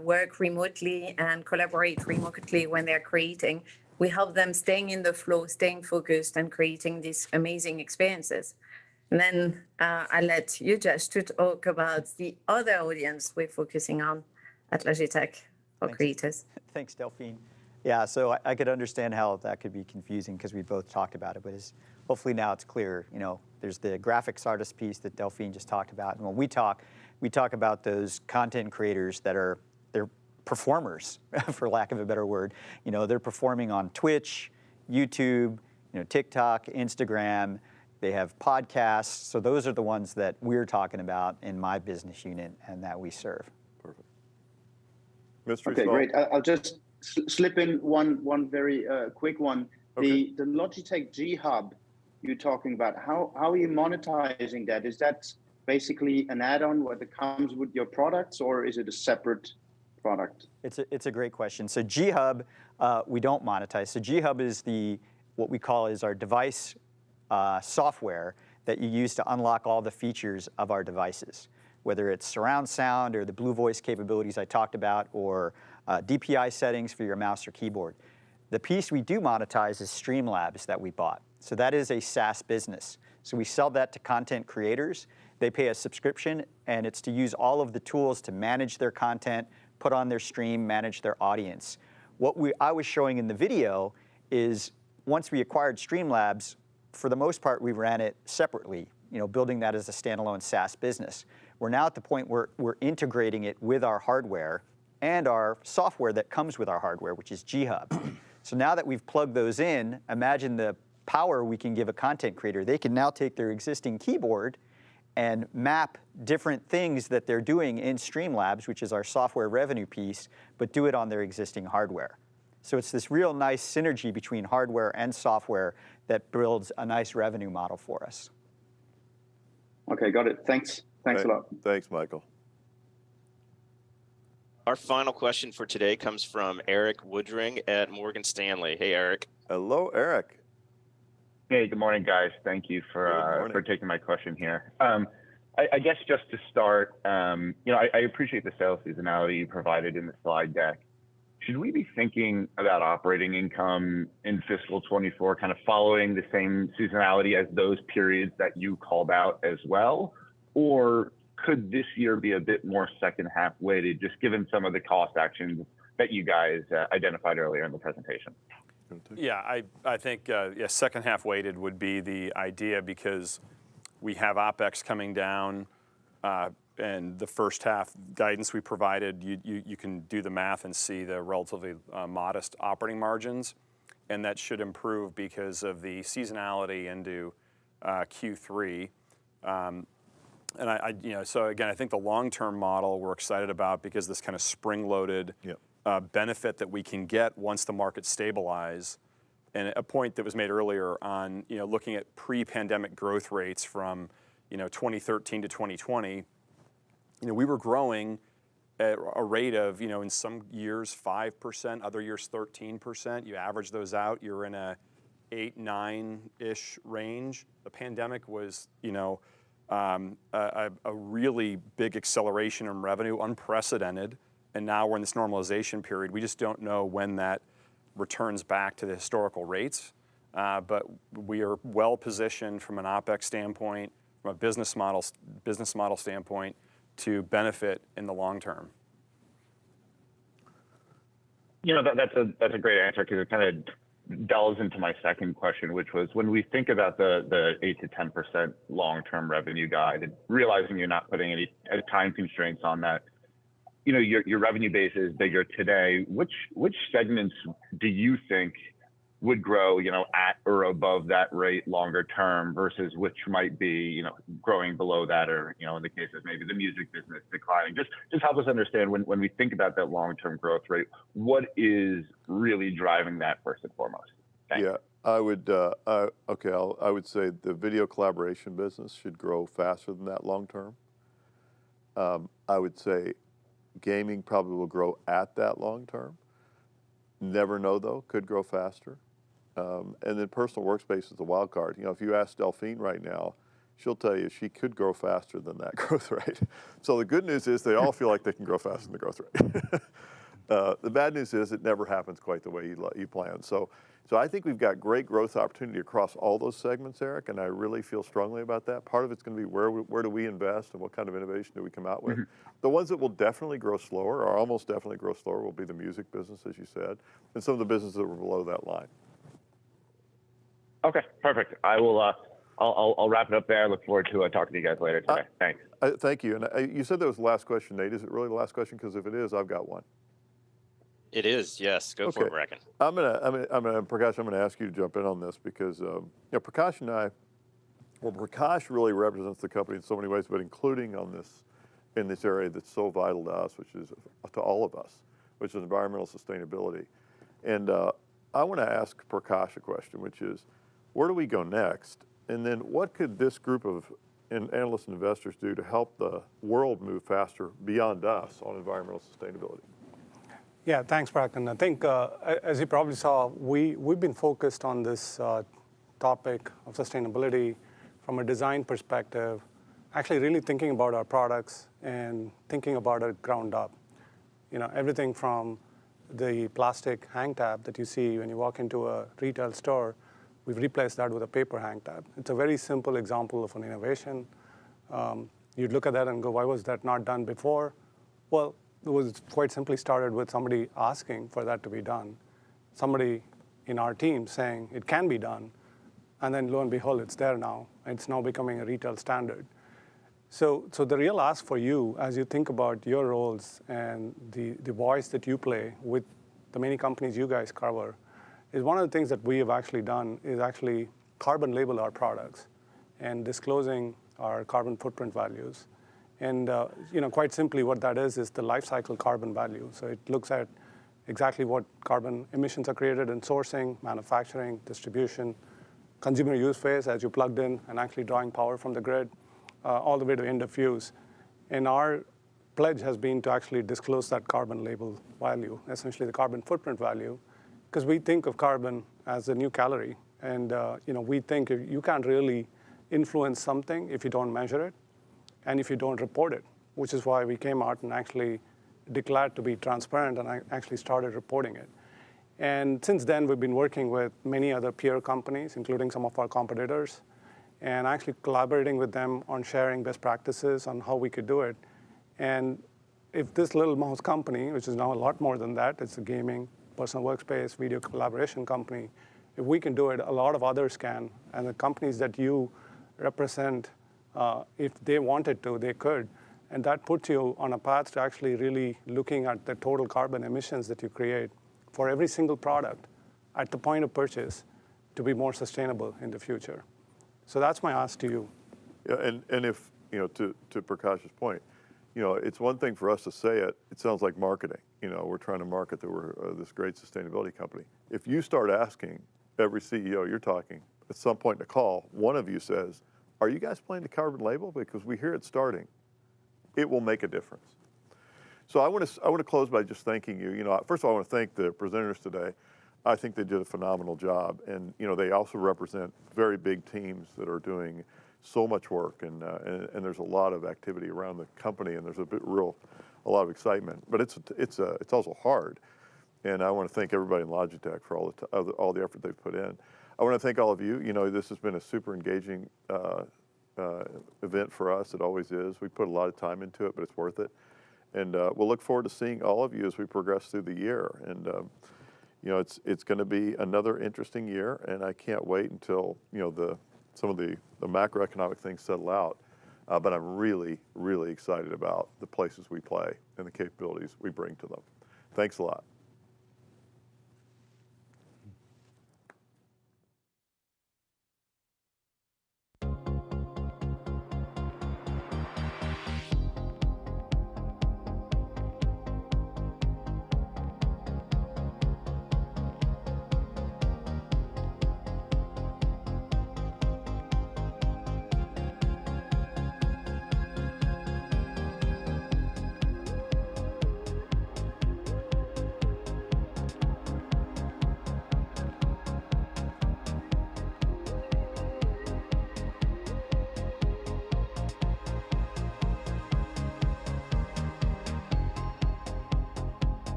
work remotely and collaborate remotely when they're creating. We help them staying in the flow, staying focused, and creating these amazing experiences. And then I'll let you just to talk about the other audience we're focusing on at Logitech for creators. Thanks, Delphine. Yeah, so I could understand how that could be confusing because we both talked about it, but hopefully now it's clear. There's the graphics artist piece that Delphine just talked about, and when we talk about those content creators they're performers, for lack of a better word. They're performing on Twitch, YouTube, TikTok, Instagram. They have podcasts. So those are the ones that we're talking about in my business unit and that we serve. Perfect. Mr. Okay, Saul? great. I'll just slip in one very quick one. Okay. The Logitech G Hub you're talking about, how are you monetizing that? Is that basically an add-on where it comes with your products, or is it a separate product? It's a great question. So G Hub, we don't monetize. So G Hub is what we call is our device software that you use to unlock all the features of our devices, whether it's surround sound or the Blue Voice capabilities I talked about, or DPI settings for your mouse or keyboard. The piece we do monetize is Streamlabs that we bought. So that is a SaaS business. So we sell that to content creators. They pay a subscription, and it's to use all of the tools to manage their content, put on their stream, manage their audience. What I was showing in the video is once we acquired Streamlabs, for the most part, we ran it separately, building that as a standalone SaaS business. We're now at the point where we're integrating it with our hardware and our software that comes with our hardware, which is G Hub. So now that we've plugged those in, imagine the power we can give a content creator. They can now take their existing keyboard and map different things that they're doing in Streamlabs, which is our software revenue piece, but do it on their existing hardware. So it's this real nice synergy between hardware and software that builds a nice revenue model for us. Okay, got it. Thanks a lot. Thanks, Michael. Our final question for today comes from Eric Woodring at Morgan Stanley. Hey, Eric. Hello, Eric. Hey, good morning, guys. Thank you for taking my question here. I guess just to start, I appreciate the sales seasonality you provided in the slide deck. Should we be thinking about operating income in fiscal 24 kind of following the same seasonality as those periods that you called out as well? Or could this year be a bit more second half weighted, just given some of the cost actions that you guys identified earlier in the presentation? Yeah, I think second half weighted would be the idea because we have OpEx coming down, and the first half guidance we provided, you can do the math and see the relatively modest operating margins, and that should improve because of the seasonality into Q3. And so again, I think the long-term model we're excited about because this kind of spring-loaded benefit that we can get once the markets stabilize. And a point that was made earlier on, looking at pre-pandemic growth rates from, 2013 to 2020, we were growing at a rate of, in some years 5%, other years 13%. You average those out, you're in a 8, 9-ish range. The pandemic was, a really big acceleration in revenue, unprecedented. And now we're in this normalization period. We just don't know when that returns back to the historical rates. But we are well positioned from an OpEx standpoint, from a business model standpoint, to benefit in the long term. That's a great answer because it kind of delves into my second question, which was when we think about the 8 to 10% long-term revenue guide, and realizing you're not putting any time constraints on that, your revenue base is bigger today. Which segments do you think would grow, at or above that rate longer term versus which might be, growing below that or, in the case of maybe the music business declining? Just help us understand when we think about that long-term growth rate, what is really driving that first and foremost? Thanks. Yeah, I would, I would say the video collaboration business should grow faster than that long term. I would say gaming probably will grow at that long term. Never know though, could grow faster. And then personal workspace is a wild card. If you ask Delphine right now, she'll tell you she could grow faster than that growth rate. So the good news is they all feel like they can grow faster than the growth rate. The bad news is it never happens quite the way you plan. So I think we've got great growth opportunity across all those segments, Eric, and I really feel strongly about that. Part of it's going to be where do we invest and what kind of innovation do we come out with. The ones that will definitely grow slower, or almost definitely grow slower, will be the music business, as you said, and some of the businesses that were below that line. Okay, perfect. I will. I'll wrap it up there. I look forward to talking to you guys later today. Thanks. Thank you. And you said that was the last question, Nate. Is it really the last question? Because if it is, I've got one. It is, yes. Go for it, Bracken. Prakash, I'm gonna ask you to jump in on this because Prakash and I, Prakash really represents the company in so many ways, but including in this area that's so vital to us, which is to all of us, which is environmental sustainability. And I want to ask Prakash a question, which is, where do we go next? And then what could this group of analysts and investors do to help the world move faster beyond us on environmental sustainability? Yeah, thanks, Bracken. I think, as you probably saw, we've been focused on this topic of sustainability from a design perspective, actually really thinking about our products and thinking about it ground up. Everything from the plastic hang tab that you see when you walk into a retail store, we've replaced that with a paper hang tab. It's a very simple example of an innovation. You'd look at that and go, why was that not done before? Well, it was quite simply started with somebody asking for that to be done. Somebody in our team saying it can be done, and then lo and behold, it's there now. It's now becoming a retail standard. So the real ask for you, as you think about your roles and the voice that you play with the many companies you guys cover, is one of the things that we have actually done is actually carbon label our products and disclosing our carbon footprint values. And quite simply what that is the life cycle carbon value. So it looks at exactly what carbon emissions are created in sourcing, manufacturing, distribution, consumer use phase as you plugged in and actually drawing power from the grid, all the way to end of use. And our pledge has been to actually disclose that carbon label value, essentially the carbon footprint value, because we think of carbon as a new calorie. And we think you can't really influence something if you don't measure it and if you don't report it, which is why we came out and actually declared to be transparent, and I actually started reporting it. And since then, we've been working with many other peer companies, including some of our competitors, and actually collaborating with them on sharing best practices on how we could do it. And if this little mouse company, which is now a lot more than that, it's a gaming, personal workspace, video collaboration company, if we can do it, a lot of others can. And the companies that you represent, if they wanted to, they could. And that puts you on a path to actually really looking at the total carbon emissions that you create for every single product at the point of purchase to be more sustainable in the future. So that's my ask to you. Yeah, and if, to Prakash's point, it's one thing for us to say it. It sounds like marketing. We're trying to market that we're this great sustainability company. If you start asking every CEO you're talking, at some point in the call, one of you says, are you guys playing the carbon label? Because we hear it starting. It will make a difference. So I want to close by just thanking you. First of all, I want to thank the presenters today. I think they did a phenomenal job, and they also represent very big teams that are doing so much work, and there's a lot of activity around the company, and there's a lot of excitement. But it's also hard, and I want to thank everybody in Logitech for all the effort they've put in. I want to thank all of you. This has been a super engaging event for us. It always is. We put a lot of time into it, but it's worth it. And we'll look forward to seeing all of you as we progress through the year. And it's going to be another interesting year, and I can't wait until some of the macroeconomic things settle out. But I'm really, really excited about the places we play and the capabilities we bring to them. Thanks a lot.